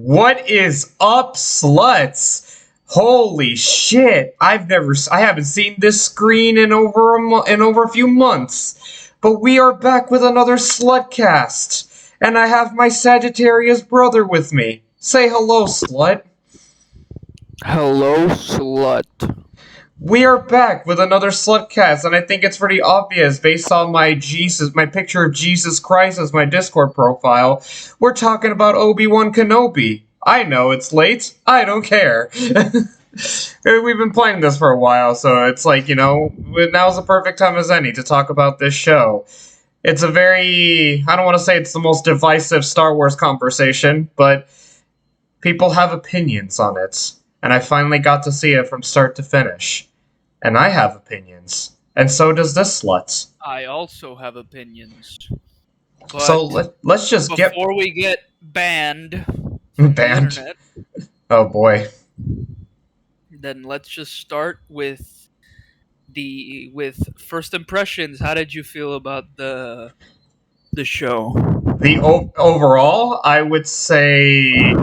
What is up, sluts? Holy shit! I haven't seen this screen in over a few months. But we are back with another SlutCast, and I have my Sagittarius brother with me. Say hello, slut. Hello, slut. We are back with another SlutCast, and I think it's pretty obvious based on my picture of Jesus Christ as my Discord profile. We're talking about Obi-Wan Kenobi. I know it's late. I don't care. We've been playing this for a while, so it's like, now's the perfect time as any to talk about this show. It's a I don't want to say it's the most divisive Star Wars conversation, but people have opinions on it. And I finally got to see it from start to finish. And I have opinions. And so does this slut. I also have opinions. But so let's just before we get banned from the internet. Oh boy. Then let's just start with first impressions. How did you feel about the show? Overall, I would say...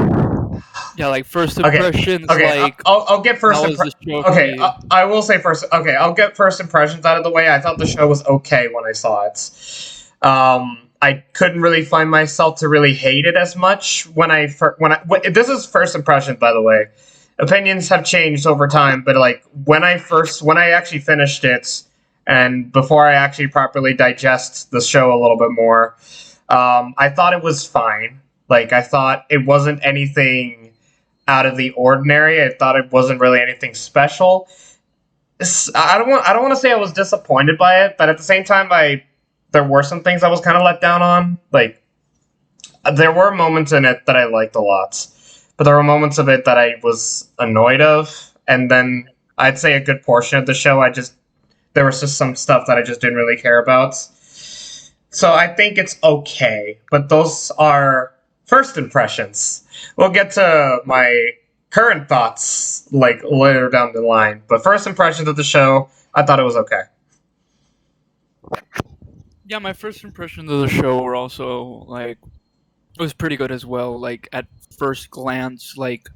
Yeah, like first impressions. Okay, like I'll get first. Okay, I will say first. Okay, I'll get first impressions out of the way. I thought the show was okay when I saw it. I couldn't really find myself to really hate it as much this is first impression, by the way. Opinions have changed over time, but like when I actually finished it, and before I actually properly digest the show a little bit more, I thought it was fine. Like I thought it wasn't anything out of the ordinary. I thought it wasn't really anything special. I don't want to say I was disappointed by it, but at the same time, there were some things I was kind of let down on. Like there were moments in it that I liked a lot, but there were moments of it that I was annoyed of, and then I'd say a good portion of the show there was just some stuff that I just didn't really care about. So I think it's okay, but those are first impressions. We'll get to my current thoughts like later down the line. But first impressions of the show, I thought it was okay. Yeah, my first impressions of the show were also like it was pretty good as well. Like at first glance, like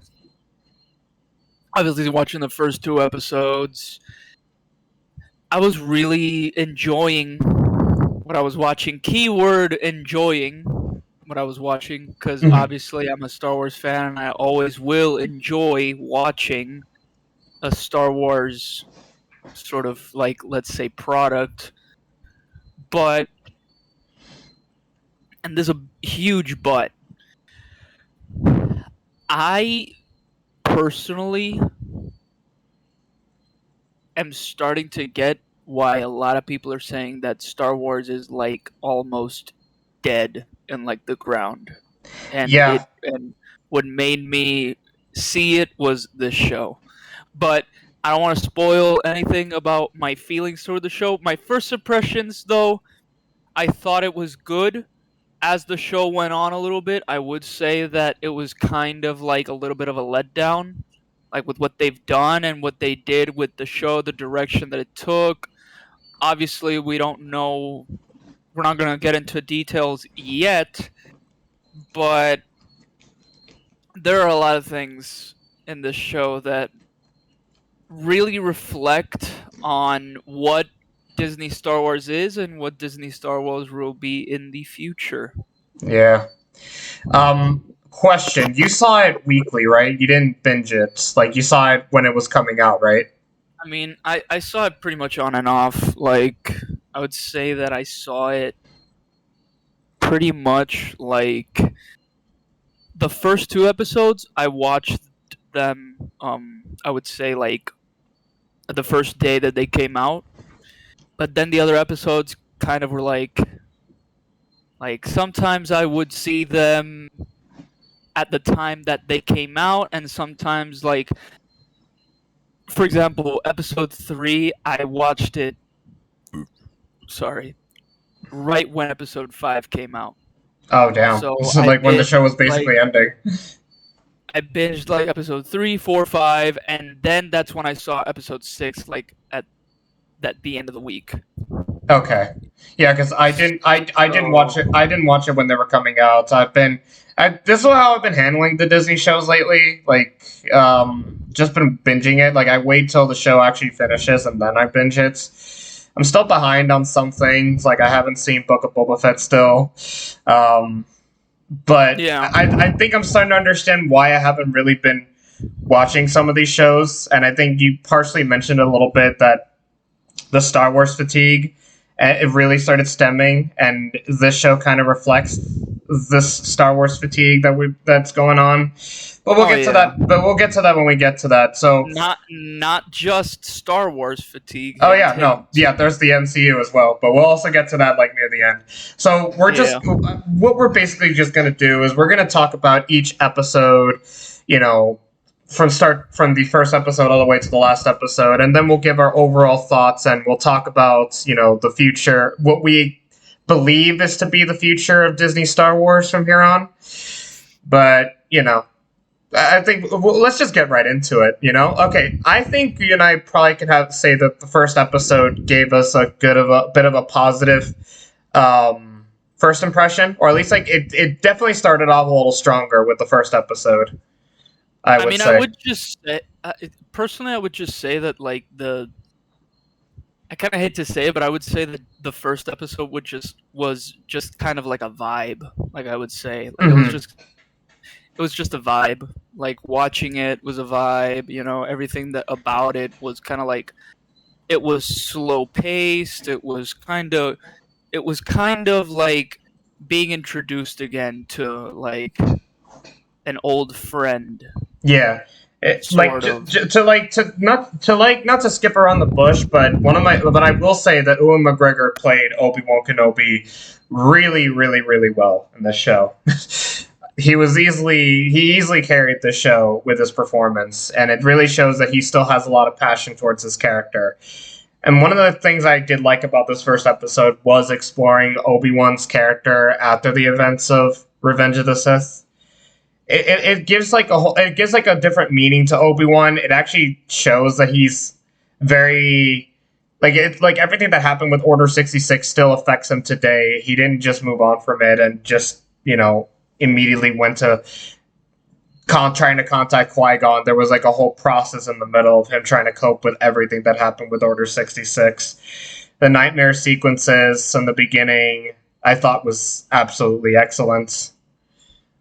obviously watching the first 2 episodes, I was really enjoying what I was watching. Keyword enjoying what I was watching, because obviously I'm a Star Wars fan and I always will enjoy watching a Star Wars sort of like, let's say, product. But, and there's a huge but, I personally am starting to get why a lot of people are saying that Star Wars is like almost dead in like the ground, and and what made me see it was this show. But I don't want to spoil anything about my feelings toward the show. My first impressions, though, I thought it was good. As the show went on a little bit, I would say that it was kind of like a little bit of a letdown, like with what they've done and what they did with the show, the direction that it took. Obviously, we don't know. We're not going to get into details yet, but there are a lot of things in this show that really reflect on what Disney Star Wars is and what Disney Star Wars will be in the future. Yeah. Question. You saw it weekly, right? You didn't binge it. Like, you saw it when it was coming out, right? I mean, I saw it pretty much on and off. Like, I would say that I saw it pretty much like the first 2 episodes. I watched them, I would say like the first day that they came out. But then the other episodes kind of were like sometimes I would see them at the time that they came out, and sometimes, like, for example, episode 3, I watched it, right when episode 5 came out. Oh, damn. So like when the show was basically ending. I binged like episode 3, 4, 5, and then that's when I saw episode 6, like at the end of the week. Okay. Yeah, because I didn't watch it. I didn't watch it when they were coming out. This is how I've been handling the Disney shows lately. Like, just been binging it. Like, I wait till the show actually finishes and then I binge it. I'm still behind on some things. Like, I haven't seen Book of Boba Fett still. But Yeah. I think I'm starting to understand why I haven't really been watching some of these shows. And I think you partially mentioned a little bit that the Star Wars fatigue, it really started stemming, and this show kind of reflects this Star Wars fatigue that's going on. But we'll get to that. But we'll get to that when we get to that. So not just Star Wars fatigue. Oh yeah, no, yeah. There's the MCU as well, but we'll also get to that like near the end. So what we're basically just gonna do is we're gonna talk about each episode, you know, from the first episode all the way to the last episode, and then we'll give our overall thoughts and we'll talk about, you know, the future, what we believe is to be the future of Disney Star Wars from here on. But, you know, I think let's just get right into it, you know? Okay, I think you and I probably could say that the first episode gave us a bit of a positive first impression, or at least like it definitely started off a little stronger with the first episode. I would just say, personally, I would just say that like I kind of hate to say it, but I would say that the first episode was just kind of like a vibe. Like I would say, like it was just a vibe. Like watching it was a vibe. You know, everything about it was kind of like, it was slow paced. It was kind of like being introduced again to like an old friend. Yeah. Not to skip around the bush, but I will say that Ewan McGregor played Obi-Wan Kenobi really, really, really well in this show. He easily carried the show with his performance, and it really shows that he still has a lot of passion towards his character. And one of the things I did like about this first episode was exploring Obi-Wan's character after the events of Revenge of the Sith. It gives like a different meaning to Obi-Wan. It actually shows that he's very like everything that happened with Order 66 still affects him today. He didn't just move on from it and just, you know, immediately went to trying to contact Qui-Gon. There was like a whole process in the middle of him trying to cope with everything that happened with Order 66. The nightmare sequences in the beginning I thought was absolutely excellent.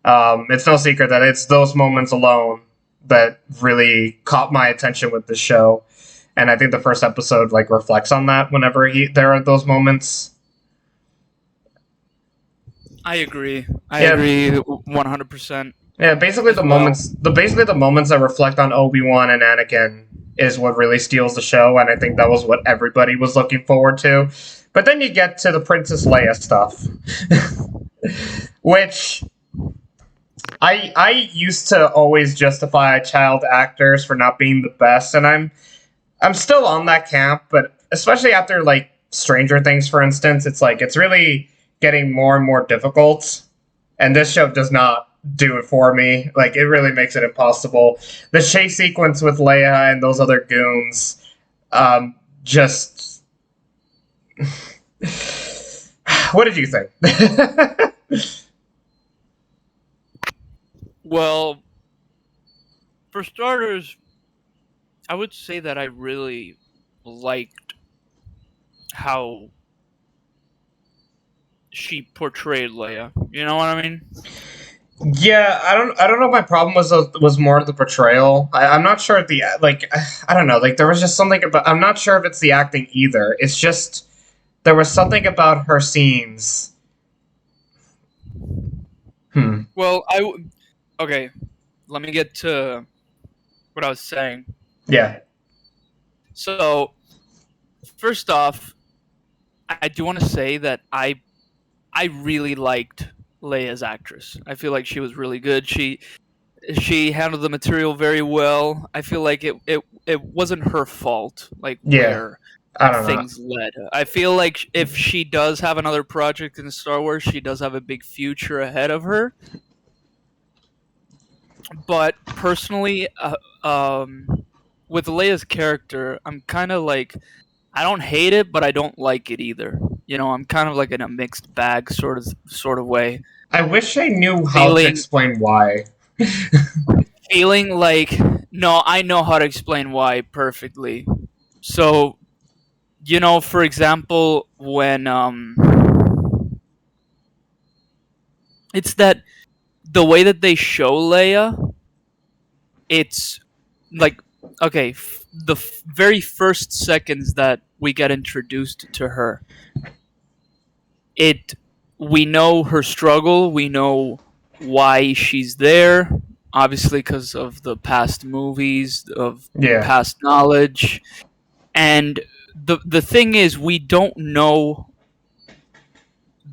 It's no secret that it's those moments alone that really caught my attention with the show, and I think the first episode like reflects on that. Whenever there are those moments, I agree. I agree 100%. Yeah, basically the moments that reflect on Obi-Wan and Anakin is what really steals the show, and I think that was what everybody was looking forward to. But then you get to the Princess Leia stuff, which I used to always justify child actors for not being the best, and I'm still on that camp, but especially after like Stranger Things, for instance, it's like it's really getting more and more difficult, and this show does not do it for me. Like, it really makes it impossible. The chase sequence with Leia and those other goons, just what did you think? Well, for starters, I would say that I really liked how she portrayed Leia. You know what I mean? Yeah, I don't know. My problem was more the portrayal. I'm not sure if I don't know. Like, there was just something about. I'm not sure if it's the acting either. It's just there was something about her scenes. Well, okay. Let me get to what I was saying. Yeah. So, first off, I do want to say that I really liked Leia's actress. I feel like she was really good. She handled the material very well. I feel like it wasn't her fault, like where things led. I feel like if she does have another project in Star Wars, she does have a big future ahead of her. But personally, with Leia's character, I'm kind of like, I don't hate it, but I don't like it either. You know, I'm kind of like in a mixed bag sort of way. I wish I knew how to Feeling explain why. feeling like no, I know how to explain why perfectly. So, you know, for example, when it's that the way that they show Leia, it's like okay, very first seconds that we get introduced to her, it we know her struggle, we know why she's there, obviously because of the past movies, of Yeah. past knowledge, and the thing is we don't know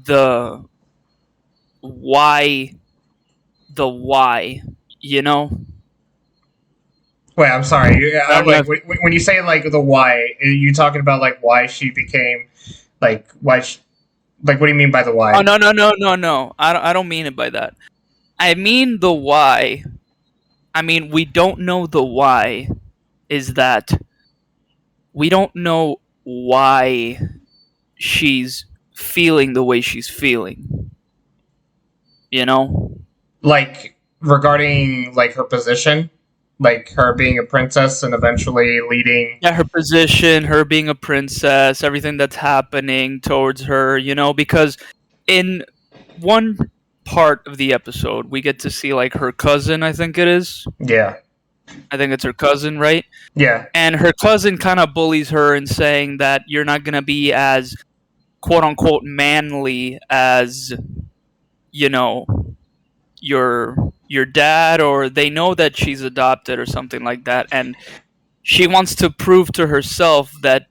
the why why, you know. Wait, I'm sorry. I don't know Like if when you say like the why, are you talking about like why she became like why? Like what do you mean by the oh why? no, I don't mean it by that. I mean the why. I mean we don't know the why is that we don't know why she's feeling the way she's feeling. You know? Like regarding like her position, like her being a princess and eventually leading. Yeah, her position, her being a princess, everything that's happening towards her, you know, because in one part of the episode we get to see like her cousin, I think it is. Yeah. I think it's her cousin, right? Yeah. And her cousin kind of bullies her and saying that you're not going to be as quote unquote manly as, you know, your dad, or they know that she's adopted or something like that, and she wants to prove to herself that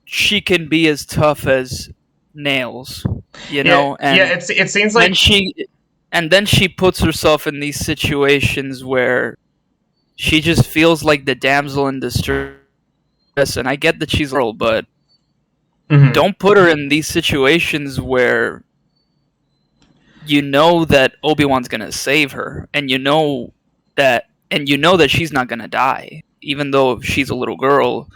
she can be as tough as nails, you know. Yeah. And It seems then like she puts herself in these situations where she just feels like the damsel in distress. And I get that she's a girl, but don't put her in these situations where you know that Obi-Wan's gonna save her, and you know that she's not gonna die, even though she's a little girl,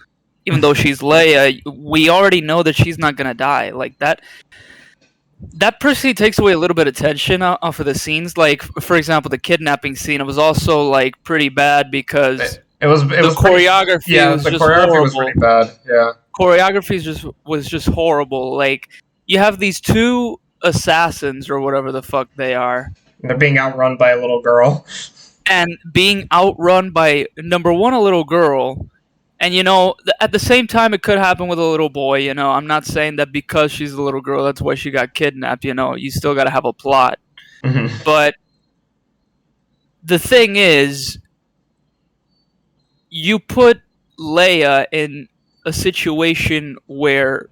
even though she's Leia. We already know that she's not gonna die. Like that. That personally takes away a little bit of tension off of the scenes. Like, for example, the kidnapping scene. It was also like pretty bad because it was the choreography was just choreography was horrible. pretty bad. Yeah. Choreography was just horrible. Like you have these two assassins or whatever the fuck they are. They're being outrun by a little girl. And being outrun by number one, a little girl. And you know, at the same time, it could happen with a little boy. You know, I'm not saying that because she's a little girl, that's why she got kidnapped. You know, you still got to have a plot. But the thing is, you put Leia in a situation where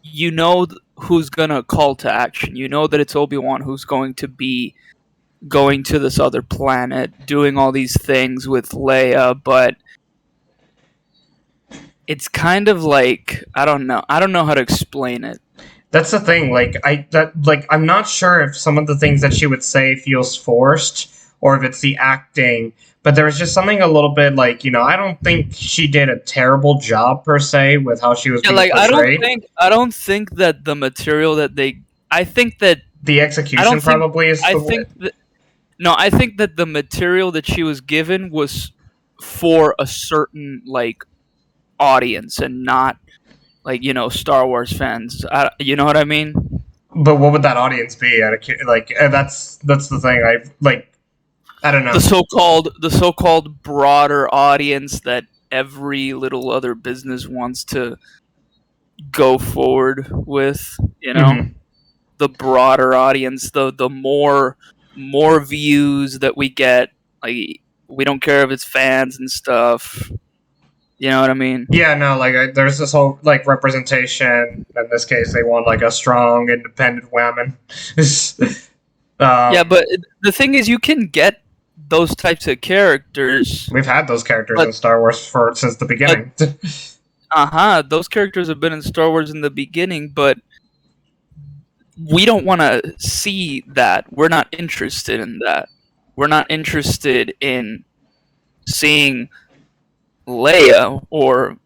you know who's gonna call to action. You know that it's Obi-Wan who's going to be going to this other planet, doing all these things with Leia, but it's kind of like I don't know how to explain it. That's the thing. Like I'm not sure if some of the things that she would say feels forced or if it's the acting. But there was just something a little bit like, you know, I don't think she did a terrible job per se with how she was being portrayed. I don't think that the material that I think that the execution probably is the way. I think that the material that she was given was for a certain like audience and not like, you know, Star Wars fans. You know what I mean? But what would that audience be? Like that's the thing. I don't know. The so-called broader audience that every little other business wants to go forward with, you know. The broader audience, the more views that we get, like we don't care if it's fans and stuff. You know what I mean? Yeah, no, like there's this whole like representation. In this case, they want like a strong, independent woman. Yeah, but the thing is, you can get those types of characters. We've had those characters in Star Wars since the beginning. Those characters have been in Star Wars in the beginning, but we don't want to see that. We're not interested in that. We're not interested in seeing Leia, or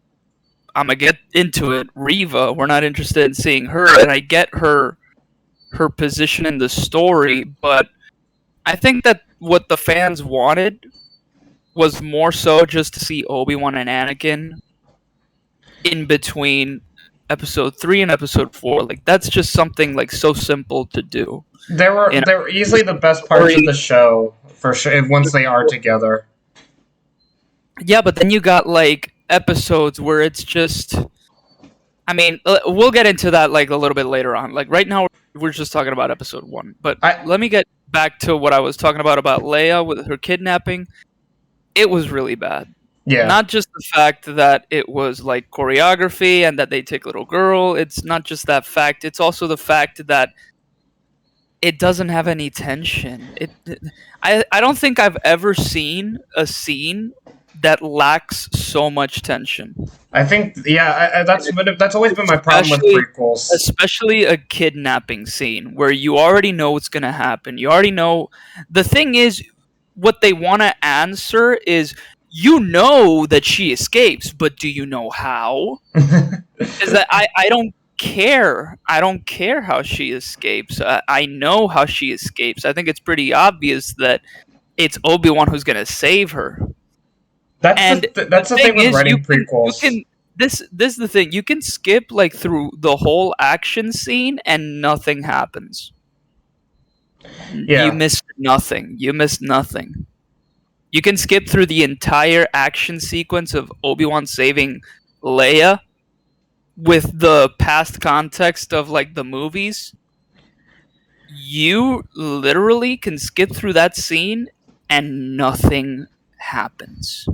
I'm gonna get into it, Reva. We're not interested in seeing her, and I get her position in the story, but I think that what the fans wanted was more so just to see Obi-Wan and Anakin in between episode 3 and episode 4. Like, that's just something like so simple to do. They were easily the best parts of the show for sure once they are together. Yeah, but then you got like episodes where it's just, I mean, we'll get into that like a little bit later on. Like right now we're just talking about episode 1, but let me get back to what I was talking about Leia with her kidnapping. It was really bad. Yeah. Not just the fact that it was like choreography and that they take little girl. It's not just that fact. It's also the fact that it doesn't have any tension. I don't think I've ever seen a scene that lacks so much tension. I think, yeah, that's always been my problem with prequels. Especially a kidnapping scene where you already know what's going to happen. You already know. The thing is, what they want to answer is, you know that she escapes, but do you know how? Is that I don't care. I don't care how she escapes. I know how she escapes. I think it's pretty obvious that it's Obi-Wan who's going to save her. That's the thing with writing prequels. This is the thing. You can skip like through the whole action scene and nothing happens. Yeah. You missed nothing. You can skip through the entire action sequence of Obi-Wan saving Leia with the past context of like the movies. You literally can skip through that scene and nothing happens.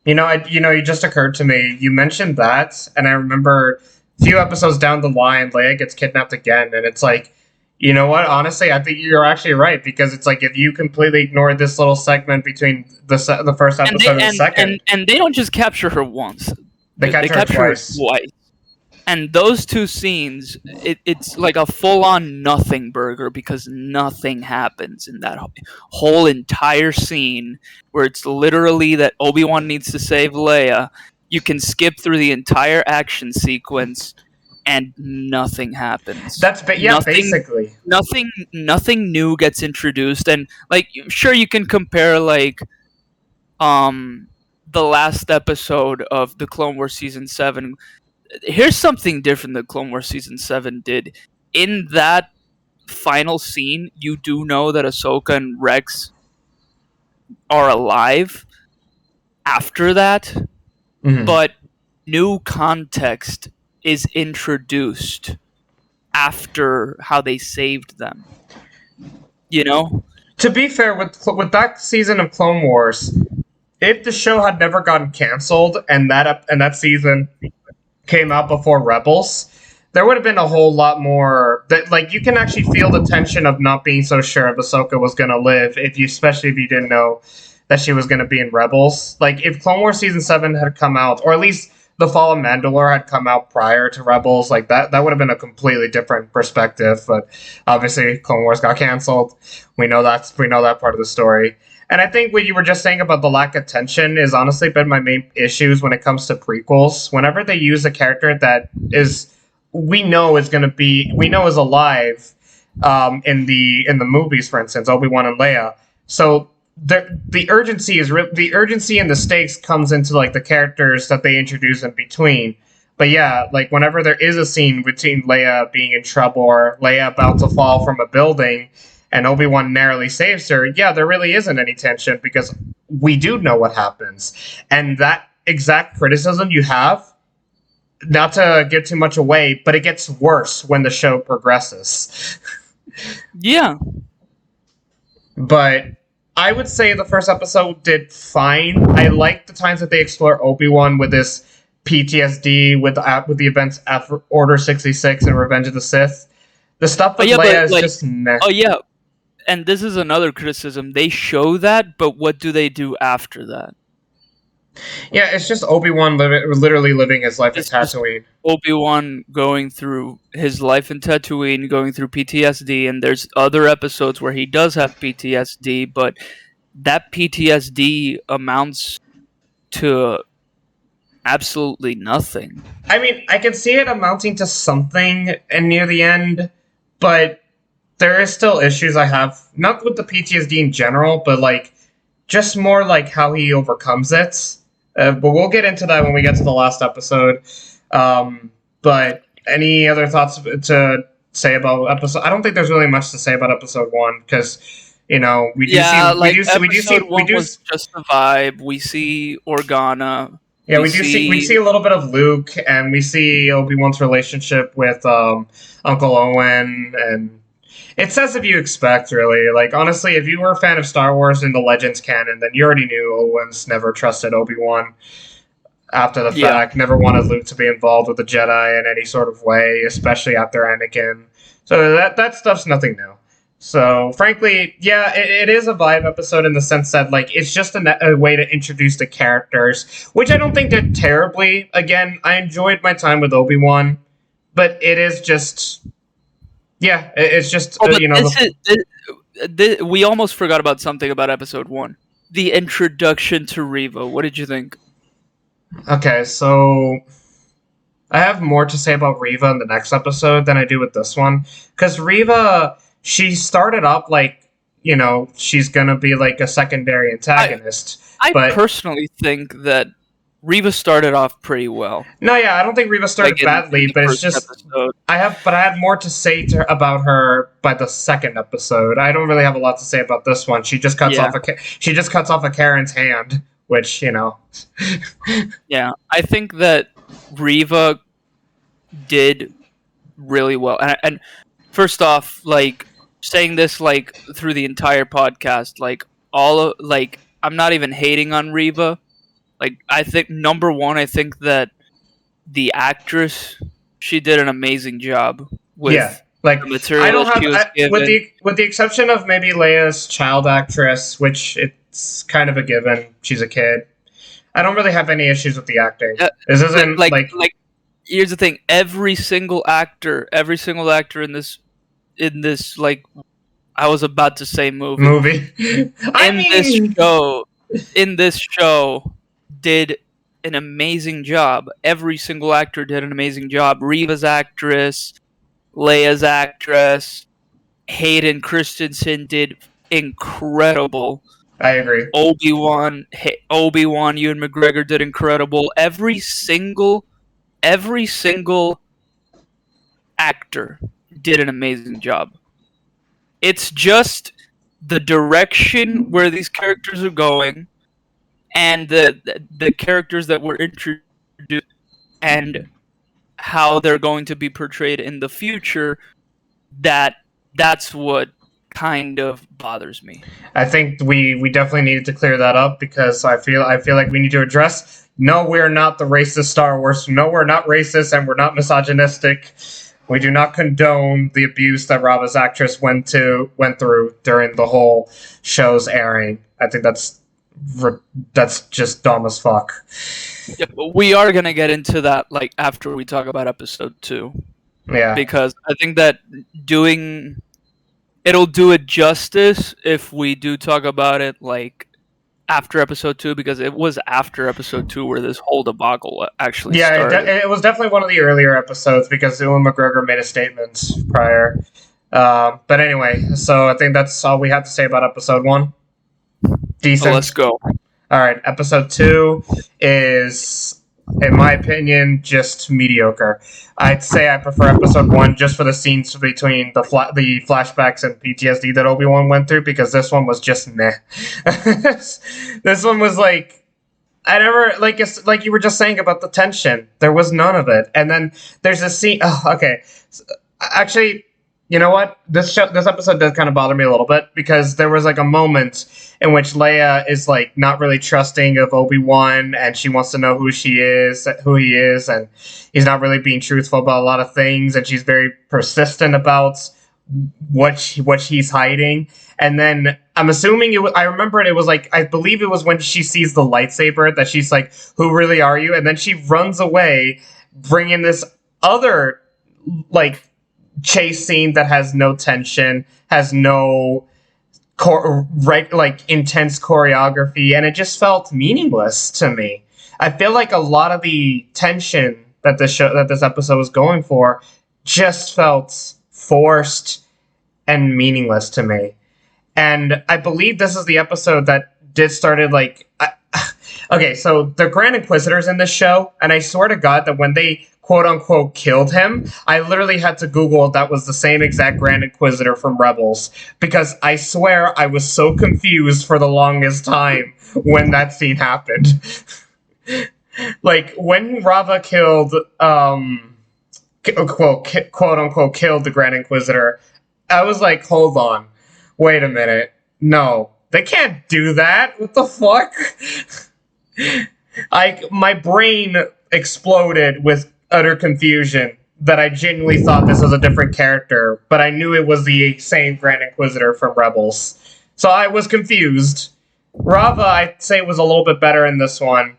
It just occurred to me. You mentioned that, and I remember a few episodes down the line, Leia gets kidnapped again, and it's like, you know what? Honestly, I think you're actually right, because it's like if you completely ignore this little segment between the first episode and the second, and they don't just capture her once; they capture her twice. And those two scenes, it's like a full-on nothing burger, because nothing happens in that whole entire scene where it's literally that Obi-Wan needs to save Leia. You can skip through the entire action sequence and nothing happens. Basically. Nothing new gets introduced, and like sure you can compare like the last episode of the Clone Wars season 7. Here's something different that Clone Wars Season 7 did. In that final scene, you do know that Ahsoka and Rex are alive after that, but new context is introduced after how they saved them. You know? To be fair, with that season of Clone Wars, if the show had never gotten canceled and that season came out before Rebels, there would have been a whole lot more that, like, you can actually feel the tension of not being so sure if Ahsoka was going to live, especially if you didn't know that she was going to be in Rebels. Like, if Clone Wars Season 7 had come out, or at least The Fall of Mandalore had come out prior to Rebels, like, that would have been a completely different perspective, but obviously Clone Wars got canceled. We know that part of the story. And I think what you were just saying about the lack of tension is honestly been my main issues when it comes to prequels. Whenever they use a character that we know is alive in the movies, for instance, Obi-Wan and Leia. So the urgency and the stakes comes into like the characters that they introduce in between. But yeah, like whenever there is a scene between Leia being in trouble or Leia about to fall from a building, and Obi-Wan narrowly saves her, yeah, there really isn't any tension because we do know what happens. And that exact criticism you have, not to give too much away, but it gets worse when the show progresses. Yeah. But I would say the first episode did fine. I like the times that they explore Obi-Wan with this PTSD, with the events after Order 66 and Revenge of the Sith. The stuff with Leia is just meh. Oh, yeah. And this is another criticism. They show that, but what do they do after that? Yeah, it's just Obi-Wan literally living his life in Tatooine. Obi-Wan going through his life in Tatooine, going through PTSD, and there's other episodes where he does have PTSD, but that PTSD amounts to absolutely nothing. I mean, I can see it amounting to something and near the end, but there is still issues I have, not with the PTSD in general, but like just more like how he overcomes it. But we'll get into that when we get to the last episode. But any other thoughts to say about episode? I don't think there's really much to say about episode 1 because we do was just the vibe. We see Organa. Yeah, we see a little bit of Luke, and we see Obi-Wan's relationship with Uncle Owen, and it says if you expect, really. Like, honestly, if you were a fan of Star Wars in the Legends canon, then you already knew Owen's never trusted Obi-Wan after the fact, never wanted Luke to be involved with the Jedi in any sort of way, especially after Anakin. So that stuff's nothing new. So, frankly, yeah, it is a vibe episode in the sense that, like, it's just a way to introduce the characters, which I don't think did terribly. Again, I enjoyed my time with Obi-Wan, but it is just... Yeah, it's just, we almost forgot about something about episode 1. The introduction to Reva. What did you think? Okay, so... I have more to say about Reva in the next episode than I do with this one. Because Reva... She started up like, she's going to be like a secondary antagonist. I personally think that Reva started off pretty well. No, yeah, I don't think Reva started badly, but it's just episode. I had more to say about her by the second episode. I don't really have a lot to say about this one. She just cuts off a Karen's hand, which, Yeah, I think that Reva did really well. And first off, like, saying this like through the entire podcast, like I'm not even hating on Reva. Like, I think number one, I think that the actress, she did an amazing job with the material she was given. With the exception of maybe Leia's child actress, which it's kind of a given. She's a kid. I don't really have any issues with the acting. This isn't like here's the thing: every single actor in this like, I was about to say movie. In this show did an amazing job. Every single actor did an amazing job. Reva's actress, Leia's actress, Hayden Christensen did incredible. I agree. Obi-Wan, Ewan McGregor did incredible. Every single actor did an amazing job. It's just the direction where these characters are going, and the characters that were introduced, and how they're going to be portrayed in the future. That's what kind of bothers me. I think we definitely needed to clear that up, because I feel like we need to address. No, we're not the racist Star Wars. No, we're not racist, and we're not misogynistic. We do not condone the abuse that Rava's actress went through during the whole show's airing. I think that's just dumb as fuck. Yeah, but we are gonna get into that like after we talk about episode 2. Yeah, because I think that it'll do it justice if we do talk about it like after episode 2, because it was after episode 2 where this whole debacle actually started. It was definitely one of the earlier episodes, because Ewan McGregor made a statement prior. But anyway, so I think that's all we have to say about episode 1. Decent. So let's go. All right, episode 2 is, in my opinion, just mediocre. I'd say I prefer episode 1 just for the scenes between the flashbacks and PTSD that Obi-Wan went through, because this one was just meh. This one was like, I never, like you were just saying about the tension. There was none of it. And then there's a scene. Oh, okay. Actually, you know what? This episode does kind of bother me a little bit, because there was like a moment in which Leia is like not really trusting of Obi-Wan, and she wants to know who he is, and he's not really being truthful about a lot of things, and she's very persistent about what he's hiding. And then I'm assuming I remember it was like, I believe it was when she sees the lightsaber that she's like, "Who really are you?" And then she runs away, bringing this other like chase scene that has no tension, has no intense choreography, and it just felt meaningless to me. I feel like a lot of the tension that this episode was going for just felt forced and meaningless to me. And I believe this is the episode that started like... okay, so the Grand Inquisitor's in this show, and I swear to God that when they quote-unquote killed him, I literally had to Google if that was the same exact Grand Inquisitor from Rebels, because I swear I was so confused for the longest time when that scene happened. Like, when Rava killed, quote-unquote killed the Grand Inquisitor, I was like, hold on, wait a minute, no, they can't do that, what the fuck? My brain exploded with utter confusion that I genuinely thought this was a different character, but I knew it was the same Grand Inquisitor from Rebels. So I was confused. Rava, I'd say, was a little bit better in this one.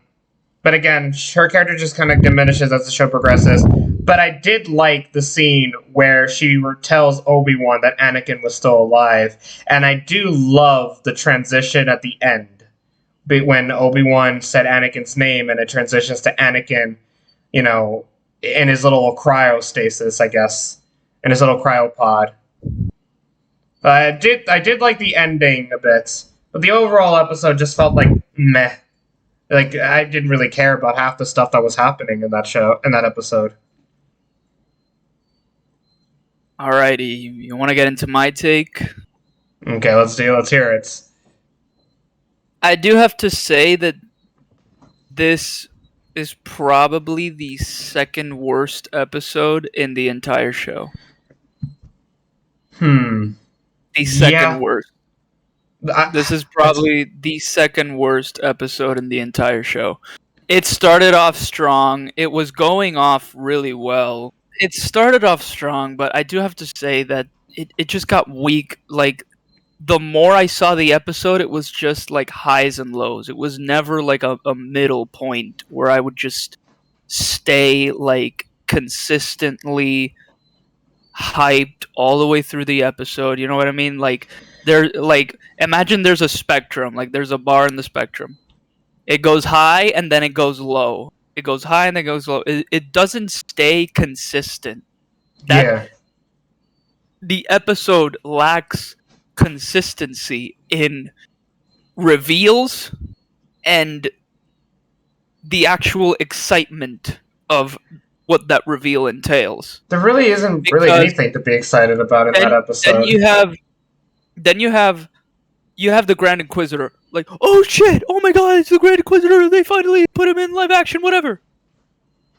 But again, her character just kind of diminishes as the show progresses. But I did like the scene where she tells Obi-Wan that Anakin was still alive. And I do love the transition at the end. When Obi-Wan said Anakin's name and it transitions to Anakin, you know, in his little cryostasis, I guess. In his little cryopod. I did like the ending a bit. But the overall episode just felt like meh. Like, I didn't really care about half the stuff that was happening in that episode. Alrighty, you want to get into my take? Okay, let's hear it. I do have to say that this is probably the second worst episode in the entire show. The second worst. This is probably the second worst episode in the entire show. It started off strong. It was going off really well. It started off strong, but I do have to say that it just got weak. Like, the more I saw the episode, it was just like highs and lows. It was never like a middle point where I would just stay like consistently hyped all the way through the episode. You know what I mean? Like, imagine there's a spectrum. Like, there's a bar in the spectrum. It goes high and then it goes low. It goes high and then it goes low. It doesn't stay consistent. The episode lacks consistency in reveals and the actual excitement of what that reveal entails. There really isn't really anything to be excited about in that episode. Then you have the Grand Inquisitor. Like, oh shit! Oh my god, it's the Grand Inquisitor! They finally put him in live action, whatever.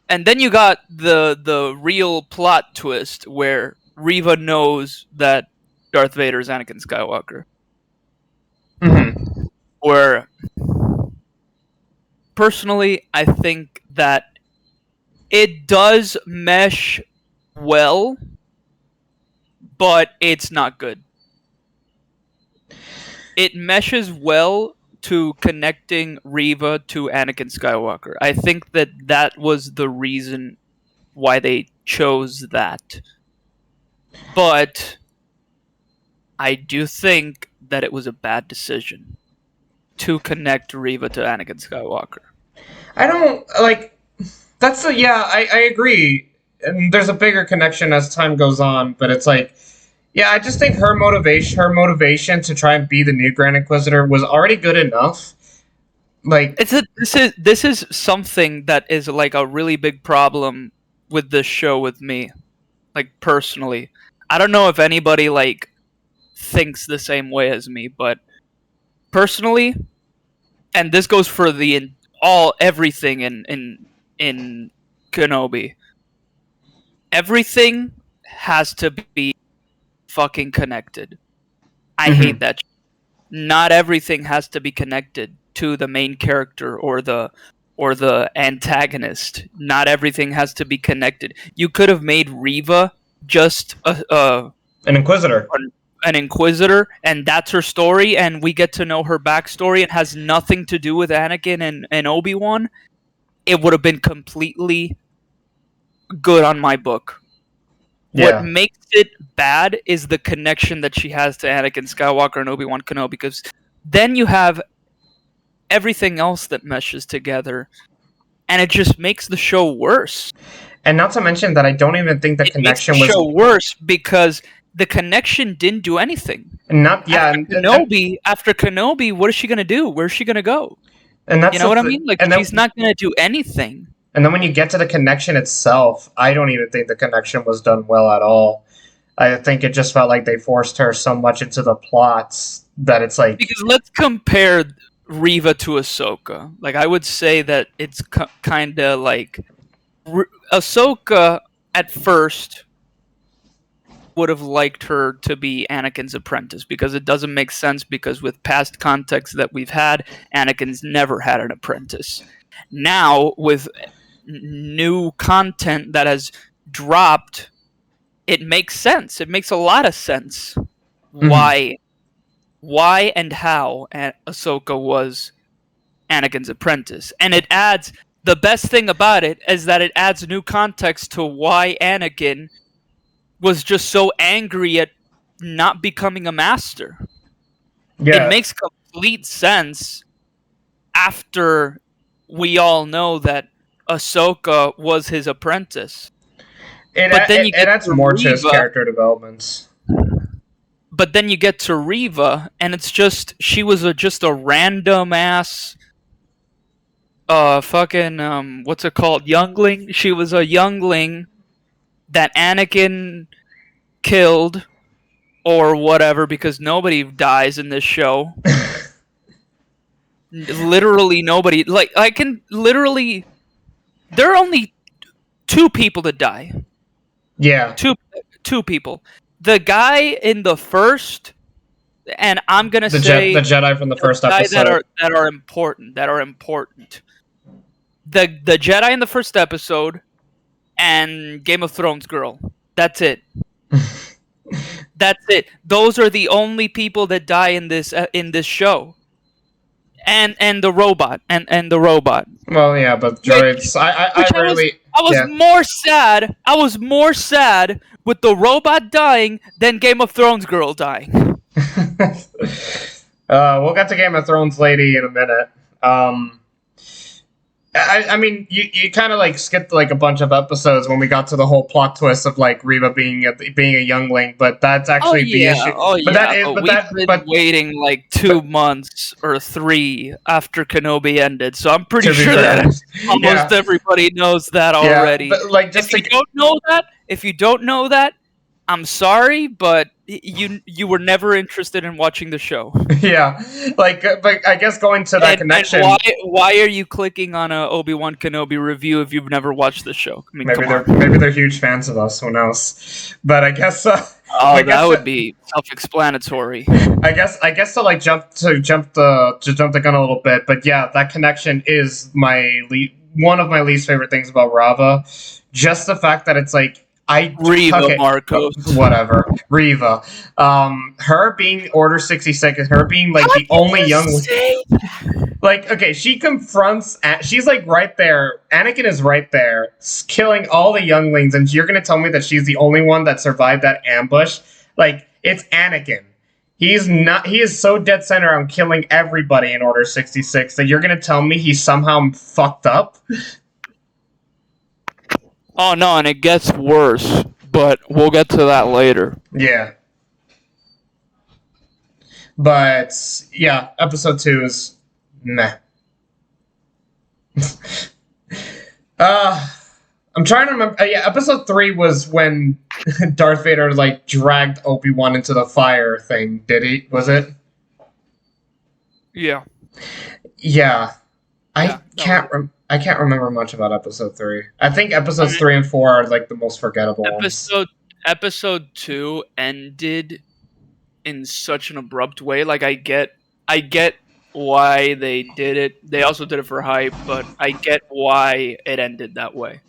And then you got the real plot twist where Reva knows that Darth Vader is Anakin Skywalker. Where, personally, I think that it does mesh well, but it's not good. It meshes well to connecting Reva to Anakin Skywalker. I think that was the reason why they chose that. But I do think that it was a bad decision to connect Reva to Anakin Skywalker. I don't, like, I agree. And there's a bigger connection as time goes on, but it's like, yeah, I just think her motivation to try and be the new Grand Inquisitor was already good enough. Like, this is something that is like a really big problem with this show with me, like, personally. I don't know if anybody like thinks the same way as me, but personally, and this goes for everything in Kenobi. Everything has to be fucking connected. I hate that. Not everything has to be connected to the main character or the antagonist. Not everything has to be connected. You could have made Reva just an Inquisitor. An Inquisitor, and that's her story, and we get to know her backstory. It has nothing to do with Anakin and Obi-Wan. It would have been completely good on my book. Yeah. What makes it bad is the connection that she has to Anakin Skywalker and Obi-Wan Kenobi, because then you have everything else that meshes together. and it just makes the show worse. And not to mention that I don't even think the connection was... It makes the show worse because the connection didn't do anything. After Kenobi, what is she going to do? Where's she going to go? And that's, you know what I mean? Like, she's not going to do anything. And then when you get to the connection itself, I don't even think the connection was done well at all. I think it just felt like they forced her so much into the plots that it's like... Because let's compare Reva to Ahsoka. Like, I would say that it's kind of like... Ahsoka, at first, would have liked her to be Anakin's apprentice, because it doesn't make sense, because with past context that we've had, Anakin's never had an apprentice. Now, with new content that has dropped, it makes sense. It makes a lot of sense why and how Ahsoka was Anakin's apprentice. And it adds... The best thing about it is that it adds new context to why Anakin was just so angry at not becoming a master. Yeah. It makes complete sense after we all know that Ahsoka was his apprentice. It adds more to his character developments. But then you get to Reva, and it's just... She was just a random-ass... what's it called? Youngling? She was a youngling that Anakin killed or whatever, because nobody dies in this show. Literally nobody. Like, I can literally... There are only 2 people that die. Yeah. Two people. The guy in the first... And I'm gonna say... The Jedi from the first episode. That are important. The Jedi in the first episode, and Game of Thrones girl. That's it. That's it. Those are the only people that die in this show. And the robot. And the robot. Well, yeah, but droids... I was more sad. I was more sad with the robot dying than Game of Thrones girl dying. We'll get to Game of Thrones lady in a minute. I mean, you kind of like skipped like a bunch of episodes when we got to the whole plot twist of like Reva being a youngling, but that's actually the issue. We've been waiting like 2 months or 3 after Kenobi ended, so I'm pretty sure that almost everybody knows that already. But like, if you don't know that, I'm sorry, but you were never interested in watching the show. Yeah, like, but I guess going to that connection. And why are you clicking on a Obi-Wan Kenobi review if you've never watched the show? I mean, maybe they're huge fans of us. Who knows? But I guess. That would be self-explanatory. I guess to like jump the gun a little bit, but yeah, that connection is one of my least favorite things about Rava. Just the fact that it's like. Marcos. Whatever. Reva. Her being Order 66 and her being like the only young... Like, okay, she confronts... She's like right there. Anakin is right there, killing all the younglings, and you're gonna tell me that she's the only one that survived that ambush? Like, it's Anakin. He is so dead center on killing everybody in Order 66 that you're gonna tell me he's somehow fucked up? Oh, no, and it gets worse, but we'll get to that later. Yeah. But, yeah, episode 2 is meh. I'm trying to remember. Episode 3 was when Darth Vader, like, dragged Obi-Wan into the fire thing, did he? Was it? Yeah. Yeah. I can't remember much about episode 3. I think episodes 3 and 4 are like the most forgettable ones. Episode 2 ended in such an abrupt way. Like, I get why they did it. They also did it for hype, but I get why it ended that way.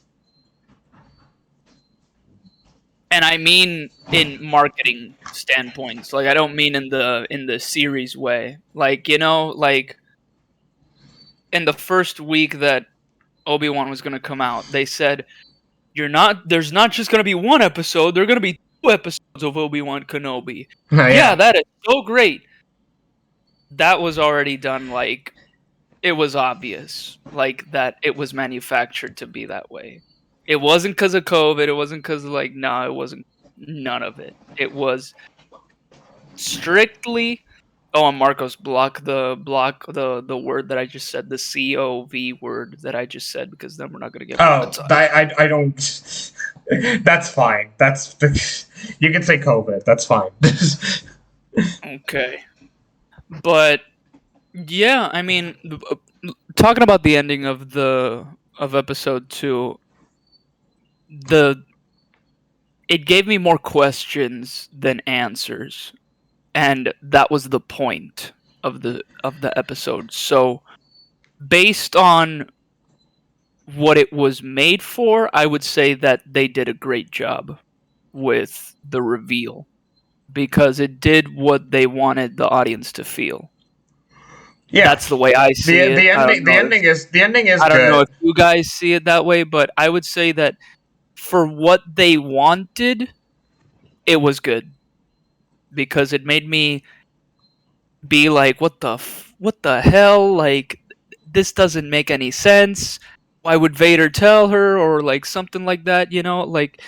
And I mean in marketing standpoints. Like, I don't mean in the series way. Like, you know, like in the first week that Obi-Wan was going to come out, they said, there's not just going to be one episode, there are going to be 2 episodes of Obi-Wan Kenobi. Oh, yeah, that is so great. That was already done like it was obvious, like, that it was manufactured to be that way. It wasn't because of COVID. It wasn't because of, like, no, it wasn't none of it. It was strictly. Oh, and Marcos, block the word that I just said, the COV word that I just said, because then we're not gonna get monetized. I don't. That's fine. You can say COVID. That's fine. Okay, but yeah, I mean, talking about the ending of episode 2, it gave me more questions than answers, and that was the point of the episode. So, based on what it was made for, I would say that they did a great job with the reveal, because it did what they wanted the audience to feel. Yeah, that's the way I see it. The ending is I don't know if you guys see it that way, but I would say that for what they wanted, it was good, because it made me be like, what the hell? Like, this doesn't make any sense. Why would Vader tell her, or like something like that? Like,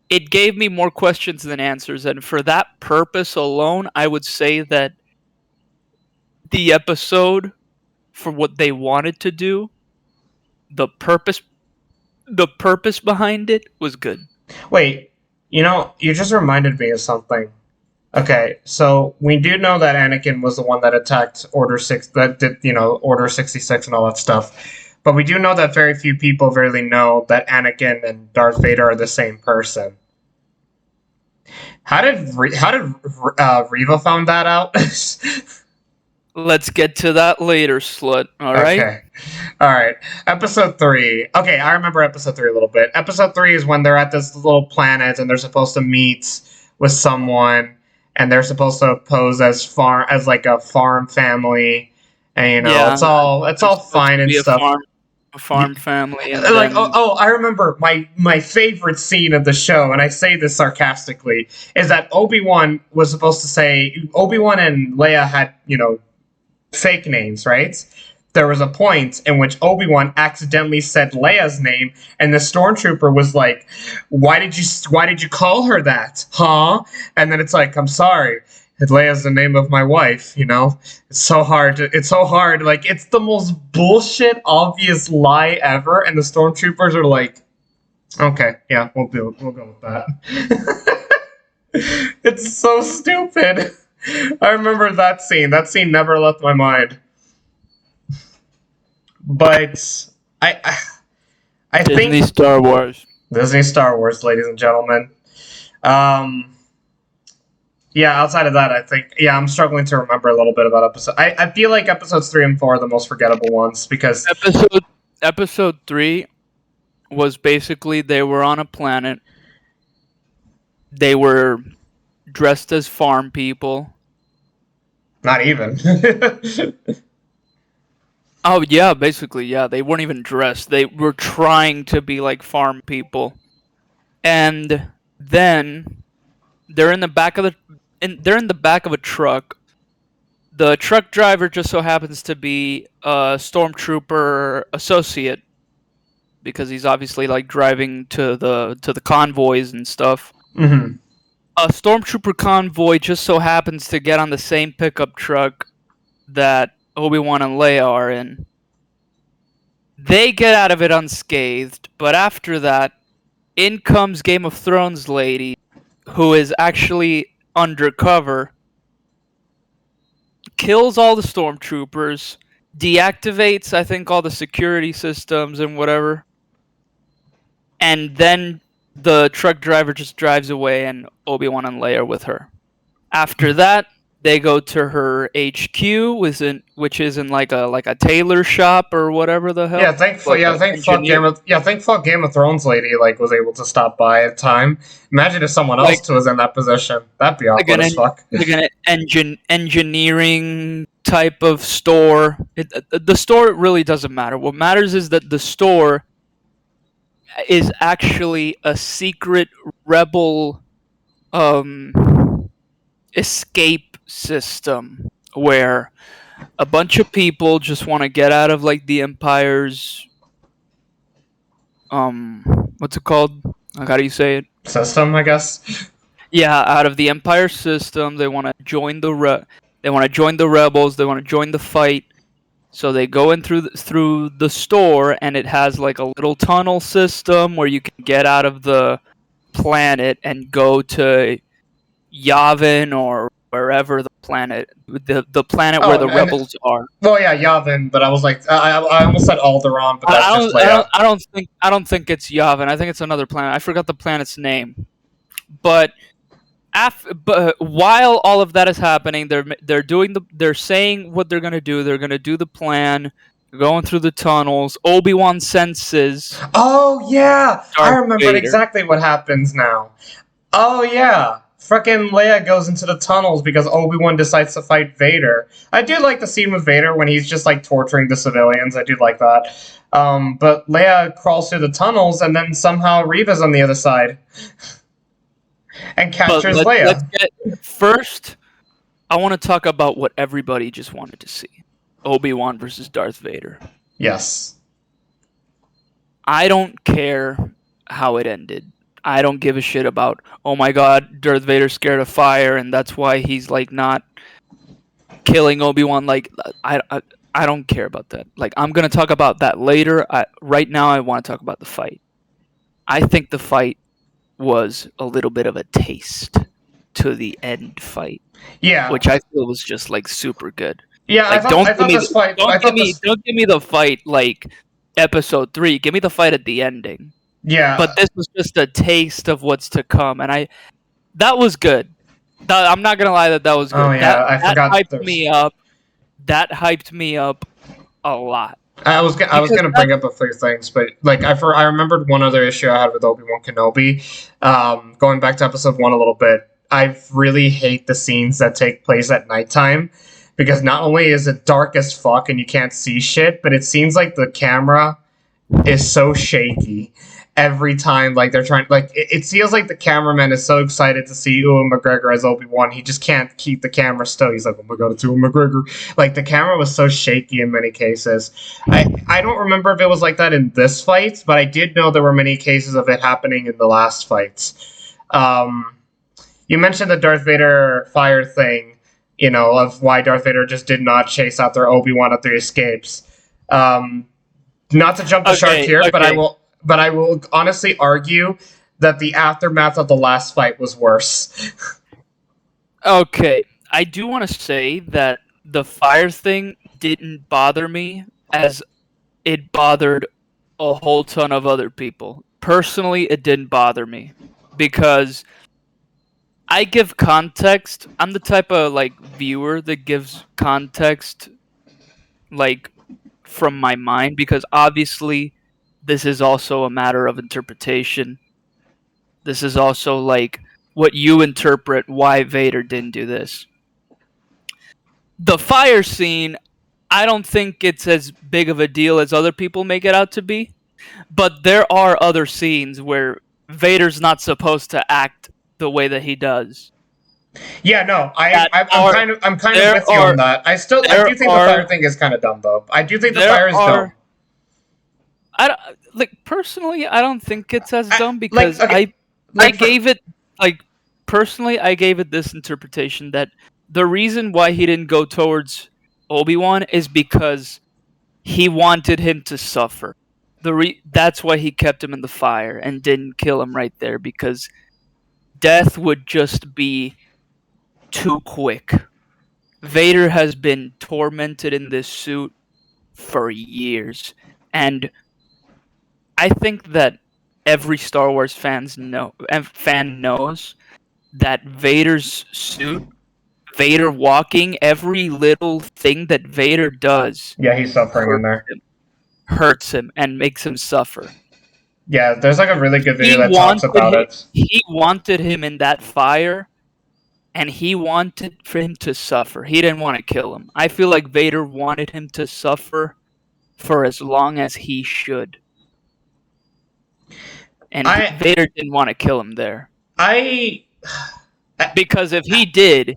it gave me more questions than answers, and for that purpose alone, I would say that the episode, for what they wanted to do, the purpose behind it was good. Wait, you just reminded me of something. Okay, so we do know that Anakin was the one that attacked Order 6, that did, Order 66 and all that stuff. But we do know that very few people really know that Anakin and Darth Vader are the same person. How did Reva found that out? Let's get to that later, slut. All right? Okay. All right. Episode 3. Okay, I remember episode 3 a little bit. Episode 3 is when they're at this little planet and they're supposed to meet with someone, and they're supposed to pose as like a farm family, and it's all fine and stuff. A farm family, and like I remember my favorite scene of the show, and I say this sarcastically, is that Obi-Wan was supposed to say, Obi-Wan and Leia had fake names, right? There was a point in which Obi-Wan accidentally said Leia's name, and the stormtrooper was like, why did you call her that? Huh? And then it's like, I'm sorry. Leia's the name of my wife, It's so hard. Like, it's the most bullshit, obvious lie ever, and the stormtroopers are like, okay, yeah, we'll go with that. It's so stupid. I remember that scene. That scene never left my mind. But I think Disney Star Wars, ladies and gentlemen. Yeah, outside of that, I think, I'm struggling to remember a little bit about episode. I feel like episodes 3 and 4 are the most forgettable ones, because episode 3 was basically, they were on a planet. They were dressed as farm people. Not even. Oh, yeah, basically, yeah. They weren't even dressed. They were trying to be like farm people. And then they're in the back of a truck. The truck driver just so happens to be a stormtrooper associate, because he's obviously like driving to the convoys and stuff. Mm-hmm. A stormtrooper convoy just so happens to get on the same pickup truck that Obi-Wan and Leia are in. They get out of it unscathed, but after that, in comes Game of Thrones lady, who is actually undercover, kills all the stormtroopers, deactivates, I think, all the security systems and whatever, and then the truck driver just drives away, and Obi-Wan and Leia are with her. After that, they go to her HQ, which is in like a tailor shop or whatever the hell. Thank fuck Game of Thrones lady was able to stop by at time. Imagine if someone else was in that position. That'd be awkward as fuck. Like an engineering type of store. The store really doesn't matter. What matters is that the store is actually a secret rebel escape system, where a bunch of people just want to get out of like the Empire's what's it called? Like, how do you say it? System, I guess. Yeah, out of the Empire system, they want to join the rebels. They want to join the fight. So they go in through the store, and it has like a little tunnel system where you can get out of the planet and go to Yavin or wherever the planet where the rebels are. Well, yeah, Yavin, but I was like, I almost said Alderaan, but that's just Leia. I don't think it's Yavin. I think it's another planet. I forgot the planet's name. But while all of that is happening, they're saying what they're gonna do. They're gonna do the plan. Going through the tunnels. Obi-Wan senses. Oh yeah, Darth I remember Vader. exactly what happens now. Oh yeah, frickin' Leia goes into the tunnels because Obi-Wan decides to fight Vader. I do like the scene with Vader when he's just like torturing the civilians. I do like that. But Leia crawls through the tunnels and then somehow Reva's on the other side. And captures Leia. First, I want to talk about what everybody just wanted to see. Obi-Wan versus Darth Vader. Yes. I don't care how it ended. I don't give a shit about, oh my god, Darth Vader's scared of fire and that's why he's like not killing Obi-Wan. Like, I don't care about that. Like, I'm going to talk about that later. Right now, I want to talk about the fight. I think the fight was a little bit of a taste to the end fight. Yeah. Which I feel was just like super good. Yeah, like, don't give me the fight like episode 3. Give me the fight at the ending. Yeah. But this was just a taste of what's to come, and that was good. I'm not gonna lie, that was good. Oh yeah, I forgot. That hyped me up. That hyped me up a lot. I was gonna bring up a few things, but like I remembered one other issue I had with Obi-Wan Kenobi. Going back to episode 1 a little bit, I really hate the scenes that take place at nighttime because not only is it dark as fuck and you can't see shit, but it seems like the camera is so shaky every time. Like they're trying, like it feels like the cameraman is so excited to see Ewan McGregor as Obi-Wan, he just can't keep the camera still. He's like, oh my god, it's Ewan McGregor. Like the camera was so shaky in many cases. I don't remember if it was like that in this fight, but I did know there were many cases of it happening in the last fights. You mentioned the Darth Vader fire thing, you know, of why Darth Vader just did not chase after Obi-Wan at the escapes. Not to jump the shark here, but I will honestly argue that the aftermath of the last fight was worse. Okay, I do want to say that the fire thing didn't bother me as it bothered a whole ton of other people. Personally, it didn't bother me because I give context. I'm the type of like viewer that gives context like from my mind, because obviously this is also a matter of interpretation. This is also like what you interpret why Vader didn't do this. The fire scene, I don't think it's as big of a deal as other people make it out to be, but there are other scenes where Vader's not supposed to act the way that he does. Yeah, no, I'm kind of with you on that. I do think the fire thing is kind of dumb, though. I do think the fire is dumb. Personally, I don't think it's as dumb because I gave it this interpretation that the reason why he didn't go towards Obi-Wan is because he wanted him to suffer. That's why he kept him in the fire and didn't kill him right there, because death would just be too quick. Vader has been tormented in this suit for years, and I think that every Star Wars fan knows that Vader's suit, Vader walking, every little thing that Vader does, yeah, he's suffering in there, hurts him and makes him suffer. Yeah, there's like a really good video that talks about it. He wanted him in that fire, and he wanted for him to suffer. He didn't want to kill him. I feel like Vader wanted him to suffer for as long as he should. And Vader didn't want to kill him there. Because if he did,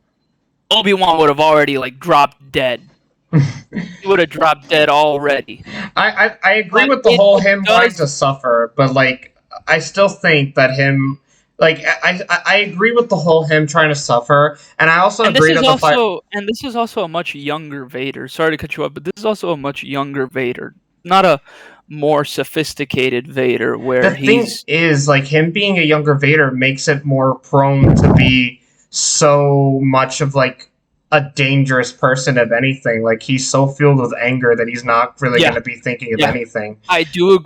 Obi-Wan would have already like dropped dead. he would have dropped dead already. I agree with the whole him wanting to suffer, but like I still think that him like I agree with the whole him trying to suffer, and I also agree that and this is also a much younger Vader. Sorry to cut you off, but this is also a much younger Vader, not a more sophisticated Vader. Where the thing is, like, him being a younger Vader makes it more prone to be so much of like a dangerous person of anything. Like, he's so filled with anger that he's not really going to be thinking of anything. I do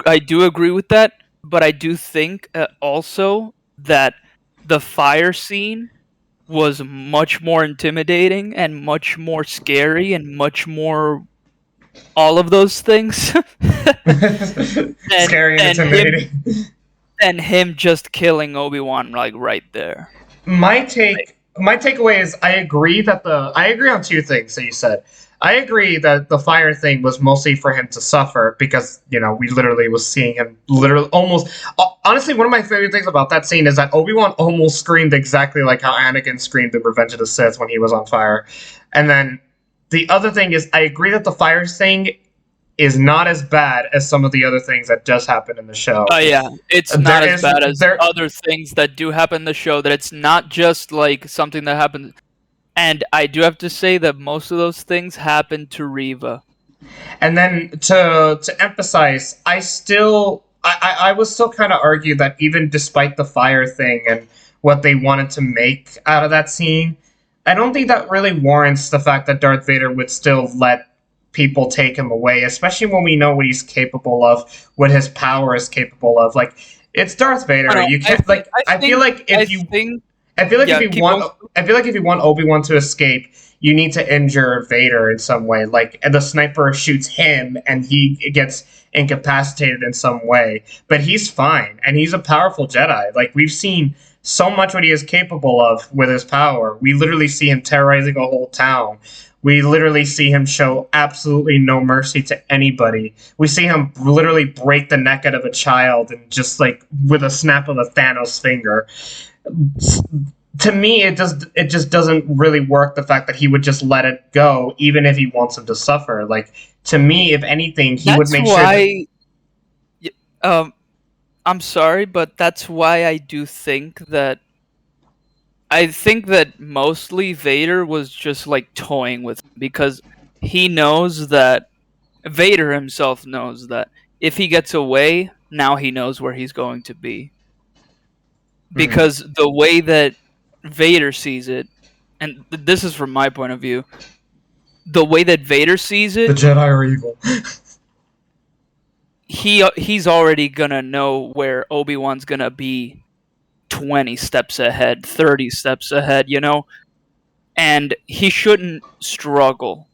agree with that, but I do think also that the fire scene was much more intimidating and much more scary and much more all of those things. Scary and intimidating. And him just killing Obi-Wan like right there. My takeaway is I agree on two things that you said. I agree that the fire thing was mostly for him to suffer because, you know, we literally was seeing him almost... Honestly, one of my favorite things about that scene is that Obi-Wan almost screamed exactly like how Anakin screamed in Revenge of the Sith when he was on fire. And then the other thing is I agree that the fire thing is not as bad as some of the other things that just happened in the show. Oh, yeah. It's not as bad as other things that do happen in the show, that it's not just like something that happens... And I do have to say that most of those things happened to Reva. And then to emphasize, I was still kind of argue that even despite the fire thing and what they wanted to make out of that scene, I don't think that really warrants the fact that Darth Vader would still let people take him away, especially when we know what he's capable of, what his power is capable of. Like, it's Darth Vader. You can't I feel like if you want Obi-Wan to escape, you need to injure Vader in some way. Like, the sniper shoots him and he gets incapacitated in some way. But he's fine, and he's a powerful Jedi. Like, we've seen so much what he is capable of with his power. We literally see him terrorizing a whole town. We literally see him show absolutely no mercy to anybody. We see him literally break the neck out of a child and just, like, with a snap of a Thanos finger. To me, it just doesn't really work, the fact that he would just let it go, even if he wants him to suffer. Like, to me, if anything, he would make sure that... I'm sorry, but that's why I do think that... I think that mostly Vader was just, like, toying with him, because he knows that... Vader himself knows that if he gets away, now he knows where he's going to be. Because the way that Vader sees it, and this is from my point of view, the way that Vader sees it... The Jedi are evil. He's already gonna know where Obi-Wan's gonna be 20 steps ahead, 30 steps ahead, you know? And he shouldn't struggle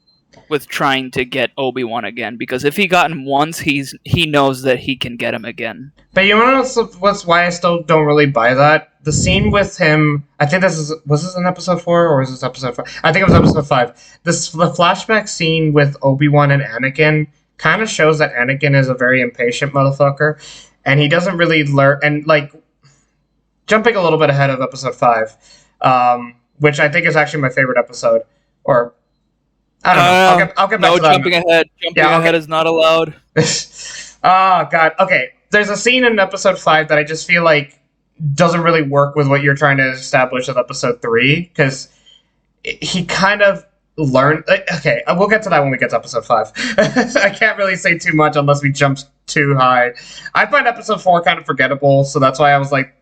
with trying to get Obi-Wan again, because if he got him once, he knows that he can get him again. But you know what's why I still don't really buy that? The scene with him, I think was this in episode 4 or was this episode 5? I think it was episode 5. The flashback scene with Obi-Wan and Anakin kind of shows that Anakin is a very impatient motherfucker, and he doesn't really learn. And, like, jumping a little bit ahead of episode 5, which I think is actually my favorite episode, or I don't know. I'll get back to that. Jumping ahead is not allowed. Oh, God. Okay, there's a scene in episode 5 that I just feel like doesn't really work with what you're trying to establish with episode 3, because he kind of learned... Okay, we'll get to that when we get to episode 5. I can't really say too much unless we jump too high. I find episode 4 kind of forgettable, so that's why I was like,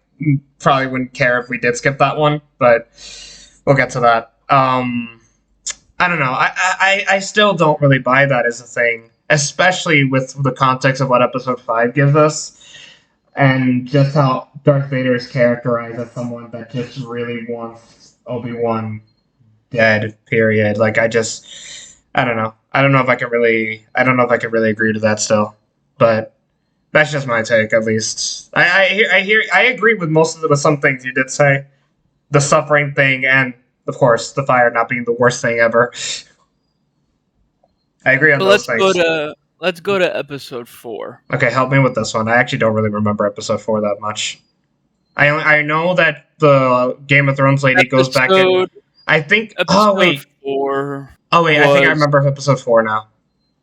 probably wouldn't care if we did skip that one, but we'll get to that. I don't know. I still don't really buy that as a thing, especially with the context of what episode 5 gives us, and just how Darth Vader is characterized as someone that just really wants Obi-Wan dead, period. Like, I don't know. I don't know if I can really agree to that still, but that's just my take, at least. I agree with with some things you did say, the suffering thing, and of course the fire not being the worst thing ever. I agree on those things. Let's go to episode 4. Okay, help me with this one. I actually don't really remember episode 4 that much. I know that the Game of Thrones lady goes back in. I think. Episode 4. Oh wait, I think I remember episode 4 now.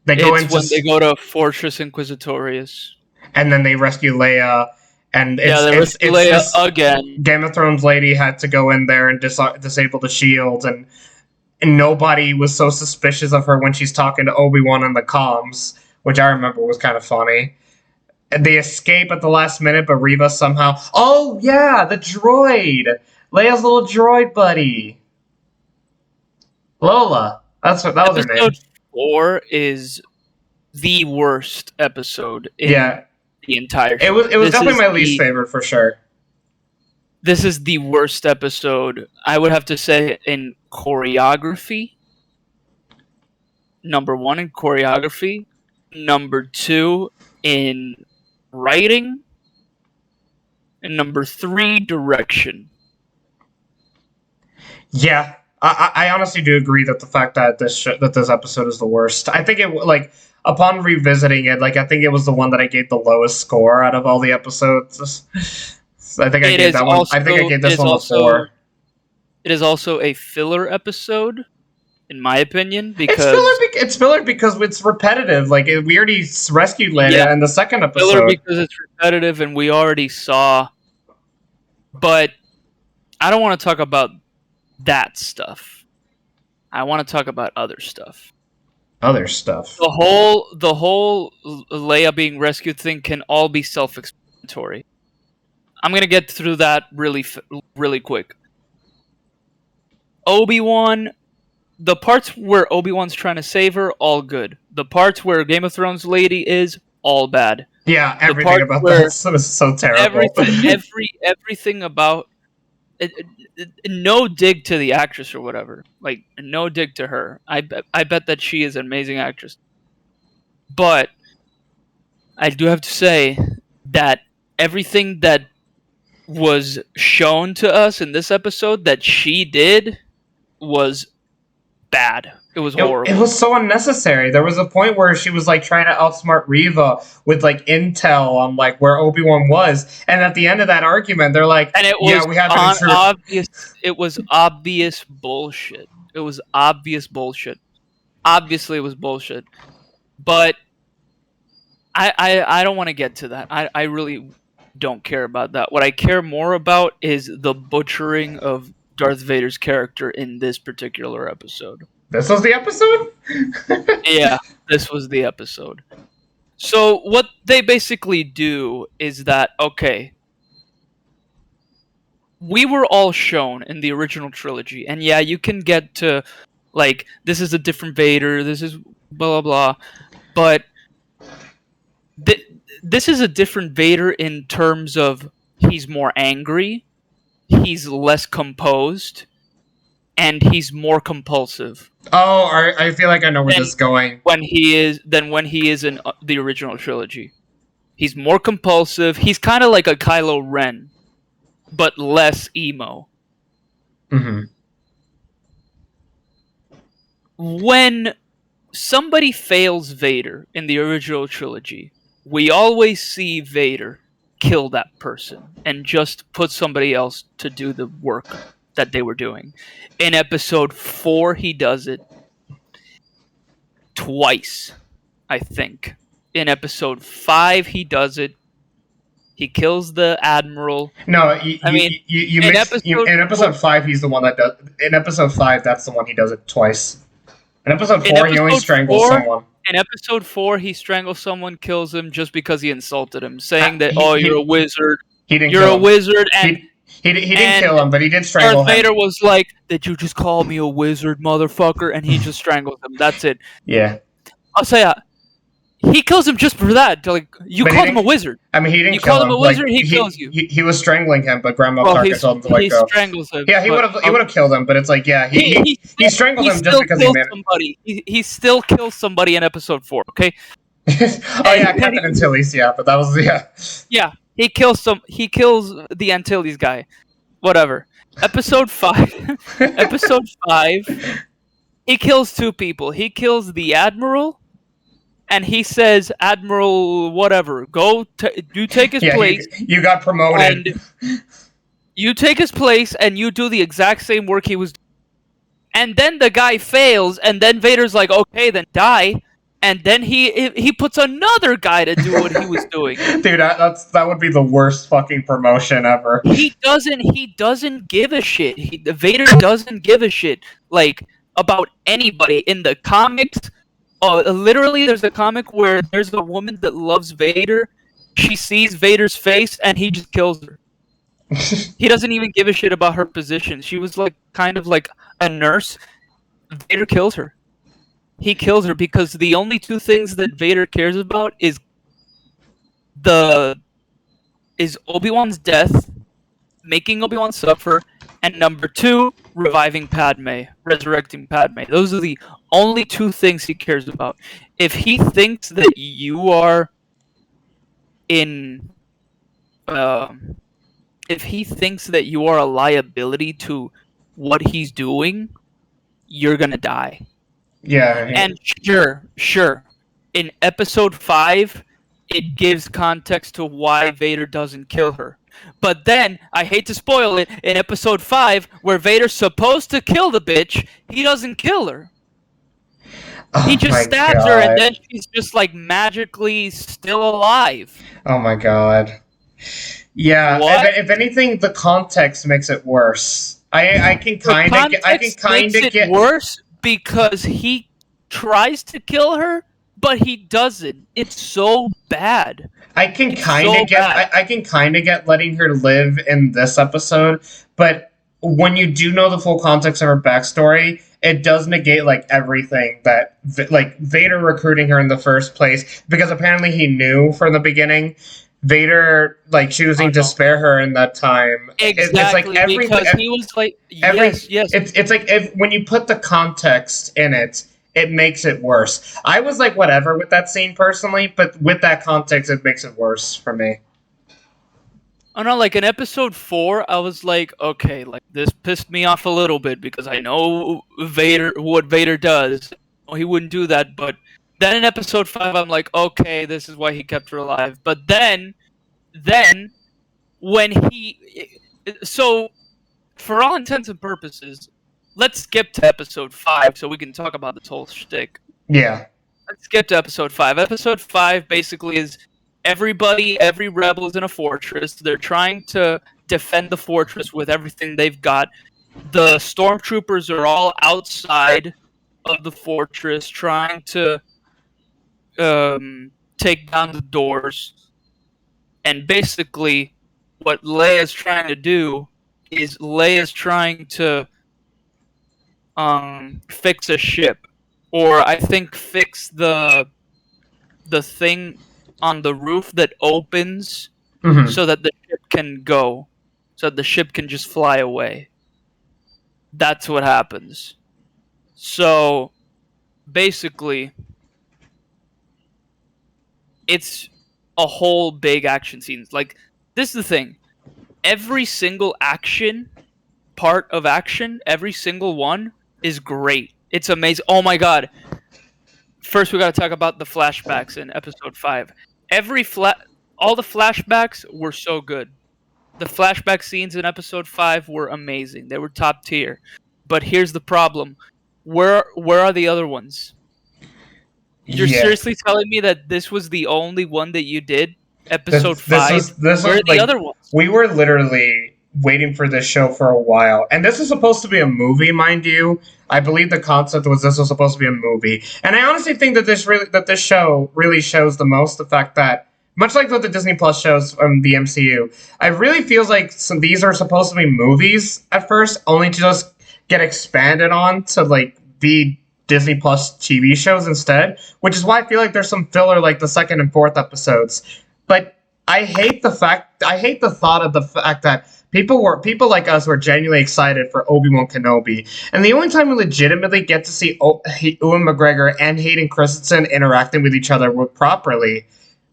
They go to Fortress Inquisitorius, and then they rescue Leia, and it's Leia again. Game of Thrones lady had to go in there and disable the shields, and nobody was so suspicious of her when she's talking to Obi-Wan on the comms, which I remember was kind of funny. And they escape at the last minute, but Reva somehow... Oh, yeah, the droid! Leia's little droid buddy. Lola. That was her name. Episode 4 is the worst episode in the entire show. It was definitely my least favorite, for sure. This is the worst episode, I would have to say, in choreography. Number 1 in choreography. Number 2 in writing. And number 3, direction. Yeah, I honestly do agree that the fact that this episode is the worst. I think it upon revisiting it, I think it was the one that I gave the lowest score out of all the episodes. I think I gave that one. I think I gave this one a 4. It is also a filler episode, in my opinion, because it's filler because it's repetitive. We already rescued Leia in the second episode. Filler because it's repetitive and we already saw. But I don't want to talk about that stuff. I want to talk about other stuff. Other stuff. The whole Leia being rescued thing can all be self-explanatory. I'm gonna get through that really quick. Obi-Wan, the parts where Obi-Wan's trying to save her, all good. The parts where Game of Thrones lady is, all bad. Yeah, everything about that was so terrible. Everything about it, no dig to the actress or whatever. No dig to her. I bet that she is an amazing actress. But I do have to say that everything that was shown to us in this episode that she did was bad. It was horrible. It was so unnecessary. There was a point where she was trying to outsmart Reva with intel on where Obi-Wan was, and at the end of that argument, they're like, and it was we have obvious. It was obvious bullshit. It was obvious bullshit. Obviously, it was bullshit. But I don't want to get to that. I really don't care about that. What I care more about is the butchering of Darth Vader's character in this particular episode. This was the episode? Yeah, this was the episode. So what they basically do is that, okay, we were all shown in the original trilogy, and yeah, you can get to, this is a different Vader, this is blah, blah, blah, but this is a different Vader in terms of he's more angry, he's less composed, and he's more compulsive. Oh, I feel like I know where this is going. When he is in the original trilogy. He's more compulsive. He's kind of like a Kylo Ren, but less emo. Mm-hmm. When somebody fails Vader in the original trilogy, we always see Vader kill that person and just put somebody else to do the work that they were doing. In episode 4, he does it twice, I think. In episode 5, he does it. He kills the Admiral. No, in episode 5, he's the one that does. In episode 5, that's the one he does it twice. In episode 4, he only strangles someone. In episode 4, he strangles someone, kills him just because he insulted him, saying that, you're a wizard. You're a wizard, and he didn't kill him, but he did strangle him. Darth Vader was like, "Did you just call me a wizard, motherfucker?" And he just strangled him. That's it. Yeah. I'll say he kills him just for that. You called him a wizard. I mean, he didn't. You called him a wizard. He kills you. He was strangling him, but Grandma Tarkin told him to let go. He strangles him. Yeah, he would have killed him, but it's he strangled him just because he made somebody. He still kills somebody in episode 4. Okay. Captain Antilles. Yeah, but that was Yeah, he kills the Antilles guy. Whatever. Episode 5. Episode 5. He kills 2 people. He kills the Admiral. And he says, Admiral, whatever, you take his place. You got promoted. And you take his place, and you do the exact same work he was doing. And then the guy fails, and then Vader's like, okay, then die. And then he puts another guy to do what he was doing. Dude, that would be the worst fucking promotion ever. He doesn't give a shit. Vader doesn't give a shit, like, about anybody. In the comics, literally, there's a comic where there's a woman that loves Vader. She sees Vader's face, and he just kills her. He doesn't even give a shit about her position. She was like kind of like a nurse. Vader kills her. He kills her because the only two things that Vader cares about is Obi-Wan's death, making Obi-Wan suffer, and number 2, reviving Padme, resurrecting Padme. Those are the only two things he cares about. If he thinks that you are if he thinks that you are a liability to what he's doing, you're gonna die. Yeah. And sure. In episode 5, it gives context to why Vader doesn't kill her. But then, I hate to spoil it, in episode 5, where Vader's supposed to kill the bitch, he doesn't kill her. He just stabs her, and then she's just like magically still alive. Oh my god. Yeah, if anything, the context makes it worse. I can kind of get it worse because he tries to kill her, but he doesn't. It's so bad. I can kind of get letting her live in this episode, but when you do know the full context of her backstory, it does negate like everything that like Vader recruiting her in the first place, because apparently he knew from the beginning. Vader like choosing to spare her in that time. Exactly, it's like because he was like, yes. It's like when you put the context in it, it makes it worse. I was like whatever with that scene personally, but with that context, it makes it worse for me. Oh no, like in episode 4, I was like, okay, like this pissed me off a little bit because I know what Vader does. He wouldn't do that, but then in episode 5, I'm like, okay, this is why he kept her alive. But then when so for all intents and purposes, let's skip to episode 5 so we can talk about this whole shtick. Yeah. Let's skip to episode 5. Episode 5 basically is every rebel is in a fortress. They're trying to defend the fortress with everything they've got. The stormtroopers are all outside of the fortress trying to take down the doors. And basically, what Leia's trying to do is Leia's trying to fix a ship, or I think fix the thing on the roof that opens so that the ship can go, so that the ship can just fly away. That's what happens. So basically, it's a whole big action scene. Like, this is the thing. Every single part of action, every single one is great. It's amazing. Oh my god. First, we gotta talk about the flashbacks in episode 5. All the flashbacks were so good. The flashback scenes in episode 5 were amazing. They were top tier. But here's the problem. Where are the other ones? You're seriously telling me that this was the only one that you did? Episode 5? Where are the other ones? We were literally waiting for this show for a while. And this was supposed to be a movie, mind you. I believe the concept was this was supposed to be a movie. And I honestly think that this show really shows the most the fact that, much like what the Disney Plus shows from the MCU, I really feels like these are supposed to be movies at first, only to just get expanded on to like be Disney Plus TV shows instead, which is why I feel like there's some filler like the 2nd and 4th episodes. But I hate the thought of the fact that people like us were genuinely excited for Obi-Wan Kenobi, and the only time we legitimately get to see Ewan McGregor and Hayden Christensen interacting with each other properly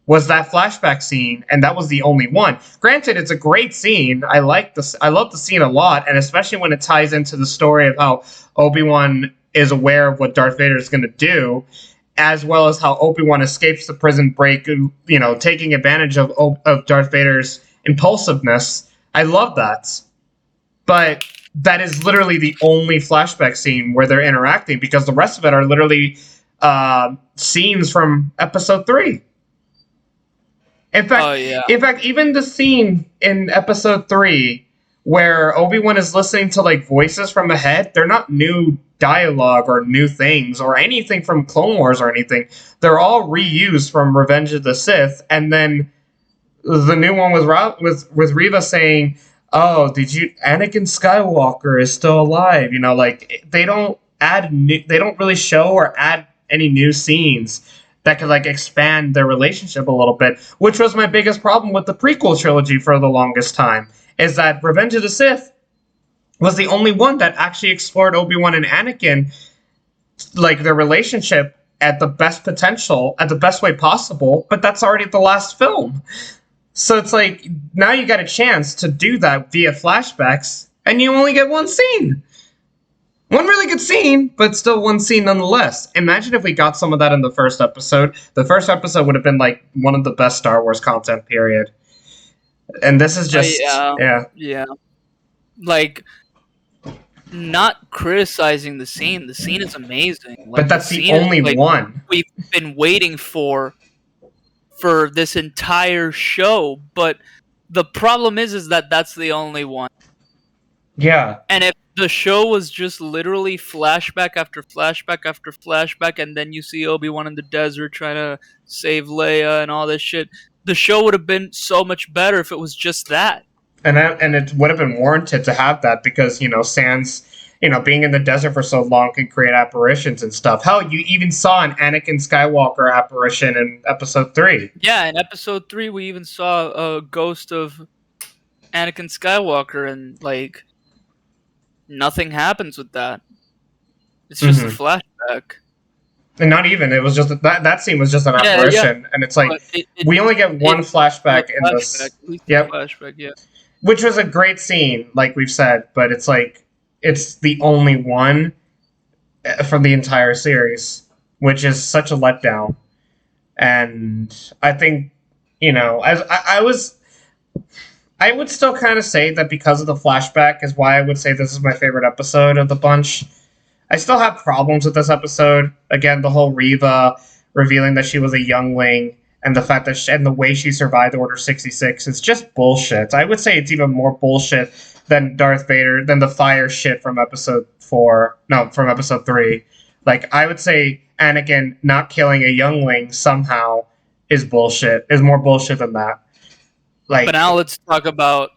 was that flashback scene, and that was the only one. Granted, it's a great scene. I love the scene a lot, and especially when it ties into the story of how Obi-Wan is aware of what Darth Vader is going to do, as well as how Obi-Wan escapes the prison break, taking advantage of Darth Vader's impulsiveness. I love that. but that is literally the only flashback scene where they're interacting, because the rest of it are literally scenes from episode 3. In fact, even the scene in episode 3 where Obi-Wan is listening to like voices from ahead, they're not new dialogue or new things or anything from Clone Wars or anything. They're all reused from Revenge of the Sith, and then the new one with Reva saying, "Oh, Anakin Skywalker is still alive." You know, like they don't really show or add any new scenes that could like expand their relationship a little bit, which was my biggest problem with the prequel trilogy for the longest time, is that Revenge of the Sith was the only one that actually explored Obi-Wan and Anakin, like their relationship at the best potential, at the best way possible, but that's already the last film. So it's like, now you got a chance to do that via flashbacks, and you only get one scene. One really good scene, but still one scene nonetheless. Imagine if we got some of that in the first episode. The first episode would have been like one of the best Star Wars content, period. And this is just... Yeah. Like, not criticizing the scene. The scene is amazing. Like, but that's the only one. We've been waiting for this entire show, but the problem is that that's the only one. Yeah. And if the show was just literally flashback after flashback after flashback, and then you see Obi-Wan in the desert trying to save Leia and all this shit, the show would have been so much better if it was just that. And it would have been warranted to have that, because, you know, sans, you know, being in the desert for so long can create apparitions and stuff. Hell, you even saw an Anakin Skywalker apparition in episode 3. Yeah, in episode 3 we even saw a ghost of Anakin Skywalker, and like nothing happens with that. It's just a flashback. And not even, it was just that scene was just an apparition, and it's like we only get one flashback in this. Yep. Flashback, yeah. Which was a great scene, like we've said, but it's like it's the only one from the entire series, which is such a letdown. And I think, you know, as I would still kind of say that because of the flashback is why I would say this is my favorite episode of the bunch. I still have problems with this episode. Again, the whole Reva revealing that she was a youngling, and the fact that and the way she survived Order 66 is just bullshit. I would say it's even more bullshit than Darth Vader, than the fire shit from episode 3. Like, I would say Anakin not killing a youngling somehow is bullshit. Is more bullshit than that. Like, but now let's talk about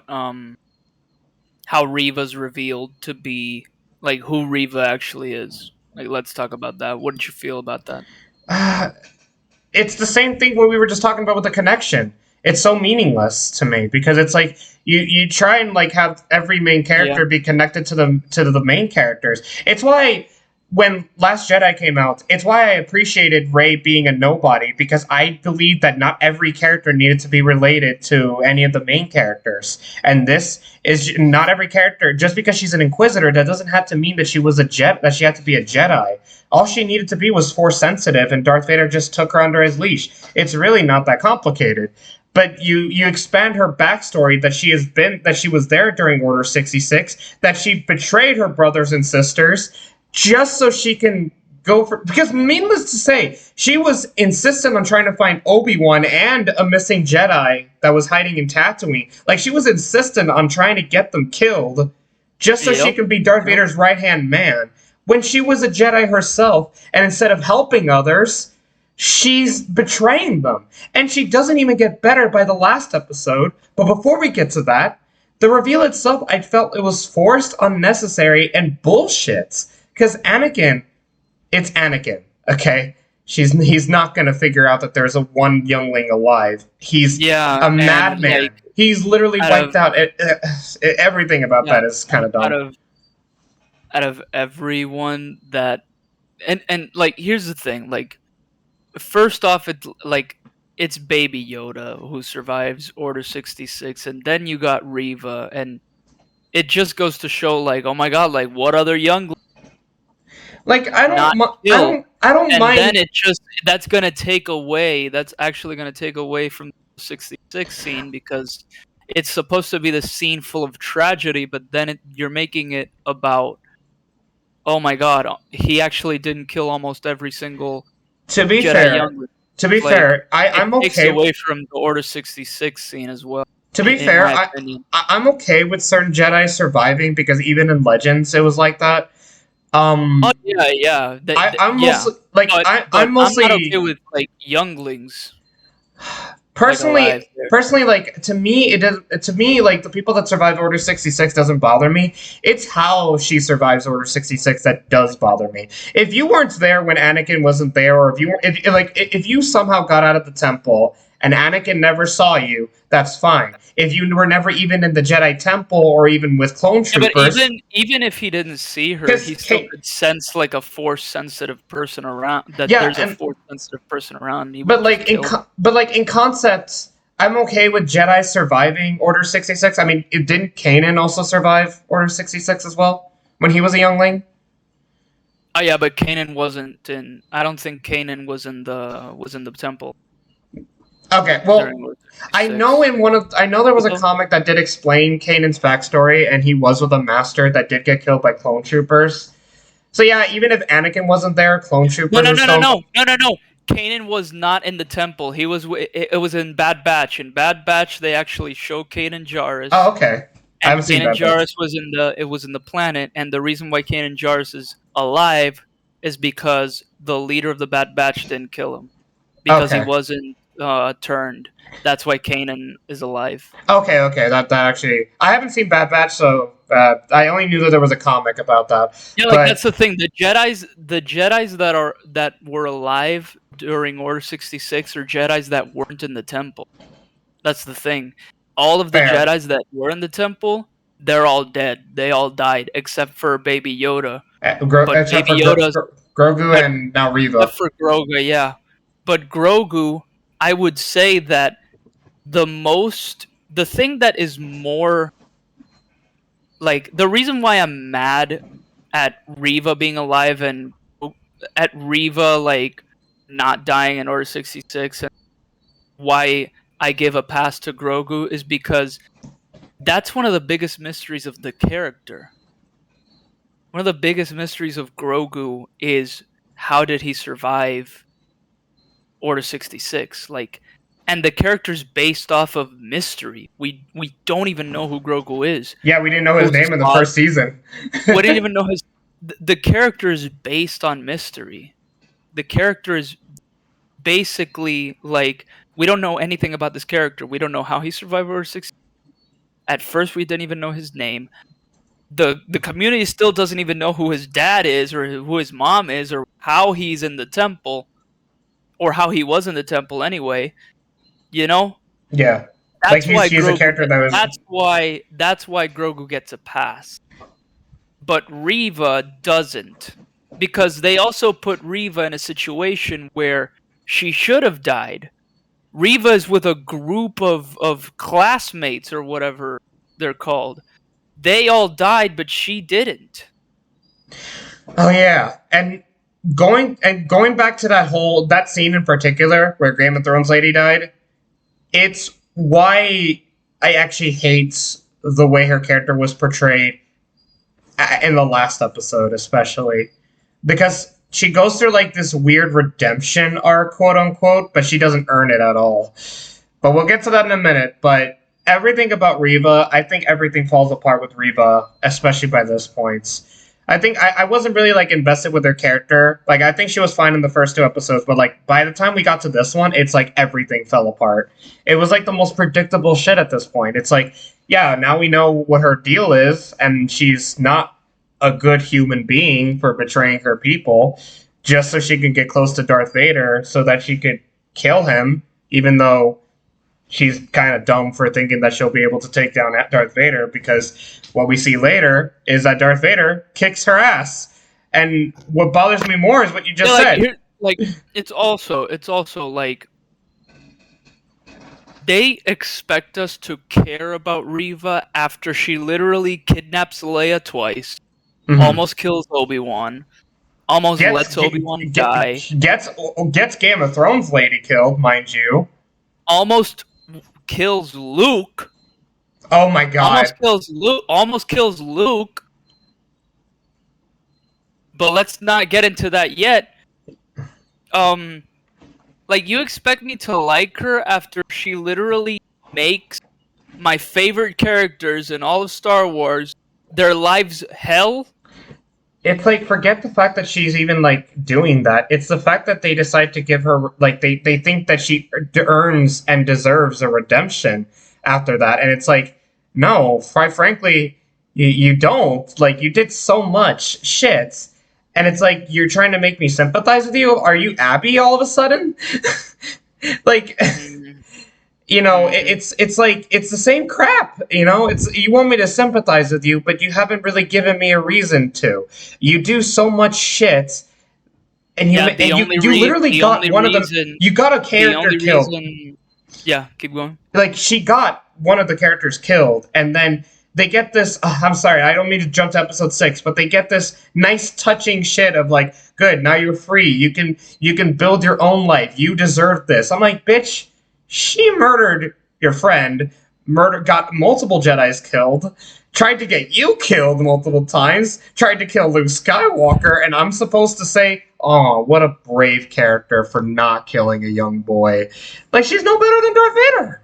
how Reva's revealed to be, like, who Reva actually is. Like, let's talk about that. What did you feel about that? It's the same thing what we were just talking about with the connection. It's so meaningless to me, because it's like you try and like have every main character be connected to the main characters. It's why when Last Jedi came out, it's why I appreciated Rey being a nobody, because I believe that not every character needed to be related to any of the main characters. And this is not every character. Just because she's an Inquisitor, that doesn't have to mean that she was that she had to be a Jedi. All she needed to be was Force sensitive, and Darth Vader just took her under his leash. It's really not that complicated. But you expand her backstory, that she was there during Order 66, that she betrayed her brothers and sisters just so she can go for... Because, needless to say, she was insistent on trying to find Obi-Wan and a missing Jedi that was hiding in Tatooine. Like, she was insistent on trying to get them killed just so she could be Darth Vader's right-hand man, when she was a Jedi herself, and instead of helping others, she's betraying them. And she doesn't even get better by the last episode. But before we get to that, the reveal itself, I felt it was forced, unnecessary, and bullshit. Because Anakin, it's Anakin, okay? He's not going to figure out that there's a one youngling alive. He's a madman. Like, he's literally wiped out. Everything about that is kind of dumb. Out of everyone that... And like, here's the thing. Like, first off, it's Baby Yoda who survives Order 66, and then you got Reva, and it just goes to show, like, oh my god, like, what other youngling? Like, I don't mind. And then that's actually gonna take away from the 66 scene, because it's supposed to be the scene full of tragedy, but then you're making it about, oh my god, he actually didn't kill almost every single Jedi youngling. I'm takes okay. away from the Order 66 scene as well. To be fair, I'm okay with certain Jedi surviving because even in Legends, it was like that. Oh yeah. I'm mostly like I'm mostly I'm not okay with like younglings. Personally, like to me, like the people that survive Order 66 doesn't bother me. It's how she survives Order 66 that does bother me. If you weren't there when Anakin wasn't there, or if you somehow got out of the temple and Anakin never saw you, that's fine. If you were never even in the Jedi Temple or even with clone troopers, but even if he didn't see her, he still could sense like a Force-sensitive person around. There's a Force-sensitive person around. But like in concept, I'm okay with Jedi surviving Order 66. I mean, didn't Kanan also survive Order 66 as well when he was a youngling? Oh yeah, but Kanan wasn't in. I don't think Kanan was in the temple. Okay, well, I know there was a comic that did explain Kanan's backstory, and he was with a master that did get killed by clone troopers. So yeah, even if Anakin wasn't there, clone troopers. No. Kanan was not in the temple. He was. It was in Bad Batch. In Bad Batch, they actually show Kanan Jarrus. Oh, okay. I haven't seen Kanan Jarrus was in the. It was in the planet, and the reason why Kanan Jarrus is alive is because the leader of the Bad Batch didn't kill him because he wasn't turned. That's why Kanan is alive. Okay. That actually, I haven't seen Bad Batch, so I only knew that there was a comic about that. Yeah, like that's the thing. The Jedi's that were alive during Order 66 are Jedi's that weren't in the temple. That's the thing. All of the Jedi's that were in the temple, they're all dead. They all died except for Baby Yoda. Grogu and now Reva. Except for Grogu, yeah. But Grogu, I would say that the thing that is more like the reason why I'm mad at Reva being alive and at Reva like not dying in Order 66 and why I give a pass to Grogu is because that's one of the biggest mysteries of the character. One of the biggest mysteries of Grogu is how did he survive Order 66? And the character's based off of mystery. We don't even know who Grogu is. Yeah, we didn't know his name in the first season. We didn't even know his... The character is based on mystery. The character is basically like... We don't know anything about this character. We don't know how he survived Order 66. At first, we didn't even know his name. The community still doesn't even know who his dad is or who his mom is or how he's in the temple or how he was in the temple anyway. You know? Yeah. That's why he's a character that was... That's why Grogu gets a pass. But Reva doesn't. Because they also put Reva in a situation where she should have died. Reva is with a group of classmates or whatever they're called. They all died, but she didn't. Oh yeah, and going back to that scene in particular where Game of Thrones lady died, it's why I actually hate the way her character was portrayed in the last episode, especially because she goes through like this weird redemption arc, quote unquote, but she doesn't earn it at all. But we'll get to that in a minute. But everything about Reva, I think everything falls apart with Reva, especially by this point. I think I wasn't really like invested with her character. Like I think she was fine in the first 2 episodes, but like by the time we got to this one, it's like everything fell apart. It was like the most predictable shit at this point. It's like, yeah, now we know what her deal is, and she's not a good human being for betraying her people just so she can get close to Darth Vader so that she could kill him, even though she's kind of dumb for thinking that she'll be able to take down Darth Vader, because what we see later is that Darth Vader kicks her ass. And what bothers me more is what you just said. It's also like they expect us to care about Reva after she literally kidnaps Leia twice. Mm-hmm. Almost kills Obi-Wan. Almost lets Obi-Wan die. Gets Game of Thrones lady killed, mind you. Almost kills Luke. Oh my god. Almost kills Luke. But let's not get into that yet. Like, you expect me to like her after she literally makes my favorite characters in all of Star Wars their lives hell? It's like, forget the fact that she's even, like, doing that. It's the fact that they decide to give her, like, they think that she earns and deserves a redemption after that. And it's like, no, quite frankly, you don't. Like, you did so much shit. And it's like, you're trying to make me sympathize with you? Are you Abby all of a sudden? Like... You know, it's like, it's the same crap, you know? It's, you want me to sympathize with you, but you haven't really given me a reason to. You do so much shit, and you literally got one of them. You got a character killed. Yeah, keep going. Like, she got one of the characters killed, and then they get this. I'm sorry, I don't mean to jump to episode 6, but they get this nice, touching shit of like, good, now you're free. You can build your own life. You deserve this. I'm like, bitch. She murdered your friend, got multiple Jedis killed, tried to get you killed multiple times, tried to kill Luke Skywalker, and I'm supposed to say, oh, what a brave character for not killing a young boy. Like, she's no better than Darth Vader.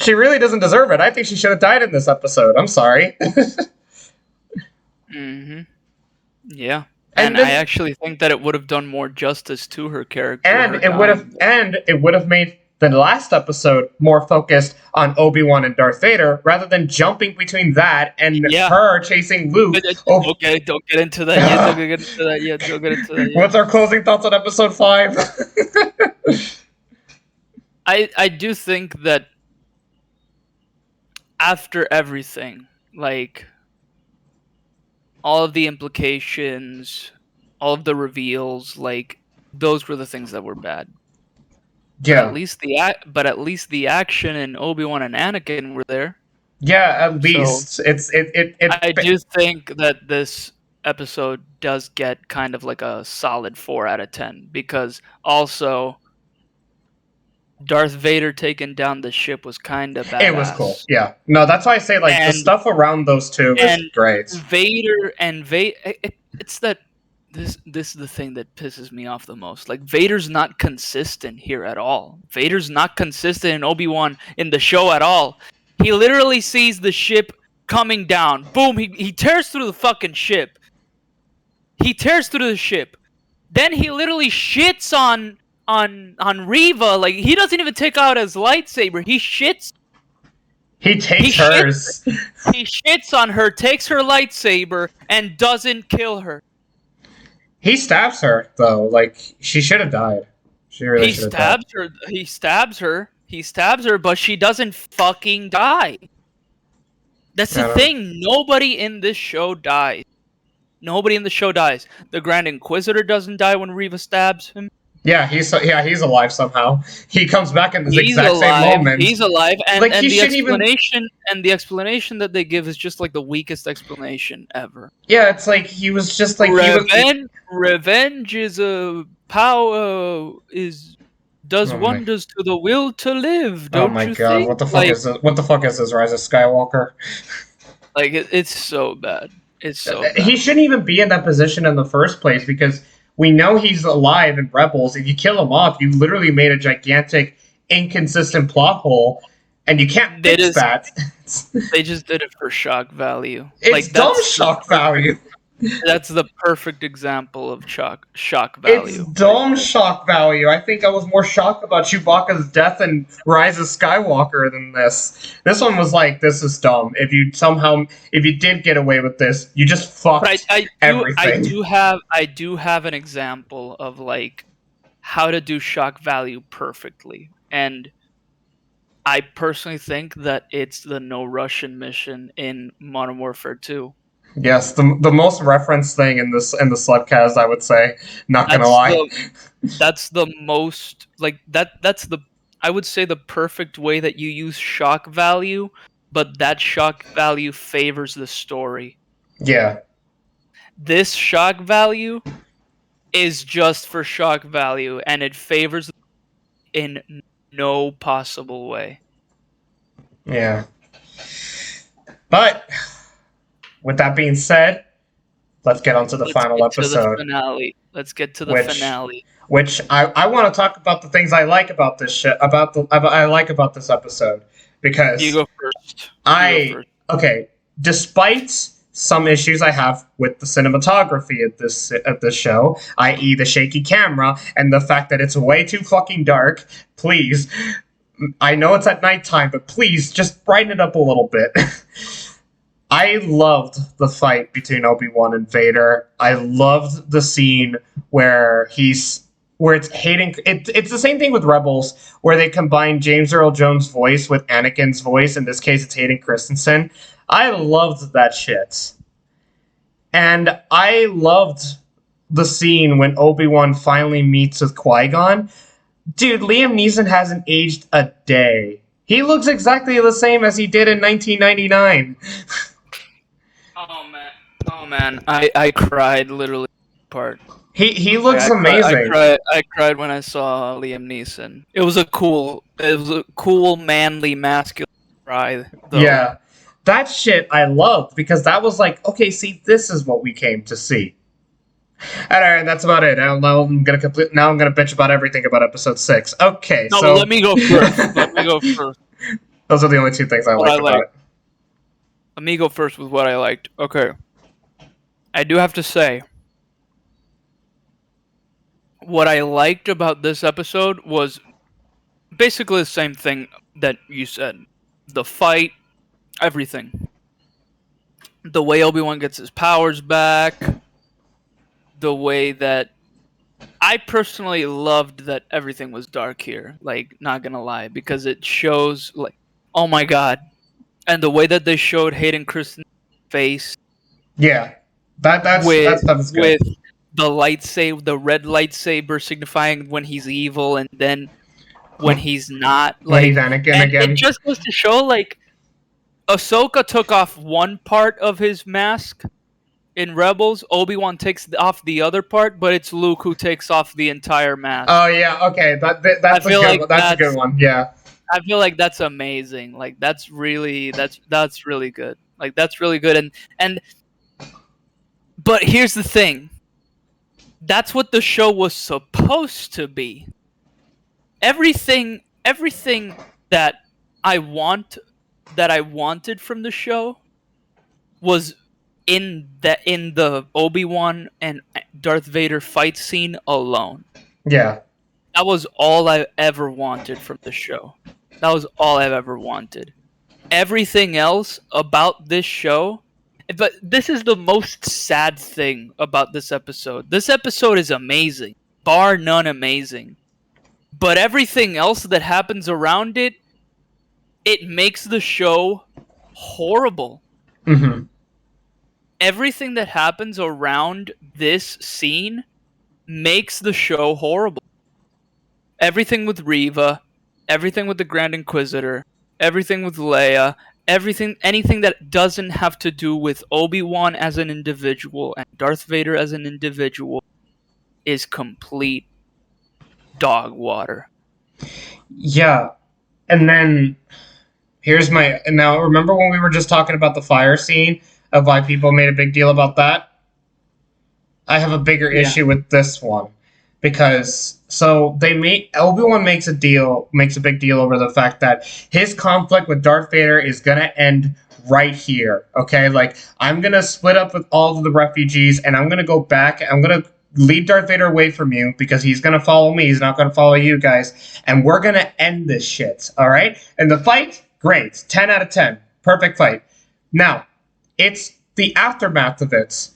She really doesn't deserve it. I think she should have died in this episode. I'm sorry. Yeah. And I actually think that it would have done more justice to her character. And it would have made the last episode more focused on Obi-Wan and Darth Vader, rather than jumping between that and her chasing Luke. Okay, don't get into that yet. Don't get into that yet. What's our closing thoughts on episode 5? I do think that after everything, like, all of the implications, all of the reveals, like, those were the things that were bad. Yeah. But at least the action in Obi-Wan and Anakin were there. Yeah, at least. So, I do think that this episode does get kind of like a solid 4 out of 10, because also Darth Vader taking down the ship was kind of badass. It was cool. Yeah. No, that's why I say, like, the stuff around those two is great. It's that this is the thing that pisses me off the most. Like, Vader's not consistent here at all. Vader's not consistent in Obi-Wan in the show at all. He literally sees the ship coming down. Boom, he tears through the fucking ship. He tears through the ship. Then he literally shits on Reva. Like, he doesn't even take out his lightsaber. He shits. He takes hers. He shits on her, takes her lightsaber, and doesn't kill her. He stabs her, though. Like, she should have died. She really should have died. He stabs her, but she doesn't fucking die. That's the thing. Nobody in this show dies. Nobody in the show dies. The Grand Inquisitor doesn't die when Reva stabs him. Yeah, he's alive somehow. He comes back in this exact same moment. He's alive, and the explanation that they give is just like the weakest explanation ever. Yeah, it's like he was just like revenge is a power does wonders to the will to live. Don't you think? Oh my god, what the fuck is this? What the fuck is this, Rise of Skywalker? Like, it's so bad. It's so bad. He shouldn't even be in that position in the first place, because we know he's alive in Rebels. If you kill him off, you literally made a gigantic, inconsistent plot hole, and you can't fix that. They just did it for shock value. It's like, dumb shock value. That's the perfect example of shock value. It's dumb shock value. I think I was more shocked about Chewbacca's death in Rise of Skywalker than this. This one was like, this is dumb. If you did get away with this, you just fucked everything. I do have an example of, like, how to do shock value perfectly. And I personally think that it's the No Russian mission in Modern Warfare 2. Yes, the most referenced thing in the SlutCast, I would say. Not gonna lie. That's the most, like, that's the, I would say, the perfect way that you use shock value, but that shock value favors the story. Yeah. This shock value is just for shock value, and it favors in no possible way. Yeah. But with that being said, let's get on to the final episode. Let's get to the finale. Which I want to talk about the things I like about this show, I like about this episode, because you go first. Okay, despite some issues I have with the cinematography of this show, i.e. the shaky camera and the fact that it's way too fucking dark, please, I know it's at nighttime, but please just brighten it up a little bit. I loved the fight between Obi-Wan and Vader. I loved the scene where it's Hayden. It's the same thing with Rebels, where they combine James Earl Jones' voice with Anakin's voice. In this case, it's Hayden Christensen. I loved that shit. And I loved the scene when Obi-Wan finally meets with Qui-Gon. Dude, Liam Neeson hasn't aged a day. He looks exactly the same as he did in 1999. Oh man, I cried literally. Part. He looks amazing. I cried when I saw Liam Neeson. It was a cool, manly, masculine cry. Though. Yeah, that shit I loved, because that was like, okay, see, this is what we came to see. All right, that's about it. Now I'm gonna bitch about everything about episode 6. Okay, so let me go first. Those are the only two things I liked about it. Let me go first with what I liked. Okay, I do have to say, what I liked about this episode was basically the same thing that you said. The fight, everything. The way Obi-Wan gets his powers back. The way that... I personally loved that everything was dark here. Like, not gonna lie. Because it shows, like... Oh my god. And the way that they showed Hayden Christensen's face... Yeah. That stuff is good. With the red lightsaber signifying when he's evil, and then when he's not, like, when he's Anakin again. It just goes to show, like, Ahsoka took off one part of his mask in Rebels. Obi-Wan takes off the other part, but it's Luke who takes off the entire mask. Oh yeah, okay, that's a good one. Yeah, I feel like that's amazing. Like that's really good. Like that's really good, and. But here's the thing. That's what the show was supposed to be. Everything that I wanted from the show was in the Obi-Wan and Darth Vader fight scene alone. Yeah. That was all I ever wanted from the show. That was all I've ever wanted. Everything else about this show... But this is the most sad thing about this episode. This episode is amazing. Bar none amazing. But everything else that happens around it, it makes the show horrible. Mm-hmm. Everything that happens around this scene makes the show horrible. Everything with Reva, everything with the Grand Inquisitor, everything with Leia... anything that doesn't have to do with Obi-Wan as an individual and Darth Vader as an individual is complete dog water. Yeah. And then now remember when we were just talking about the fire scene of why people made a big deal about that? I have a bigger issue with this one. Because Obi-Wan makes a big deal over the fact that his conflict with Darth Vader is gonna end right here. Okay, like I'm gonna split up with all of the refugees, and I'm gonna go back. I'm gonna lead Darth Vader away from you because he's gonna follow me. He's not gonna follow you guys, and we're gonna end this shit. All right, and the fight, great, 10 out of 10, perfect fight. Now, it's the aftermath of it.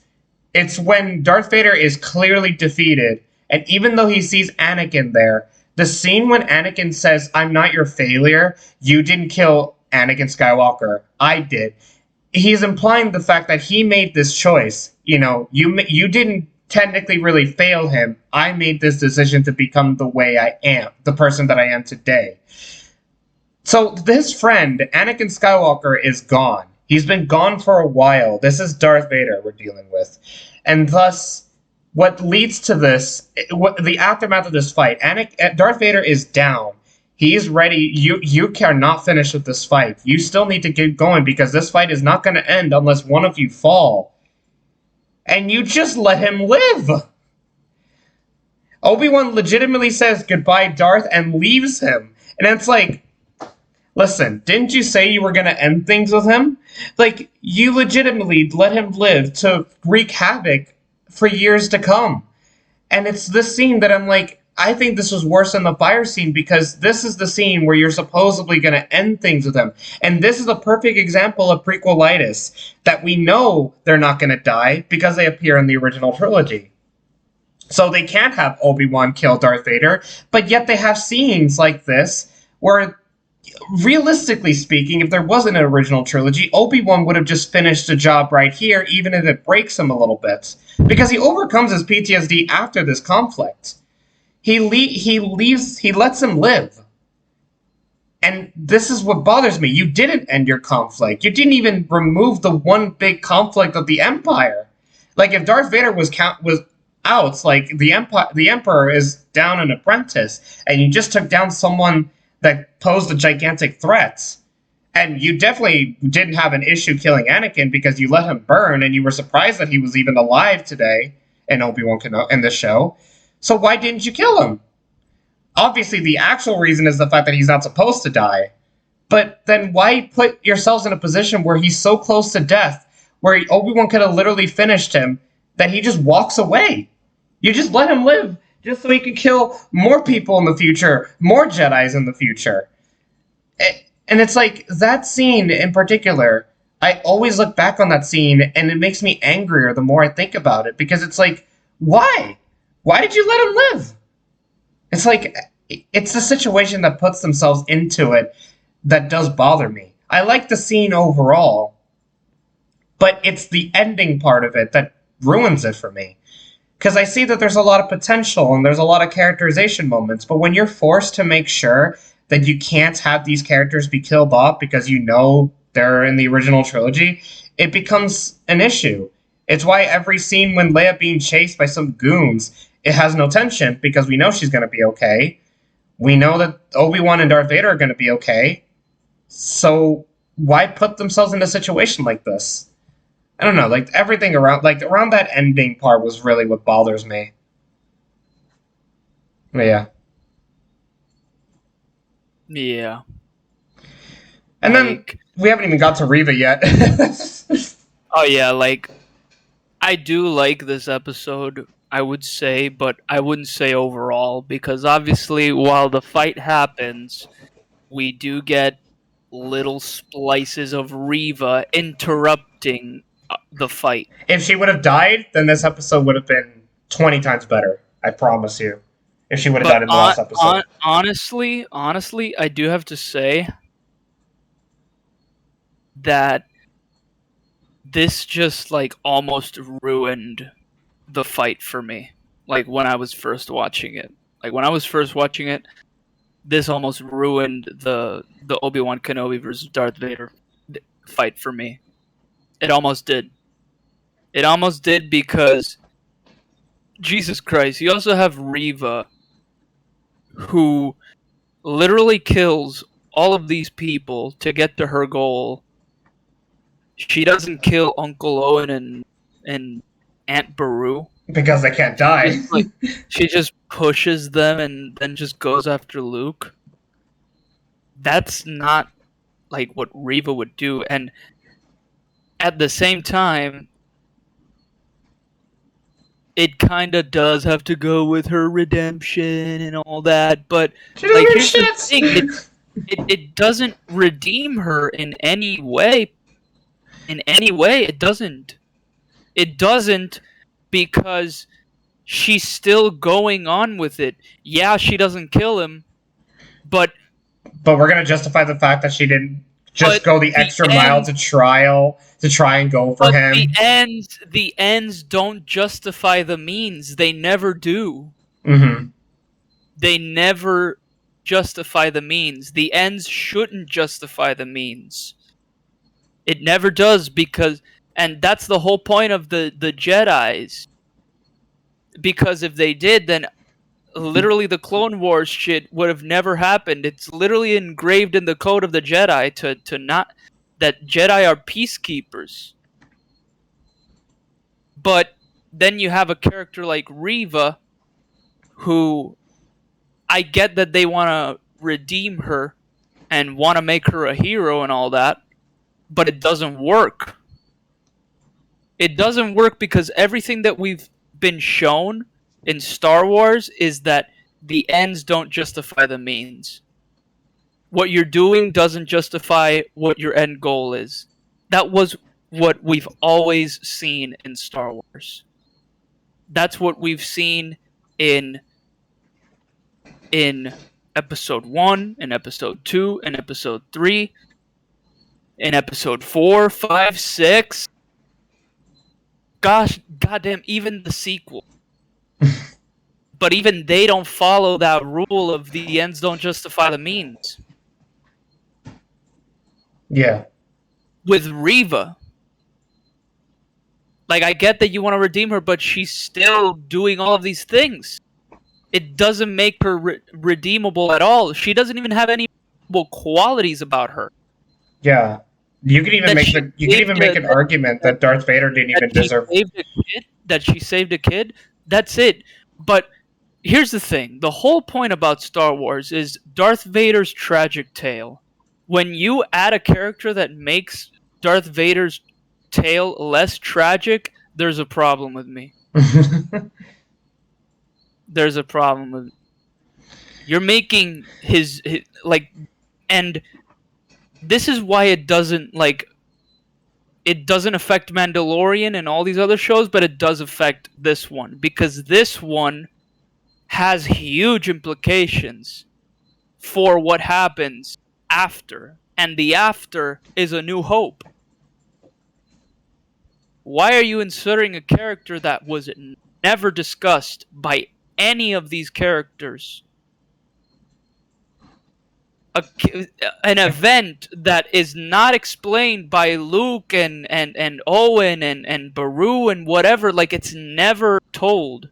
It's when Darth Vader is clearly defeated. And even though he sees Anakin there, the scene when Anakin says, "I'm not your failure, you didn't kill Anakin Skywalker, I did," he's implying the fact that he made this choice. You know, you didn't technically really fail him. I made this decision to become the way I am, the person that I am today. So his friend, Anakin Skywalker, is gone. He's been gone for a while. This is Darth Vader we're dealing with. And thus... what leads to this, the aftermath of this fight, Darth Vader is down. He's ready. You cannot finish with this fight. You still need to get going because this fight is not going to end unless one of you fall. And you just let him live. Obi-Wan legitimately says goodbye, Darth, and leaves him. And it's like, listen, didn't you say you were going to end things with him? Like, you legitimately let him live to wreak havoc for years to come. And it's this scene that I'm like, I think this was worse than the fire scene because this is the scene where you're supposedly going to end things with them. And this is a perfect example of prequelitis, that we know they're not going to die because they appear in the original trilogy. So they can't have Obi-Wan kill Darth Vader, but yet they have scenes like this where, realistically speaking, if there wasn't an original trilogy, Obi-Wan would have just finished the job right here, even if it breaks him a little bit. Because he overcomes his PTSD after this conflict. He lets him live. And this is what bothers me. You didn't end your conflict. You didn't even remove the one big conflict of the Empire. Like, if Darth Vader was out, like, the Emperor is down an apprentice, and you just took down someone that posed a gigantic threat. And you definitely didn't have an issue killing Anakin because you let him burn, and you were surprised that he was even alive today in Obi-Wan Kenobi in this show. So why didn't you kill him? Obviously, the actual reason is the fact that he's not supposed to die. But then why put yourselves in a position where he's so close to death, where Obi-Wan could have literally finished him, that he just walks away? You just let him live, just so he can kill more people in the future, more Jedis in the future. And it's like, that scene in particular, I always look back on that scene, and it makes me angrier the more I think about it, because it's like, why? Why did you let him live? It's like, it's the situation that puts themselves into it that does bother me. I like the scene overall, but it's the ending part of it that ruins it for me. Because I see that there's a lot of potential and there's a lot of characterization moments, but when you're forced to make sure that you can't have these characters be killed off because you know they're in the original trilogy, it becomes an issue. It's why every scene when Leia being chased by some goons, it has no tension because we know she's going to be okay. We know that Obi-Wan and Darth Vader are going to be okay. So why put themselves in a situation like this? I don't know, like, everything around that ending part was really what bothers me. But yeah. Yeah. And then, we haven't even got to Reva yet. Oh yeah, like, I do like this episode, I would say, but I wouldn't say overall, because obviously while the fight happens, we do get little splices of Reva interrupting the fight. If she would have died, then this episode would have been 20 times better. I promise you. If she would have died in the last episode. Honestly, I do have to say that this just, like, almost ruined the fight for me. Like, when I was first watching it. This almost ruined the Obi-Wan Kenobi versus Darth Vader fight for me. It almost did. It almost did because, Jesus Christ, you also have Reva, who literally kills all of these people to get to her goal. She doesn't kill Uncle Owen and Aunt Beru. Because they can't die. She just pushes them and then just goes after Luke. That's not, like, what Reva would do. And at the same time, it kind of does have to go with her redemption and all that. But, like, here's the thing. It doesn't redeem her in any way. It doesn't. It doesn't, because she's still going on with it. Yeah, she doesn't kill him, but we're gonna justify the fact that she didn't just go the extra mile to try and go for him. The ends don't justify the means. They never do. Mm-hmm. They never justify the means. The ends shouldn't justify the means. It never does, and that's the whole point of the Jedis. Because if they did, then literally the Clone Wars shit would have never happened. It's literally engraved in the code of the Jedi to not that Jedi are peacekeepers. But then you have a character like Reva, who I get that they want to redeem her and want to make her a hero and all that, but it doesn't work. It doesn't work because everything that we've been shown in Star Wars is that the ends don't justify the means. What you're doing doesn't justify what your end goal is. That was what we've always seen in Star Wars. That's what we've seen in episode 1, in episode 2, in episode 3, in episode 4, 5, 6. Gosh, goddamn, even the sequel. But even they don't follow that rule of the ends don't justify the means. Yeah. With Reva, like, I get that you want to redeem her, but she's still doing all of these things. It doesn't make her redeemable at all. She doesn't even have any qualities about her. Yeah, you could even make an argument that Darth Vader didn't even deserve. That she saved a kid. That's it. But here's the thing: the whole point about Star Wars is Darth Vader's tragic tale. When you add a character that makes Darth Vader's tale less tragic, there's a problem with me. There's a problem with you're making his like, and this is why it doesn't affect Mandalorian and all these other shows, but it does affect this one, because this one has huge implications for what happens after, and the after is A New Hope. Why are you inserting a character that was never discussed by any of these characters? An event that is not explained by Luke and Owen and Beru and whatever, like, it's never told.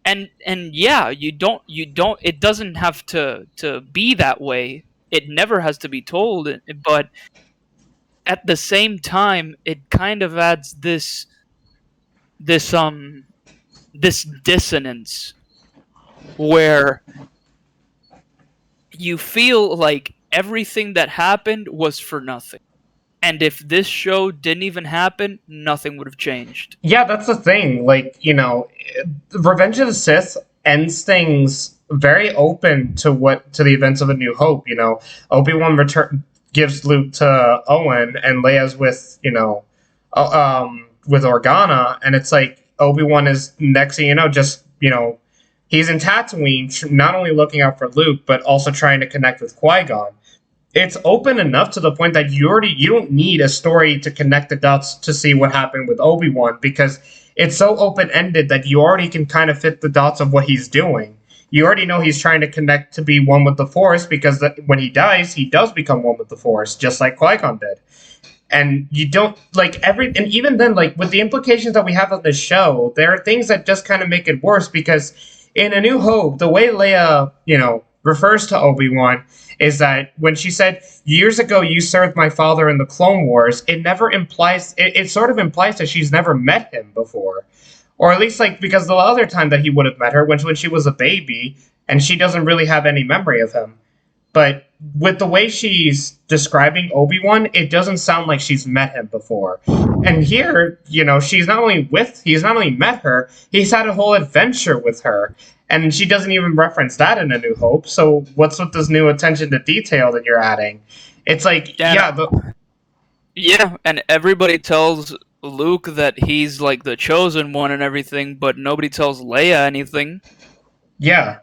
And yeah, you don't it doesn't have to be that way. It never has to be told, but at the same time it kind of adds this dissonance where you feel like everything that happened was for nothing. And if this show didn't even happen, nothing would have changed. Yeah, that's the thing. Like, Revenge of the Sith ends things very open to the events of A New Hope. Obi-Wan gives Luke to Owen, and Leia's with Organa, and it's like Obi-Wan is, next thing you know, just he's in Tatooine, not only looking out for Luke, but also trying to connect with Qui-Gon. It's open enough to the point that you don't need a story to connect the dots to see what happened with Obi-Wan, because it's so open-ended that you already can kind of fit the dots of what he's doing. You already know he's trying to connect to be one with the Force, because when he dies, he does become one with the Force, just like Qui-Gon did. And you don't, and even then, with the implications that we have on this show, there are things that just kind of make it worse, because in A New Hope, the way Leia, refers to Obi-Wan is that when she said, "Years ago you served my father in the Clone Wars," it never implies, it sort of implies that she's never met him before. Or at least, because the other time that he would have met her, when she was a baby, and she doesn't really have any memory of him. But with the way she's describing Obi-Wan, it doesn't sound like she's met him before. And here, he's not only met her, he's had a whole adventure with her. And she doesn't even reference that in A New Hope. So what's with this new attention to detail that you're adding? It's like, yeah, and everybody tells Luke that he's the chosen one and everything, but nobody tells Leia anything. Yeah.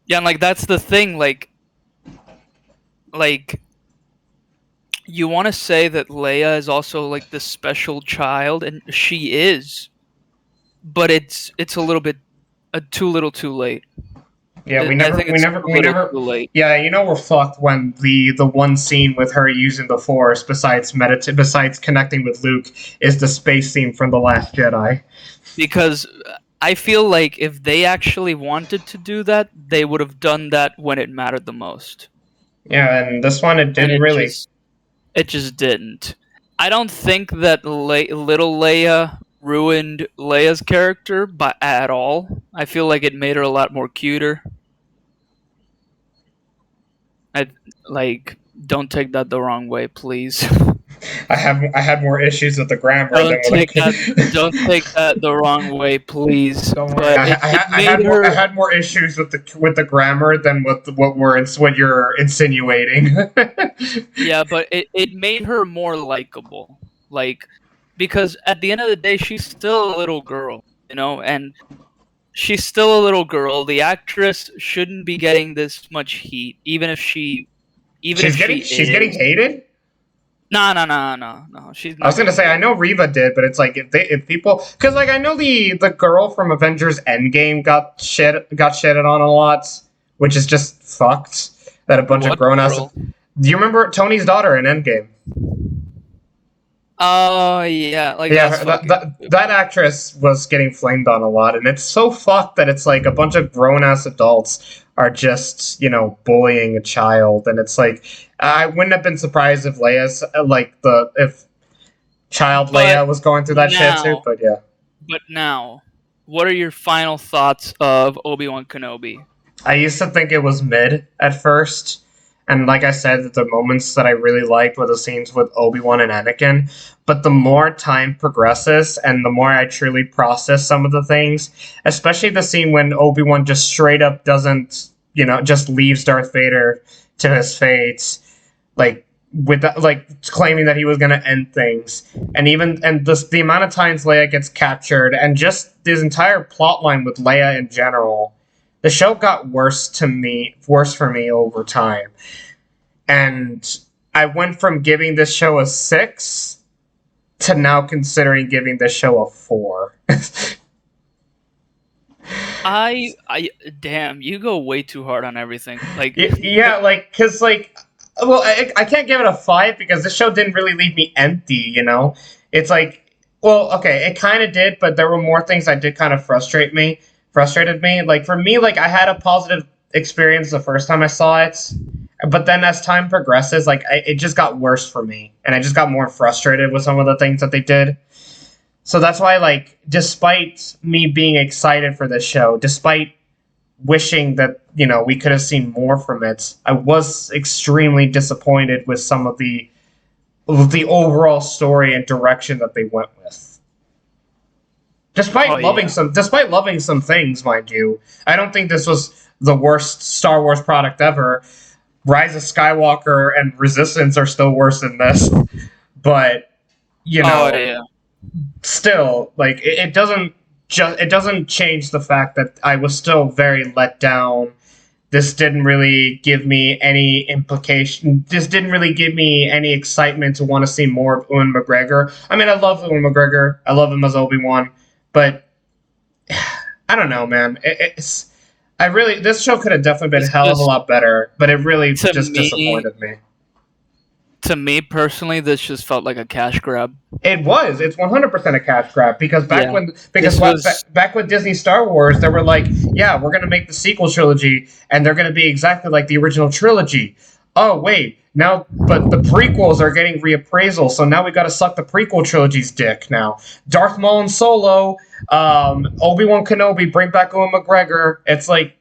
Yeah, and that's the thing, you want to say that Leia is also the special child, and she is, but it's a little bit too little, too late. Yeah, we never. Too late. Yeah, we're fucked when the one scene with her using the Force, besides connecting with Luke, is the space scene from The Last Jedi. Because I feel like if they actually wanted to do that, they would have done that when it mattered the most. Yeah, and this one it didn't really. It just didn't. I don't think that little Leia ruined Leia's character at all. I feel like it made her a lot more cuter. Don't take that the wrong way, please. I had more issues with the grammar don't take that the wrong way, please. Don't worry. I had more issues with the grammar than with what you're insinuating. Yeah, but it made her more likable. Because at the end of the day, she's still a little girl, and she's still a little girl. The actress shouldn't be getting this much heat, even if she's getting hated. No. She's not. I was gonna say I know Reva did, but it's like if people, because like I know the girl from Avengers Endgame got shitted on a lot, which is just fucked. That a bunch of grown ass. Do you remember Tony's daughter in Endgame? Oh yeah, that actress was getting flamed on a lot, and it's so fucked that it's like a bunch of grown ass adults are just bullying a child, and it's like I wouldn't have been surprised if Leia's if child Leia was going through that shit too, but yeah. But now, what are your final thoughts of Obi-Wan Kenobi? I used to think it was mid at first. And like I said, the moments that I really liked were the scenes with Obi-Wan and Anakin. But the more time progresses and the more I truly process some of the things, especially the scene when Obi-Wan just straight up doesn't, just leaves Darth Vader to his fate, claiming that he was going to end things. And the amount of times Leia gets captured and just this entire plot line with Leia in general, the show got worse for me over time. And I went from giving this show a 6 to now considering giving this show a 4. Damn, you go way too hard on everything. I can't give it a 5 because this show didn't really leave me empty, It's like, well, okay, it kind of did, but there were more things that did kind of frustrated me. Like, for me, I had a positive experience the first time I saw it, but then as time progresses, it just got worse for me, and I just got more frustrated with some of the things that they did. So that's why, despite me being excited for this show, despite wishing that, we could have seen more from it, I was extremely disappointed with some of the overall story and direction that they went with. Despite loving some things, mind you, I don't think this was the worst Star Wars product ever. Rise of Skywalker and Resistance are still worse than this, but still, it doesn't change the fact that I was still very let down. This didn't really give me any implication. This didn't really give me any excitement to want to see more of Ewan McGregor. I mean, I love Ewan McGregor. I love him as Obi-Wan. But I don't know, man. This show could have definitely been a hell of a lot better, but it really just disappointed me. To me personally, this just felt like a cash grab. It was. It's 100% a cash grab because back with Disney Star Wars, they were like, yeah, we're gonna make the sequel trilogy, and they're gonna be exactly like the original trilogy. Oh wait. Now, but the prequels are getting reappraisal, so now we got to suck the prequel trilogy's dick now. Darth Maul and Solo, Obi-Wan Kenobi, bring back Ewan McGregor. It's like,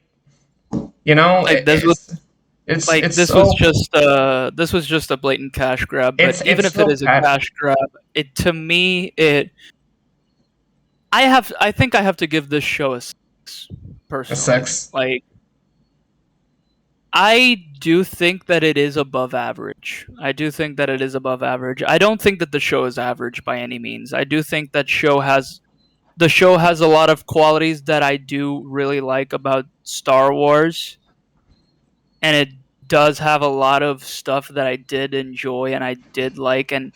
this was just a blatant cash grab. But even if it is a cash grab, to me, I think I have to give this show a 6. Personally, a 6. I do think that it is above average. I don't think that the show is average by any means. I do think that the show has a lot of qualities that I do really like about Star Wars. And it does have a lot of stuff that I did enjoy and I did like. And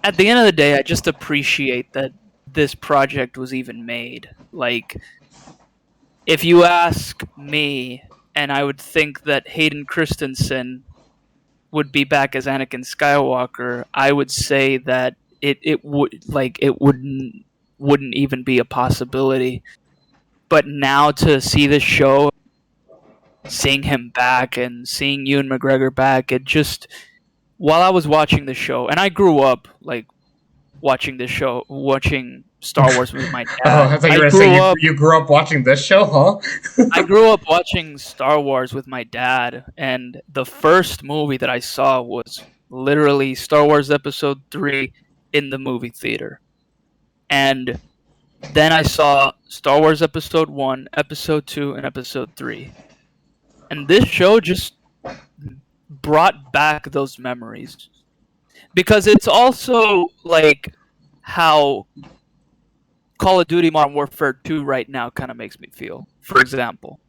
at the end of the day, I just appreciate that this project was even made. If you ask me, and I would think that Hayden Christensen would be back as Anakin Skywalker, I would say that it wouldn't even be a possibility. But now to see this show, seeing him back and seeing Ewan McGregor back, it just, while I was watching the show, and I grew up like watching this show, watching Star Wars with my dad. I thought you were going to say you grew up watching this show, huh? I grew up watching Star Wars with my dad, and the first movie that I saw was literally Star Wars Episode 3 in the movie theater. And then I saw Star Wars Episode 1, Episode 2, and Episode 3. And this show just brought back those memories. Because it's also like how Call of Duty Modern Warfare 2 right now kind of makes me feel. For example,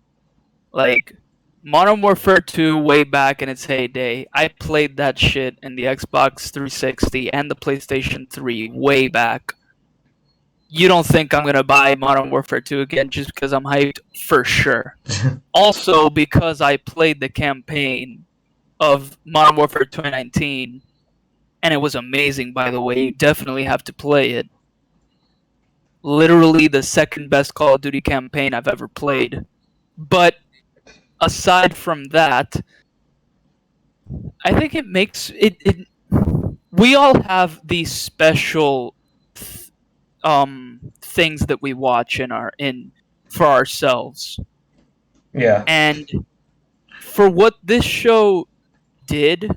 like Modern Warfare 2 way back in its heyday, I played that shit in the Xbox 360 and the PlayStation 3 way back. You don't think I'm going to buy Modern Warfare 2 again just because I'm hyped? For sure. Also, because I played the campaign of Modern Warfare 2019, and it was amazing, by the way. You definitely have to play it. Literally the second best Call of Duty campaign I've ever played. But aside from that, I think it makes it we all have these special things that we watch for ourselves. Yeah. And for what this show did,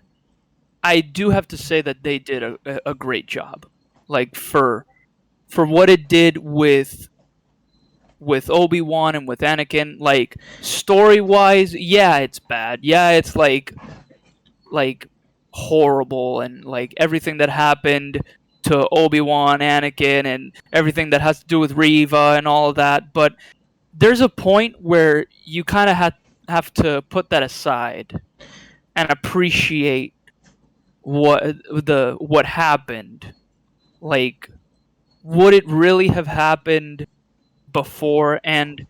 I do have to say that they did a great job. Like for what it did with Obi-Wan and with Anakin, like story-wise, yeah, it's bad. Yeah, it's like horrible, and like everything that happened to Obi-Wan, Anakin, and everything that has to do with Reva and all of that. But there's a point where you kind of have to put that aside and appreciate what happened. Like, would it really have happened before? And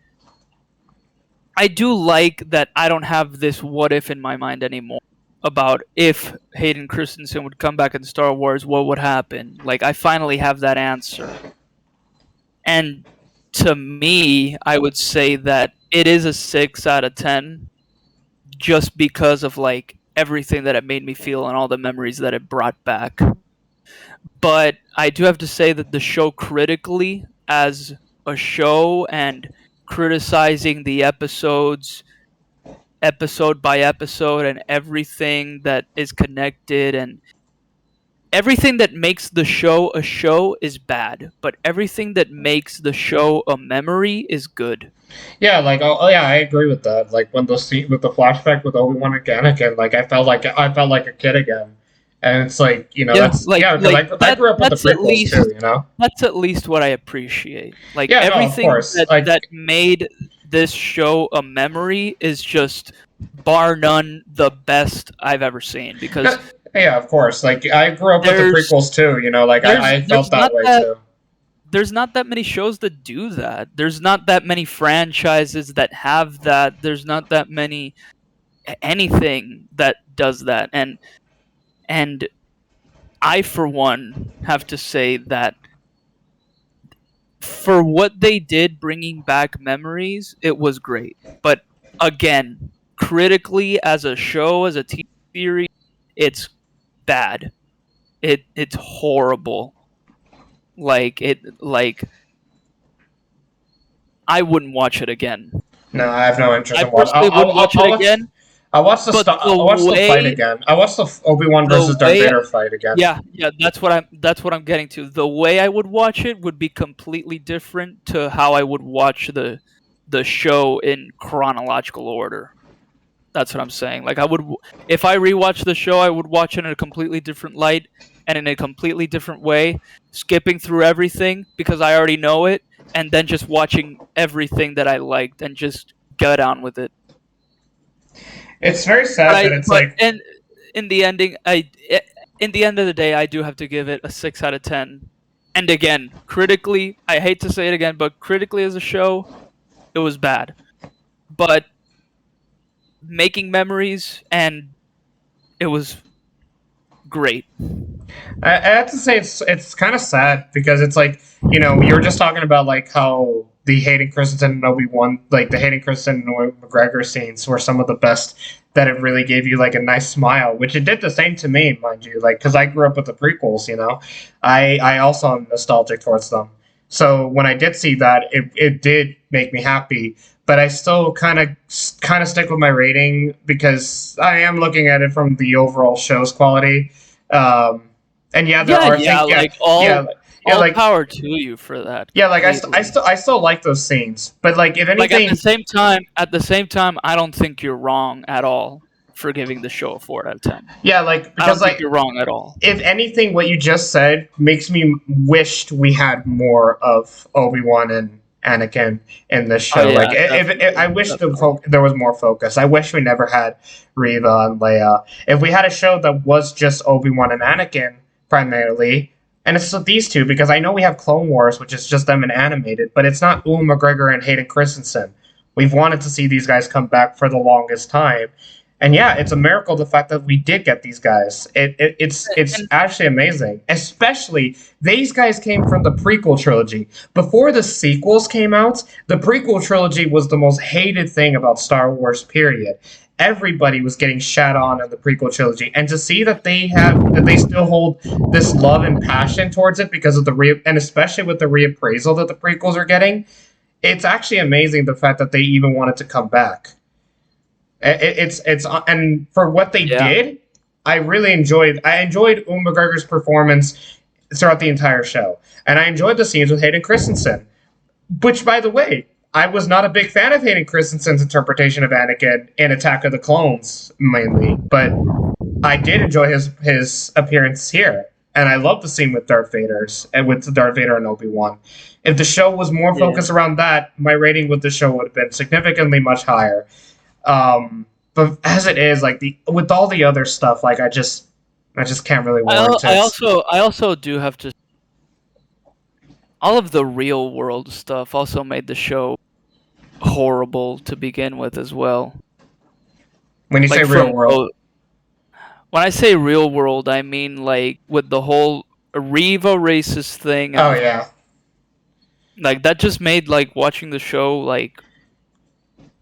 I do like that I don't have this what if in my mind anymore about if Hayden Christensen would come back in Star Wars, what would happen? Like, I finally have that answer. And to me, I would say that it is a 6 out of 10 just because of like everything that it made me feel and all the memories that it brought back. But I do have to say that the show critically, as a show, and criticizing the episodes episode by episode and everything that is connected and everything that makes the show a show is bad, but everything that makes the show a memory is good. Yeah, like yeah, I agree with that. Like when the scene with the flashback with Obi-Wan and Anakin, like I felt like a kid again, and it's like that's like, yeah, because I grew up with the prequels too, That's at least what I appreciate. Like everything that made this show a memory is just bar none the best I've ever seen. Because yeah, of course, like I grew up with the prequels too. Like I felt that way too. There's not that many shows that do that. There's not that many franchises that have that. There's not that many anything that does that. And I, for one, have to say that for what they did, bringing back memories, it was great. But again, critically, as a show, as a TV series, it's bad. It's horrible. I wouldn't watch it again. No, I have no interest in watching. I'll watch it again. I watched the fight again. I watched the Obi-Wan versus Darth Vader fight again. Yeah, that's what I'm getting to. The way I would watch it would be completely different to how I would watch the show in chronological order. That's what I'm saying. Like if I rewatch the show, I would watch it in a completely different light and in a completely different way, skipping through everything because I already know it, and then just watching everything that I liked and just get on with it. It's very sad and in the ending, in the end of the day, I do have to give it a 6 out of 10. And again, critically, I hate to say it again, but critically as a show, it was bad. But making memories, and it was great. I have to say it's kind of sad because it's like you were just talking about like how the Hayden Christensen and Obi-Wan, like the Hayden Christensen and McGregor scenes were some of the best that it really gave you like a nice smile, which it did the same to me, mind you, like because I grew up with the prequels, you know, I also am nostalgic towards them. So when I did see that, it did make me happy. But I still kind of stick with my rating because I am looking at it from the overall show's quality. And yeah, there are things. All power to you for that. Yeah, like I still like those scenes, but like if anything, like at the same time, I don't think you're wrong at all for giving the show a 4 out of 10. Yeah, like because I don't think you're wrong at all. If anything, what you just said makes me wished we had more of Obi-Wan and Anakin in this show. Like if I wish there was more focus. I wish we never had Reva and Leia. If we had a show that was just Obi-Wan and Anakin primarily. And it's these two, because I know we have Clone Wars, which is just them and animated, but it's not Ewan McGregor and Hayden Christensen. We've wanted to see these guys come back for the longest time. And yeah, it's a miracle the fact that we did get these guys. It's actually amazing. Especially, these guys came from the prequel trilogy. Before the sequels came out, the prequel trilogy was the most hated thing about Star Wars, period. Everybody was getting shat on in the prequel trilogy, and to see that they still hold this love and passion towards it because of and especially with the reappraisal that the prequels are getting, it's actually amazing the fact that they even wanted to come back. It's and for what they did, I really enjoyed. I enjoyed Ewan McGregor's performance throughout the entire show, and I enjoyed the scenes with Hayden Christensen, which, by the way, I was not a big fan of Hayden Christensen's interpretation of Anakin in Attack of the Clones, mainly, but I did enjoy his appearance here, and I love the scene with Darth Vader and Obi-Wan. If the show was more focused around that, my rating with the show would have been significantly much higher. But as it is, like with all the other stuff, like I just can't really warrant it. I also do have to. All of the real world stuff also made the show horrible to begin with as well. When you say real world, when I say real world, I mean like with the whole Reva racist thing. Oh yeah, like that just made like watching the show like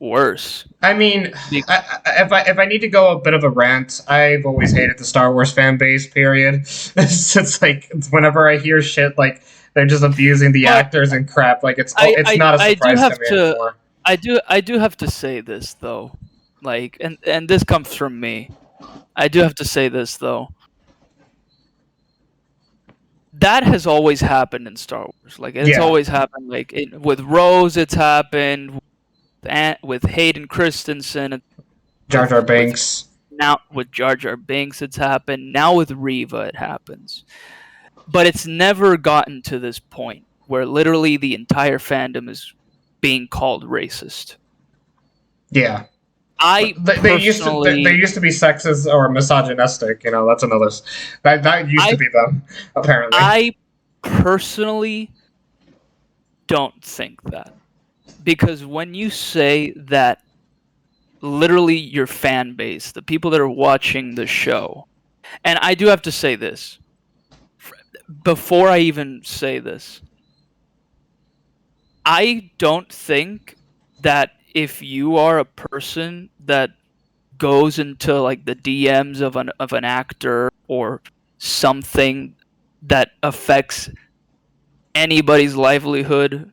worse. I mean, if I need to go a bit of a rant, I've always hated the Star Wars fan base. Period. It's like whenever I hear shit like they're just abusing the actors and crap, like it's not a surprise to me anymore. I do have to say this though, like, and this comes from me. I do have to say this though. That has always happened in Star Wars. Like it's always happened. Like with Rose, it's happened. With Hayden Christensen, Jar Jar Binks. Now with Jar Jar Binks, it's happened. Now with Reva, it happens. But it's never gotten to this point where literally the entire fandom is being called racist. Yeah. They used to be sexist or misogynistic. You know, that's another. That used to be them, apparently. I personally don't think that. Because when you say that literally your fan base, the people that are watching the show, and I do have to say this, before I even say this, I don't think that if you are a person that goes into like the DMs of an actor or something that affects anybody's livelihood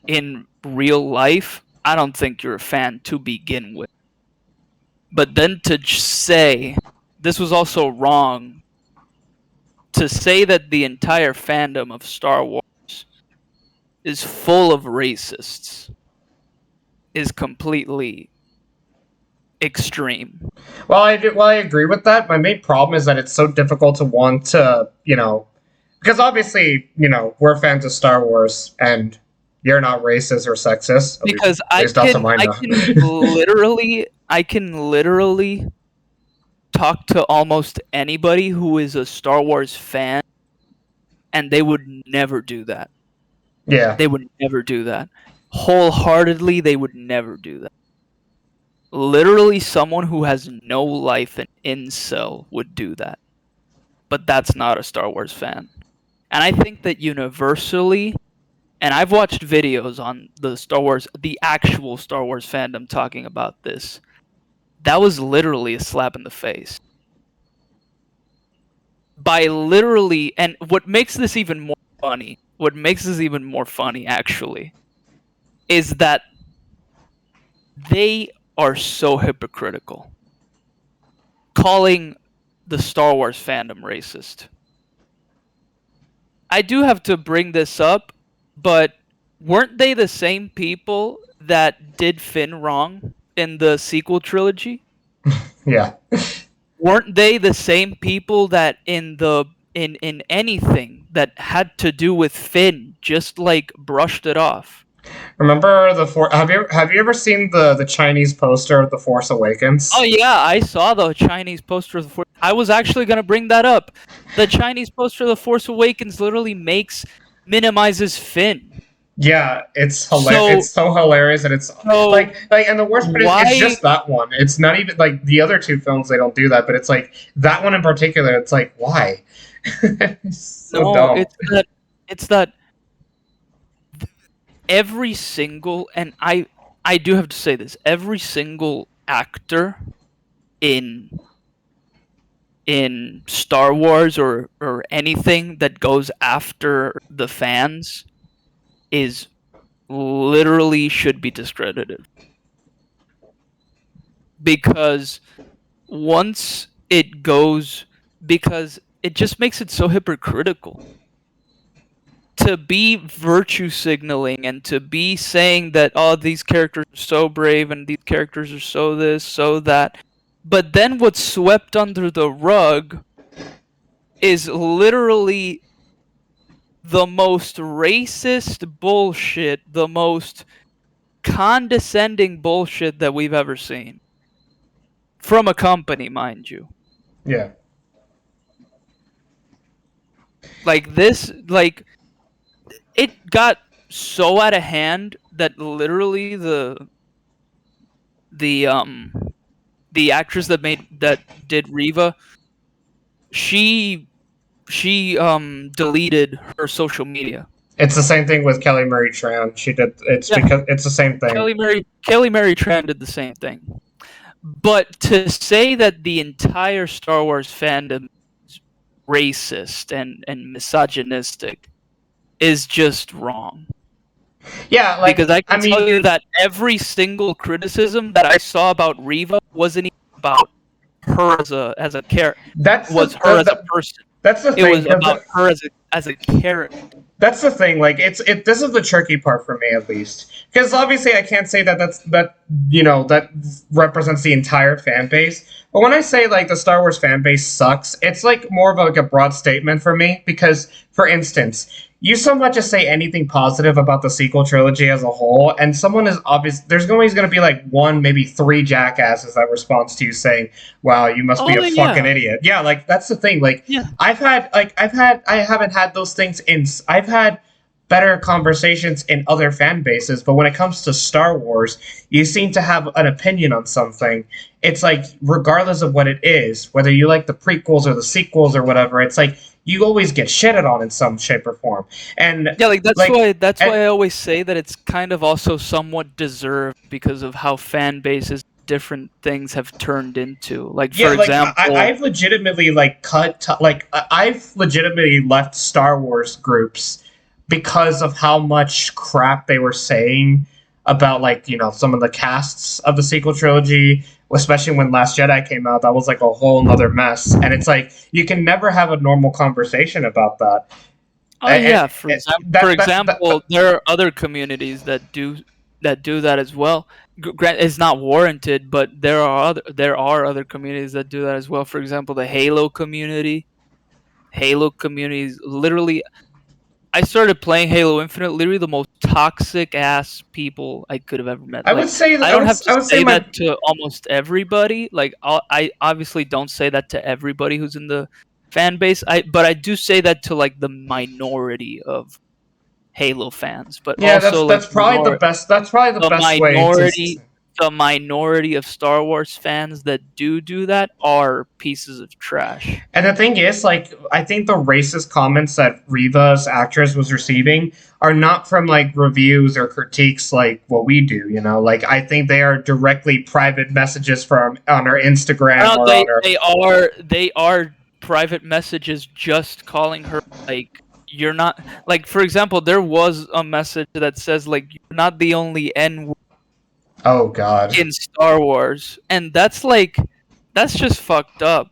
in real life, I don't think you're a fan to begin with. But then to say, this was also wrong, to say that the entire fandom of Star Wars is full of racists is completely extreme. Well, I agree with that. My main problem is that it's so difficult to want to, because obviously, we're fans of Star Wars and you're not racist or sexist. Because I can literally talk to almost anybody who is a Star Wars fan, and they would never do that. Yeah. They would never do that. Wholeheartedly, they would never do that. Literally, someone who has no life, an incel, would do that. But that's not a Star Wars fan. And I think that universally, And I've watched videos on the actual Star Wars fandom talking about this. That was literally a slap in the face. By literally, and what makes this even more funny, actually, is that they are so hypocritical, calling the Star Wars fandom racist. I do have to bring this up, but weren't they the same people that did Finn wrong in the sequel trilogy? Yeah. Weren't they the same people that in anything that had to do with Finn just like brushed it off? Remember have you ever seen the Chinese poster of The Force Awakens? Oh yeah, I saw the Chinese poster of The Force. I was actually going to bring that up. The Chinese poster of The Force Awakens literally minimizes Finn. Yeah, it's hilarious. It's so hilarious, and it's like, and the worst part is it's just that one. It's not even like the other two films. They don't do that, but it's like that one in particular. It's like, why? It's so dumb. It's that every single, and I do have to say this, every single actor in Star Wars or anything that goes after the fans is literally should be discredited. Because once it goes, because it just makes it so hypocritical. To be virtue signaling and to be saying that, oh, these characters are so brave and these characters are so this, so that. But then what's swept under the rug is literally the most racist bullshit, the most condescending bullshit that we've ever seen. From a company, mind you. Yeah. Like this, like, it got so out of hand that literally the actress that did Reva, she deleted her social media. It's the same thing with Kelly Marie Tran. She did. Because it's the same thing. Kelly Marie Tran did the same thing. But to say that the entire Star Wars fandom is racist and misogynistic is just wrong. Yeah, like, because I can tell you that every single criticism that I saw about Reva wasn't even about her as a character. Was her as a person. That's the thing. It was about her as a character. That's the thing. Like, this is the tricky part for me, at least, because obviously I can't say that that represents the entire fan base. But when I say like the Star Wars fan base sucks, it's like more of like a broad statement for me. Because, for instance, you so much as say anything positive about the sequel trilogy as a whole, and someone is obvious. There's always going to be like one, maybe three jackasses that responds to you saying, "Wow, you must be a fucking idiot." Yeah, like that's the thing. Like, I haven't had those things I've had better conversations in other fan bases, but when it comes to Star Wars, you seem to have an opinion on something. It's like, regardless of what it is, whether you like the prequels or the sequels or whatever, it's like you always get shitted on in some shape or form. And yeah, like that's why I always say that it's kind of also somewhat deserved because of how fan bases different things have turned into. Like, for example, I've legitimately I've legitimately left Star Wars groups because of how much crap they were saying about, like, some of the casts of the sequel trilogy, especially when Last Jedi came out. That was like a whole nother mess. And it's like, you can never have a normal conversation about that. Oh, yeah. For example, there are other communities that do that as well. It's not warranted, but there are other communities that do that as well. For example, the Halo community. Halo communities, literally, I started playing Halo Infinite. Literally, the most toxic ass people I could have ever met. I would say I don't have to say that to almost everybody. Like, I obviously don't say that to everybody who's in the fan base. But I do say that to like the minority of Halo fans. But yeah, also, that's probably the best. That's probably the best minority, way. the minority of Star Wars fans that do that are pieces of trash. And the thing is, like, I think the racist comments that Reva's actress was receiving are not from, like, reviews or critiques like what we do, you know? Like, I think they are directly private messages from on her Instagram or on her... They are private messages just calling her, like, you're not... Like, for example, there was a message that says, like, you're not the only N-word oh, God. in Star Wars. And that's, like, that's just fucked up.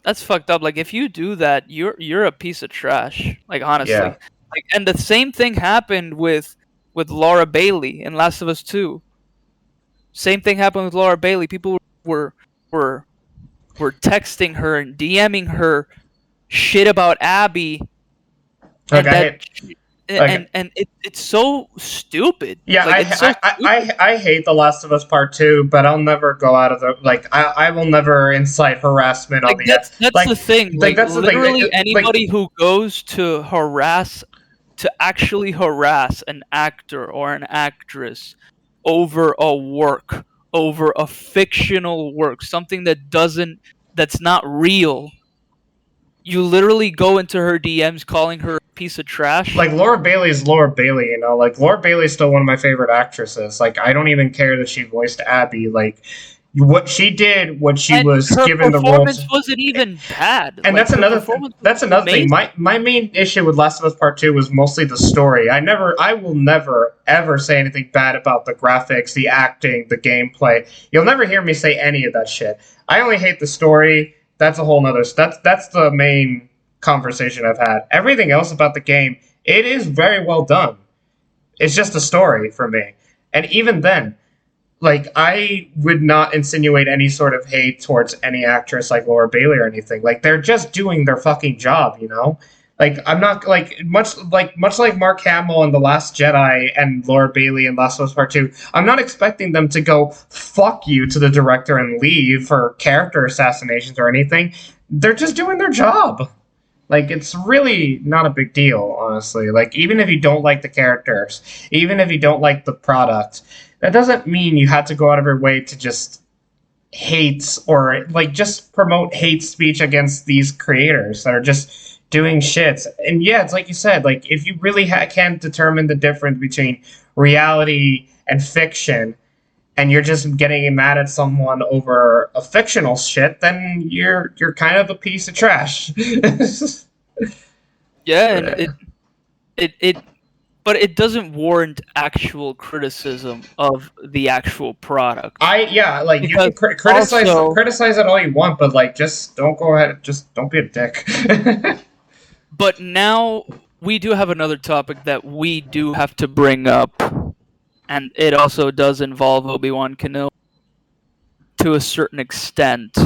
That's fucked up. Like, if you do that, you're a piece of trash. Like, honestly. Yeah. Like, and the same thing happened with Laura Bailey in Last of Us 2. Same thing happened with Laura Bailey. People were texting her and DMing her shit about Abby. Okay. And it's so stupid. Yeah, like, I hate The Last of Us Part 2, but I'll never go out of the... Like, I will never incite harassment on the... That's like, the thing. Like, that's literally the thing. Anybody who goes to actually harass an actor or an actress over a work, over a fictional work, something that's not real, you literally go into her DMs calling her a piece of trash. Like, Laura Bailey is Laura Bailey, you know? Like, Laura Bailey's still one of my favorite actresses. Like, I don't even care that she voiced Abby. Like, what she did, what she was given the role... Her performance wasn't even bad. And like, that's another thing. My main issue with Last of Us Part 2 was mostly the story. I will never, ever say anything bad about the graphics, the acting, the gameplay. You'll never hear me say any of that shit. I only hate the story. That's a whole nother... That's the main conversation I've had. Everything else about the game, it is very well done. It's just a story for me. And even then, like, I would not insinuate any sort of hate towards any actress like Laura Bailey or anything. Like, they're just doing their fucking job, you know? Like, I'm not, like, much like Mark Hamill in The Last Jedi and Laura Bailey in Last of Us Part 2, I'm not expecting them to go fuck you to the director and leave for character assassinations or anything. They're just doing their job. Like, it's really not a big deal, honestly. Like, even if you don't like the characters, even if you don't like the product, that doesn't mean you have to go out of your way to just hate or, like, just promote hate speech against these creators that are just doing shit. And yeah, it's like you said, like, if you really can't determine the difference between reality and fiction, and you're just getting mad at someone over a fictional shit, then you're kind of a piece of trash. Yeah, and but it doesn't warrant actual criticism of the actual product. You can criticize it all you want, but, like, just don't go ahead, just don't be a dick. But now we do have another topic that we do have to bring up, and it also does involve Obi-Wan Kenobi to a certain extent.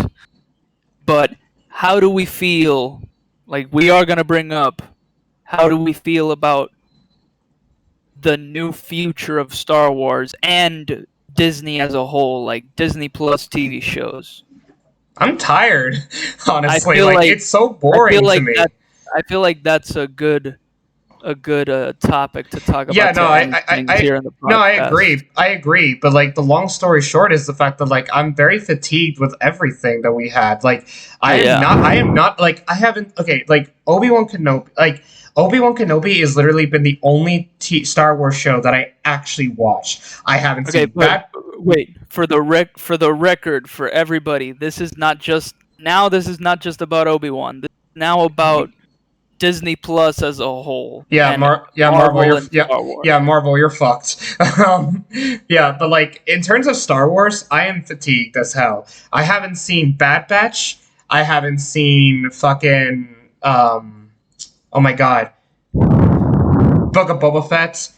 But how do we feel? Like, we are going to bring up, how do we feel about the new future of Star Wars and Disney as a whole, like Disney Plus TV shows? I'm tired, honestly. Like, it's so boring to me. I feel like that's a good topic to talk about. Yeah, no, here in the podcast. No, I agree. But, like, the long story short is the fact that, like, I'm very fatigued with everything that we had. Like, Obi-Wan Kenobi has literally been the only Star Wars show that I actually watched. I haven't seen that. Wait, for the record, for everybody, this is not just about Obi-Wan. This is now about Disney Plus as a whole. Yeah, Marvel, you're fucked. But, like, in terms of Star Wars, I am fatigued as hell. I haven't seen Bad Batch. I haven't seen fucking oh my god, Book of Boba Fett.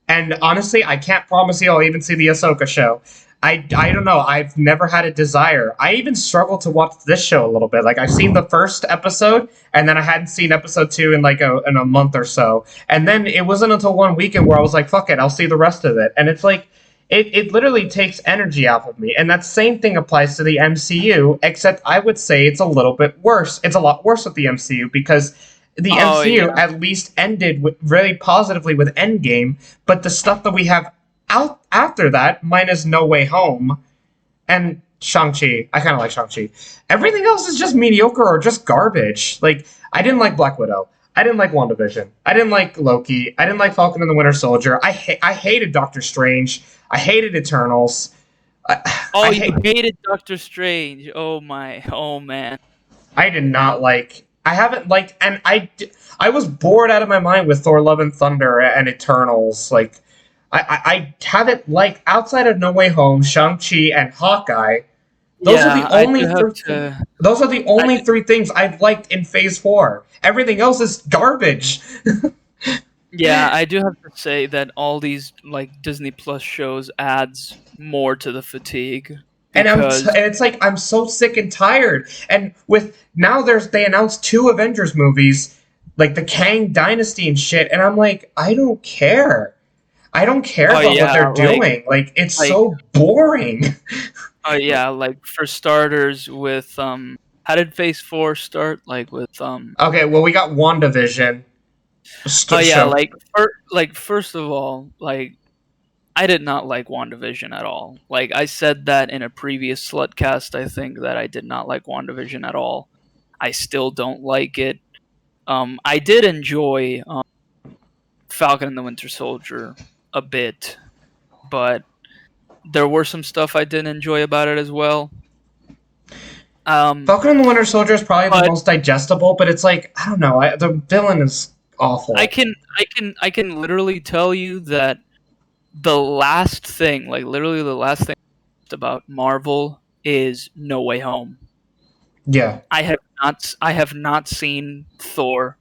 And honestly, I can't promise you I'll even see the Ahsoka show. I don't know. I've never had a desire. I even struggled to watch this show a little bit. Like, I've seen the first episode, and then I hadn't seen episode 2 in a month or so. And then it wasn't until one weekend where I was like, fuck it, I'll see the rest of it. And it's like, it literally takes energy off of me. And that same thing applies to the MCU, except I would say it's a little bit worse. It's a lot worse with the MCU because the MCU at least ended really positively with Endgame, but the stuff that we have out after that, minus No Way Home and Shang-Chi. I kind of like Shang-Chi. Everything else is just mediocre or just garbage. Like, I didn't like Black Widow. I didn't like WandaVision. I didn't like Loki. I didn't like Falcon and the Winter Soldier. I hated Doctor Strange. I hated Eternals. You hated Doctor Strange. Oh man. I did not like. I haven't liked, and I was bored out of my mind with Thor: Love and Thunder and Eternals. Like, I haven't liked, outside of No Way Home, Shang-Chi, and Hawkeye. Those are the only those are the only three things I've liked in Phase 4. Everything else is garbage. Yeah, I do have to say that all these like Disney Plus shows adds more to the fatigue. And it's like I'm so sick and tired. And with now they announced 2 Avengers movies, like the Kang Dynasty and shit, and I'm like, I don't care. I don't care about what they're doing. Like it's so boring. Oh yeah, like for starters, with how did Phase 4 start? Like with Okay, well we got WandaVision. First of all, like I did not like WandaVision at all. Like I said that in a previous SlutCast, I think that I did not like WandaVision at all. I still don't like it. I did enjoy Falcon and the Winter Soldier a bit, but there were some stuff I didn't enjoy about it as well. Falcon and the Winter Soldier is probably the most digestible, but it's like, I don't know, the villain is awful. I can literally tell you that the last thing about Marvel is No Way Home. Yeah. I have not seen Thor.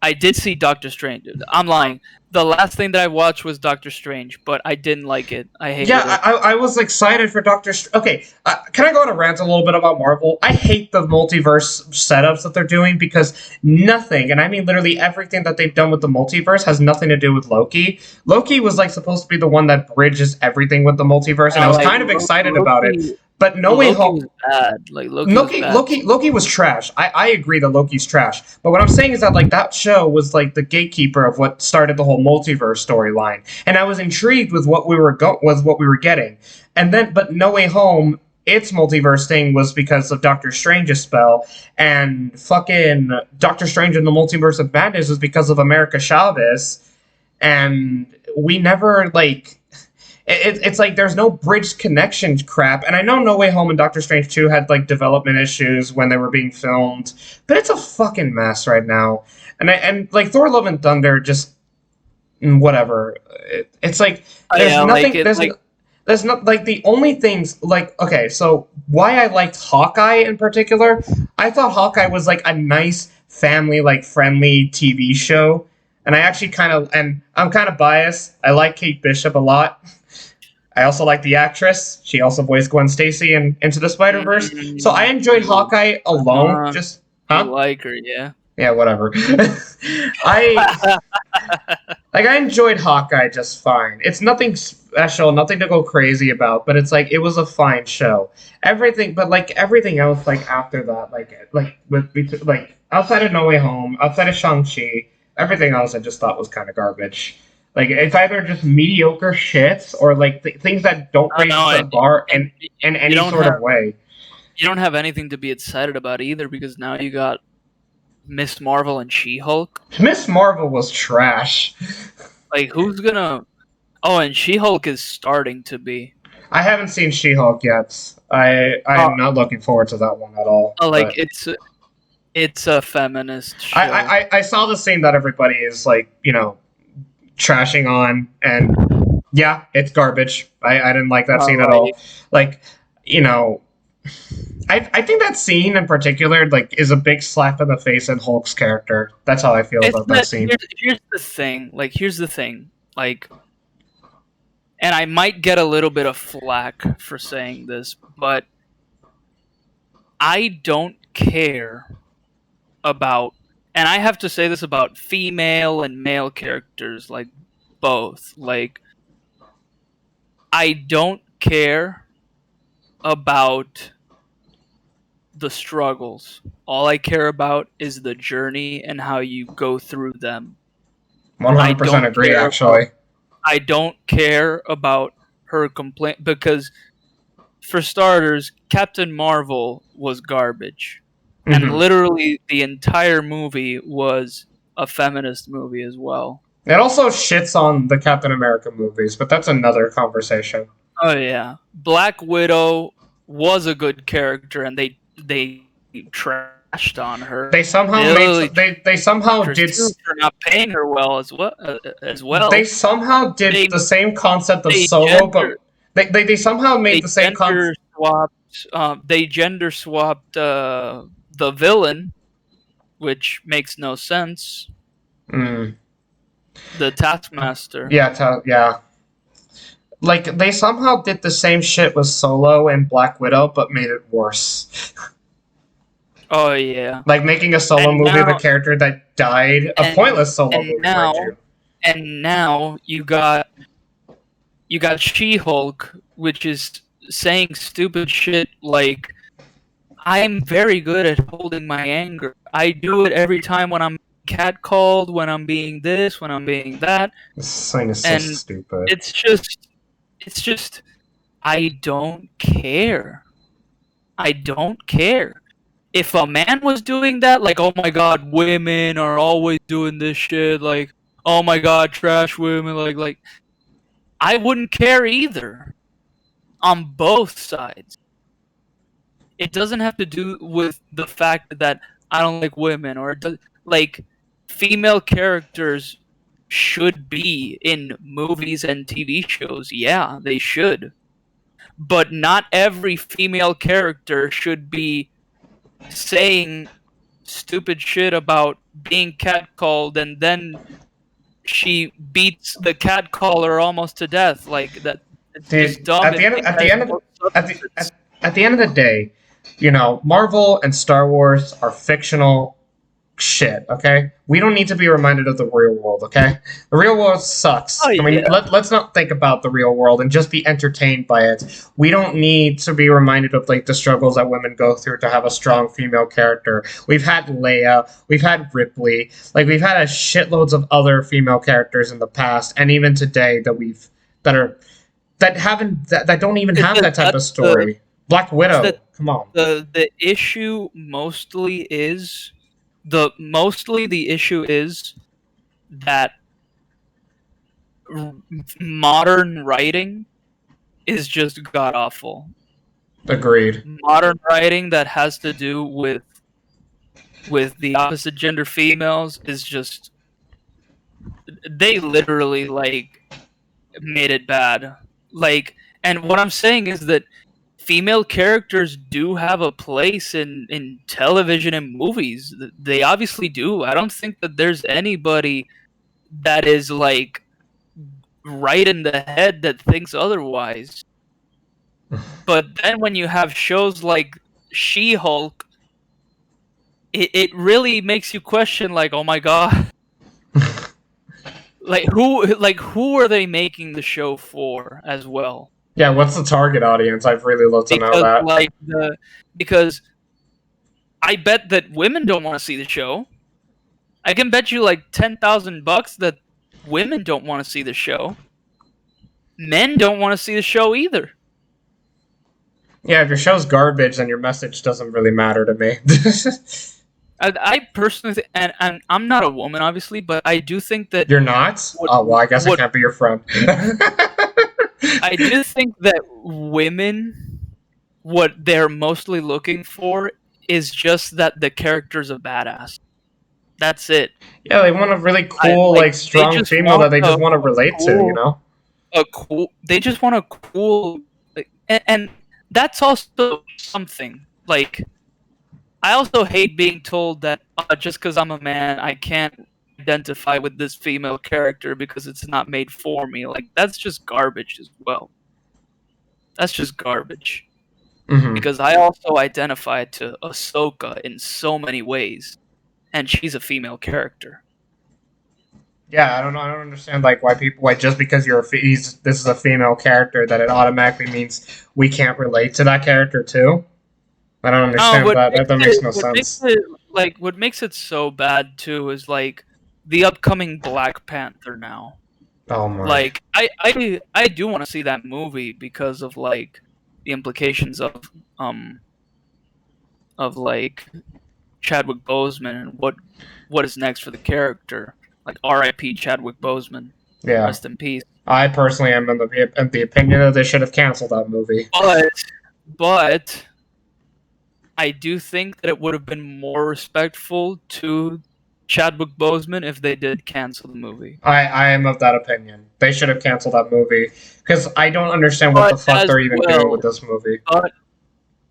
I did see Doctor Strange. I'm lying. The last thing that I watched was Doctor Strange, but I didn't like it. I hated it. I was excited for Doctor Strange. Okay, can I go on a rant a little bit about Marvel? I hate the multiverse setups that they're doing because nothing, and I mean literally everything that they've done with the multiverse has nothing to do with Loki. Loki was like supposed to be the one that bridges everything with the multiverse, and I was kind of excited about it. But No Way Home was bad. Like Loki was trash. I agree that Loki's trash. But what I'm saying is that like that show was like the gatekeeper of what started the whole multiverse storyline, and I was intrigued with what we were getting. And then, but No Way Home, its multiverse thing was because of Doctor Strange's spell, and fucking Doctor Strange in the Multiverse of Madness was because of America Chavez, and we never like. It's like there's no bridge connection crap, and I know No Way Home and Doctor Strange 2 had like development issues when they were being filmed, but it's a fucking mess right now. And like Thor: Love and Thunder, just whatever. It's like there's nothing. There's not like the only things like okay. So why I liked Hawkeye in particular, I thought Hawkeye was like a nice family like friendly TV show, and I actually and I'm kind of biased. I like Kate Bishop a lot. I also like the actress. She also voiced Gwen Stacy in Into the Spider-Verse. So I enjoyed Hawkeye alone. I like her, yeah. Yeah, whatever. I enjoyed Hawkeye just fine. It's nothing special, nothing to go crazy about, but it's like it was a fine show. Everything else like after that, like outside of No Way Home, outside of Shang-Chi, everything else I just thought was kind of garbage. Like, it's either just mediocre shits or, like, things that don't raise the bar in any sort of way. You don't have anything to be excited about either because now you got Miss Marvel and She-Hulk. Miss Marvel was trash. Like, who's gonna... Oh, and She-Hulk is starting to be. I haven't seen She-Hulk yet. I'm not looking forward to that one at all. It's a feminist show. I saw the scene that everybody is, like, you know... trashing on, and yeah, it's garbage. I didn't like that scene at all. Like, you know, I think that scene in particular like is a big slap in the face in Hulk's character. That's how I feel about that scene. Here's the thing. Like, and I might get a little bit of flack for saying this, but I don't care about. And I have to say this about female and male characters, like, both. Like, I don't care about the struggles. All I care about is the journey and how you go through them. 100% agree, actually. I don't care about her complaint because, for starters, Captain Marvel was garbage. And literally the entire movie was a feminist movie as well. It also shits on the Captain America movies, but that's another conversation. Oh yeah, Black Widow was a good character, and they trashed on her. They somehow they somehow did for not paying her well as well. They somehow did the same concept of Solo, but they somehow made the same concept. They gender swapped the villain, which makes no sense. The Taskmaster. Yeah. Like, they somehow did the same shit with Solo and Black Widow, but made it worse. Oh, yeah. Like, making a Solo movie of a character that died, a pointless Solo movie, mind you. And now you got She-Hulk, which is saying stupid shit like, I'm very good at holding my anger. I do it every time when I'm catcalled, when I'm being this, when I'm being that. This thing is so stupid. It's just, I don't care. I don't care. If a man was doing that, like, oh my god, women are always doing this shit, like, oh my god, trash women, like, I wouldn't care either. On both sides. It doesn't have to do with the fact that I don't like women, or like, female characters should be in movies and TV shows. Yeah, they should. But not every female character should be saying stupid shit about being catcalled, and then she beats the catcaller almost to death. Like, that. It's just dumb. At the end of the day, you know, Marvel and Star Wars are fictional shit, okay? We don't need to be reminded of the real world, okay? The real world sucks. Oh, yeah. I mean, let's not think about the real world and just be entertained by it. We don't need to be reminded of, like, the struggles that women go through to have a strong female character. We've had Leia, we've had Ripley, like, we've had a shitloads of other female characters in the past, and even today that don't even have that type of story. Black Widow, come on. The issue mostly the issue is that modern writing is just god awful. Agreed. Modern writing that has to do with the opposite gender females is just, they literally, like, made it bad. Like, and what I'm saying is that female characters do have a place in television and movies. They obviously do. I don't think that there's anybody that is, like, right in the head that thinks otherwise. But then when you have shows like She-Hulk, it really makes you question, like, oh my god. who are they making the show for as well? Yeah, what's the target audience? I'd really love to know that. Because I bet that women don't want to see the show. I can bet you like $10,000 that women don't want to see the show. Men don't want to see the show either. Yeah, if your show's garbage, then your message doesn't really matter to me. I personally, and I'm not a woman, obviously, but I do think that... You're not? I guess I can't be your friend. I do think that women, what they're mostly looking for is just that the character's a badass. That's it. Yeah, they want a really cool, strong female that they just want to relate to, you know? They just want a cool... And that's also something. Like, I also hate being told that just because I'm a man, I can't identify with this female character because it's not made for me. Like, that's just garbage as well. That's just garbage. Mm-hmm. Because I also identify to Ahsoka in so many ways, and she's a female character. Yeah, I don't understand why just because this is a female character that it automatically means we can't relate to that character too. I don't understand that. That makes no sense. What makes it so bad too is, like, the upcoming Black Panther now. Oh my. Like, I do want to see that movie because of like the implications of like Chadwick Boseman and what is next for the character. Like R.I.P. Chadwick Boseman. Yeah. Rest in peace. I personally am in the opinion that they should have canceled that movie. But I do think that it would have been more respectful to Chadwick Boseman if they did cancel the movie. I am of that opinion. They should have canceled that movie because I don't understand what the fuck they're even doing with this movie. But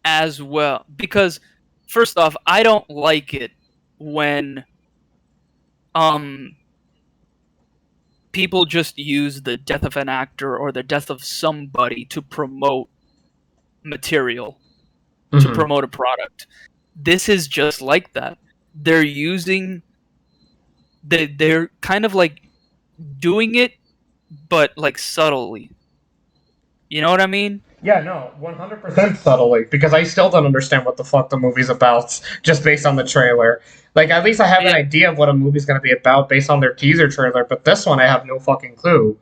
as well, because first off, I don't like it when people just use the death of an actor or the death of somebody to promote material, to promote a product. This is just like that. They're kind of like doing it, but like subtly. You know what I mean? Yeah, no, 100% subtly, because I still don't understand what the fuck the movie's about, just based on the trailer. Like, at least I have an idea of what a movie's gonna be about based on their teaser trailer, but this one I have no fucking clue.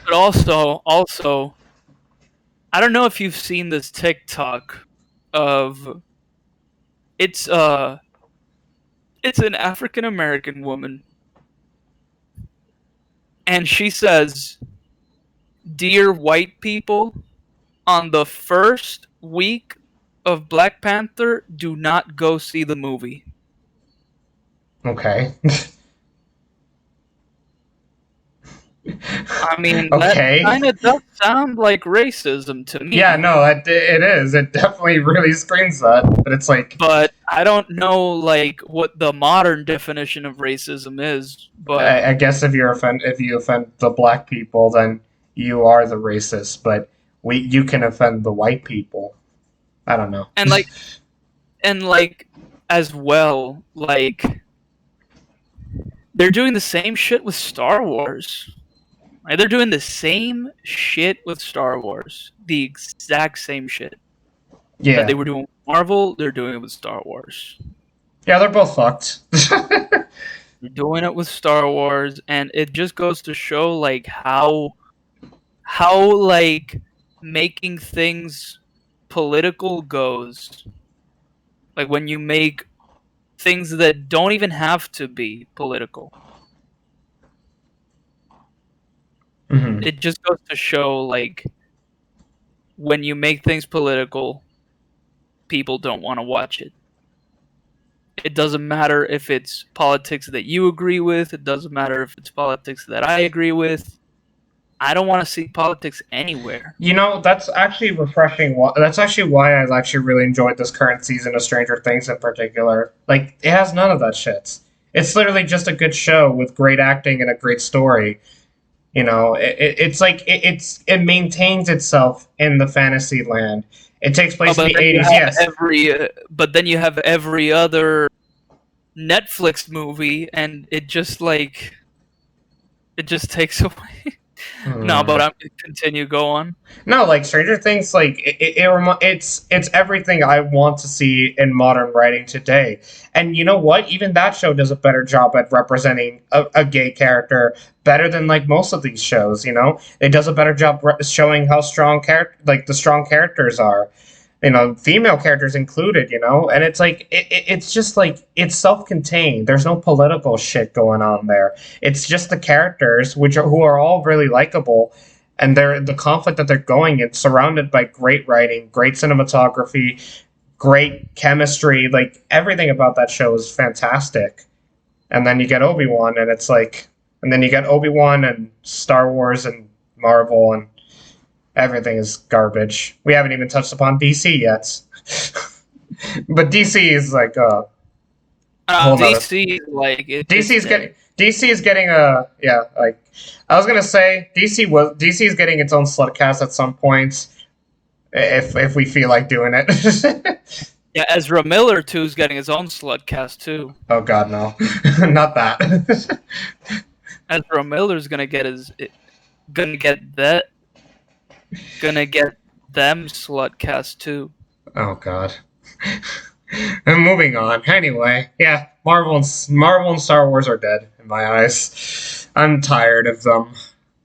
But also, I don't know if you've seen this TikTok of it's an African American woman, and she says, "Dear white people, on the first week of Black Panther, do not go see the movie." Okay. I mean, okay. That kind of does sound like racism to me. Yeah, no, it is. It definitely really screams that. But it's like... But I don't know, like, what the modern definition of racism is. But I guess if you offend the black people, then you are the racist. But you can offend the white people. I don't know. And like, as well, like, they're doing the same shit with Star Wars. Like, they're doing the same shit with Star Wars. The exact same shit. Yeah. That they were doing with Marvel, they're doing it with Star Wars. Yeah, they're both fucked. They're doing it with Star Wars, and it just goes to show, like, how like, making things political goes. Like, when you make things that don't even have to be political. Mm-hmm. It just goes to show, like, when you make things political, people don't want to watch it. It doesn't matter if it's politics that you agree with. It doesn't matter if it's politics that I agree with. I don't want to see politics anywhere. You know, that's actually refreshing. That's actually why I actually really enjoyed this current season of Stranger Things in particular. Like, it has none of that shit. It's literally just a good show with great acting and a great story. You know, it's like it maintains itself in the fantasy land. It takes place in the 80s, yes. But then you have every other Netflix movie, and it just takes away. No, but I'm gonna continue. Go on. No, like Stranger Things, like it's everything I want to see in modern writing today. And you know what? Even that show does a better job at representing a gay character better than like most of these shows. You know, it does a better job showing how strong the strong characters are. You know, female characters included, you know, and it's like it's just like it's self-contained. There's no political shit going on there. It's just the characters who are all really likable, and they're the conflict that they're going in, surrounded by great writing, great cinematography, great chemistry. Like everything about that show is fantastic. And then you get Obi-Wan, and it's like, and then you get Obi-Wan and Star Wars and Marvel and. Everything is garbage. We haven't even touched upon DC yet. But DC is like DC is getting a like I was gonna say DC is getting its own SlutCast at some point if we feel like doing it. Yeah, Ezra Miller too is getting his own SlutCast too. Oh God, no, not that. Ezra Miller's gonna get them SlutCast too. Oh God. And moving on. Anyway, yeah, Marvel and Star Wars are dead in my eyes. I'm tired of them.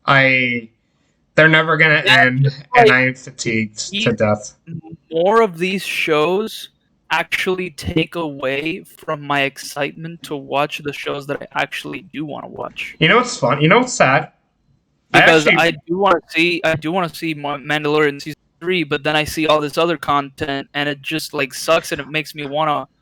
They're never gonna end, and I am fatigued to death. More of these shows actually take away from my excitement to watch the shows that I actually do want to watch. You know what's fun? You know what's sad? Because I do want to see Mandalorian season 3, but then I see all this other content, and it just like sucks, and it makes me want to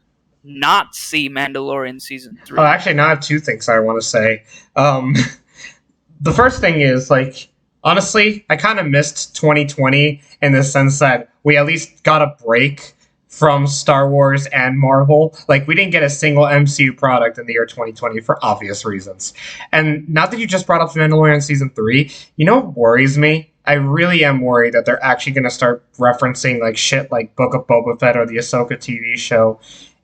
not see Mandalorian season 3. Oh, actually, now I have two things I want to say. The first thing is, like, honestly, I kind of missed 2020 in the sense that we at least got a break from Star Wars and Marvel. Like, we didn't get a single MCU product in the year 2020 for obvious reasons. And now that you just brought up Mandalorian Season 3, you know what worries me? I really am worried that they're actually going to start referencing, like, shit like Book of Boba Fett or the Ahsoka TV show.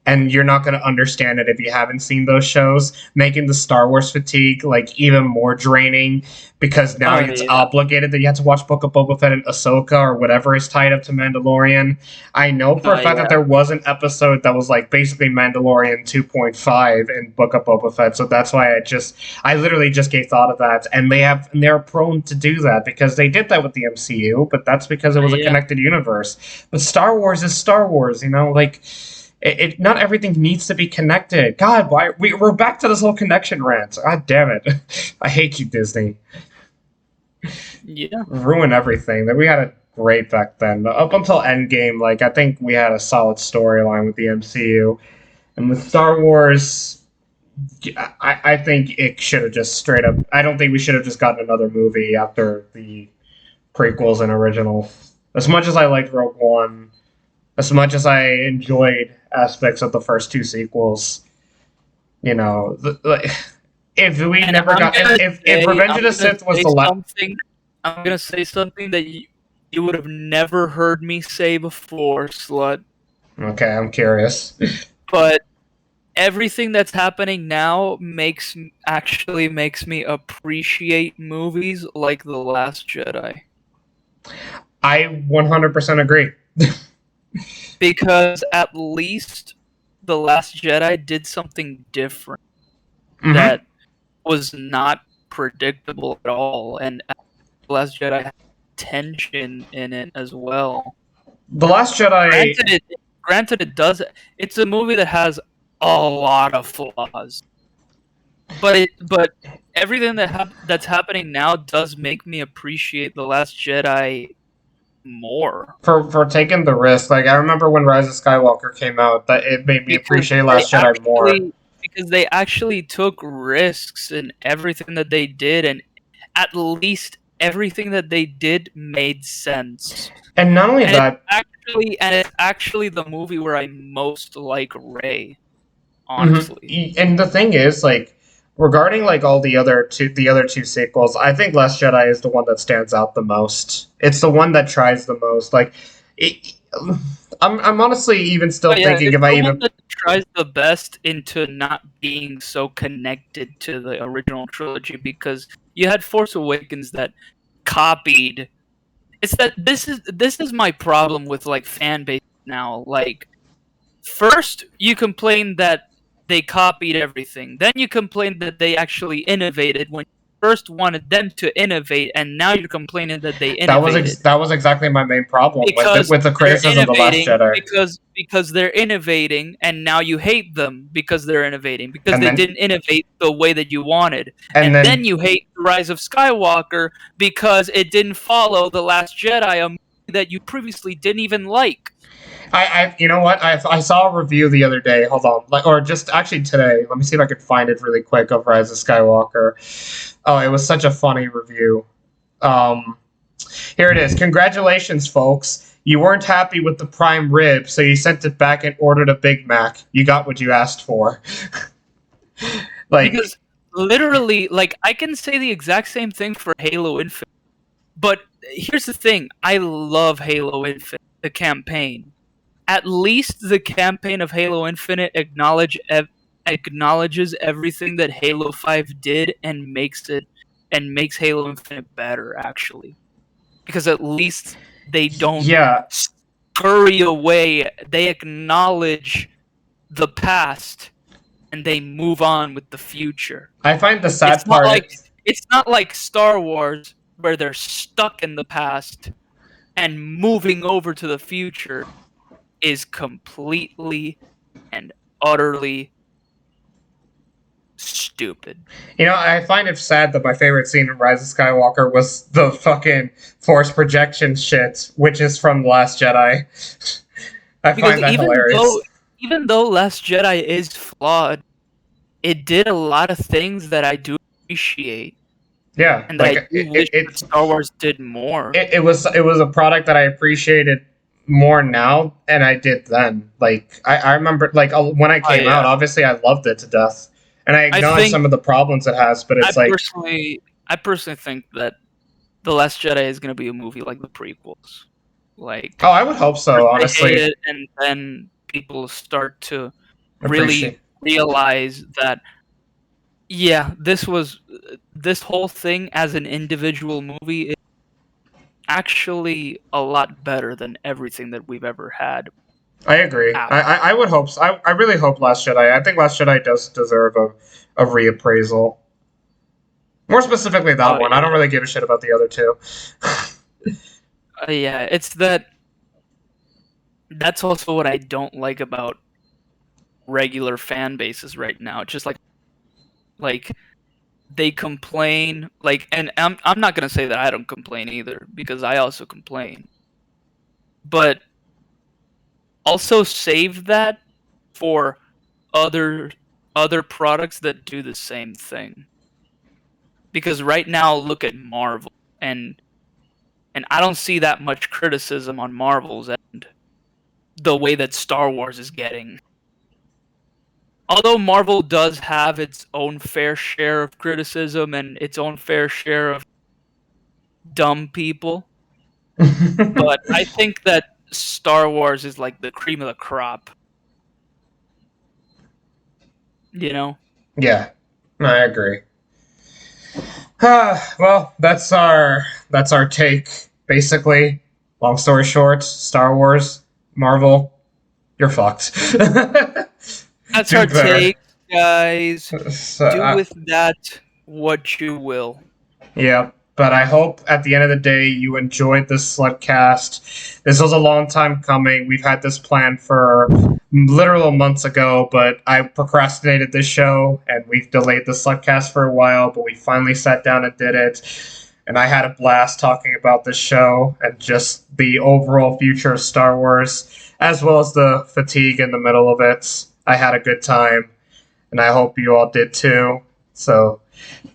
And you're not going to understand it if you haven't seen those shows, making the Star Wars fatigue like even more draining because now it's obligated that you have to watch Book of Boba Fett and Ahsoka or whatever is tied up to Mandalorian. I know for a fact that there was an episode that was like basically Mandalorian 2.5 in Book of Boba Fett, so that's why I literally just gave thought of that, and they're prone to do that because they did that with the MCU, but that's because it was a connected universe. But Star Wars is Star Wars, you know, like. It not everything needs to be connected. God, why we're back to this whole connection rant. God damn it. I hate you, Disney. Yeah. Ruin everything. That we had a great back then. Up until Endgame, like I think we had a solid storyline with the MCU. And with Star Wars, I think it should have just straight up I don't think we should have just gotten another movie after the prequels and originals. As much as I liked Rogue One, as much as I enjoyed aspects of the first two sequels, you know, if we and never got if Revenge of the Sith was the last, I'm gonna say something that you would have never heard me say before, Slut. Okay, I'm curious. But everything that's happening now makes me appreciate movies like The Last Jedi. I 100% agree. Because at least The Last Jedi did something different that was not predictable at all, and The Last Jedi had tension in it as well. The Last Jedi... Granted, it's a movie that has a lot of flaws. But everything that's happening now does make me appreciate The Last Jedi more for taking the risk. Like I remember when Rise of Skywalker came out, that it made me appreciate Last Jedi more because they actually took risks in everything that they did, and at least everything that they did made sense. And not only that, it's actually the movie where I most like Rey, honestly. And the thing is, like, regarding like all the other two sequels, I think Last Jedi is the one that stands out the most. It's the one that tries the most. Like, I'm honestly even still thinking if I even one that tries the best into not being so connected to the original trilogy, because you had Force Awakens that copied. It's that this is my problem with like fan base now. Like, first you complain that they copied everything. Then you complain that they actually innovated when you first wanted them to innovate, and now you're complaining that they innovated. That was exactly my main problem with the criticism of The Last Jedi. Because they're innovating, and now you hate them because they're innovating, because they didn't innovate the way that you wanted. And then you hate Rise of Skywalker because it didn't follow The Last Jedi, a movie that you previously didn't even like. You know what? I saw a review the other day. Hold on, or just actually today. Let me see if I could find it really quick of Rise of Skywalker. Oh, it was such a funny review. Here it is. Congratulations, folks. You weren't happy with the prime rib, so you sent it back and ordered a Big Mac. You got what you asked for. Because literally, like, I can say the exact same thing for Halo Infinite. But here's the thing. I love Halo Infinite, the campaign. At least the campaign of Halo Infinite acknowledges everything that Halo 5 did and makes Halo Infinite better, actually. Because at least they don't scurry away. They acknowledge the past and they move on with the future. I find the sad part... it's not like Star Wars where they're stuck in the past and moving over to the future is completely and utterly stupid. You know, I find it sad that my favorite scene in Rise of Skywalker was the fucking force projection shit, which is from The Last Jedi. I find that hilarious. Even though Last Jedi is flawed, it did a lot of things that I do appreciate. Yeah, and like, I do wish that Star Wars did more. It was a product that I appreciated more now, and I did then. Like I remember, like when I came out, obviously I loved it to death, and I acknowledge some of the problems it has. But it's I personally think that The Last Jedi is going to be a movie like the prequels. Like, oh, I would hope so. Honestly, hate it, and then people start to really realize that, yeah, this whole thing as an individual movie is actually a lot better than everything that we've ever had. I agree. I would hope so. I really hope Last Jedi. I think Last Jedi does deserve a reappraisal. More specifically, that one. Yeah. I don't really give a shit about the other two. Yeah, it's that's also what I don't like about regular fan bases right now. It's just like they complain, like, and I'm not gonna say that I don't complain either, because I also complain. But also save that for other products that do the same thing. Because right now, look at Marvel, and I don't see that much criticism on Marvel's end the way that Star Wars is getting. Although Marvel does have its own fair share of criticism and its own fair share of dumb people, but I think that Star Wars is like the cream of the crop. You know? Yeah, I agree. Well, that's our take. Basically, long story short, Star Wars, Marvel, you're fucked. That's our take, guys. Do with that what you will. Yeah, but I hope at the end of the day you enjoyed this SlutCast. This was a long time coming. We've had this planned for literal months ago, but I procrastinated this show, and we've delayed the SlutCast for a while, but we finally sat down and did it. And I had a blast talking about this show and just the overall future of Star Wars, as well as the fatigue in the middle of it. I had a good time, and I hope you all did too. So,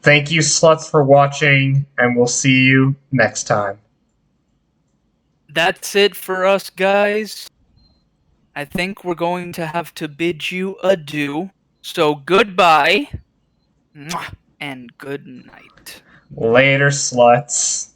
thank you, sluts, for watching, and we'll see you next time. That's it for us, guys. I think we're going to have to bid you adieu. So, goodbye, and good night. Later, sluts.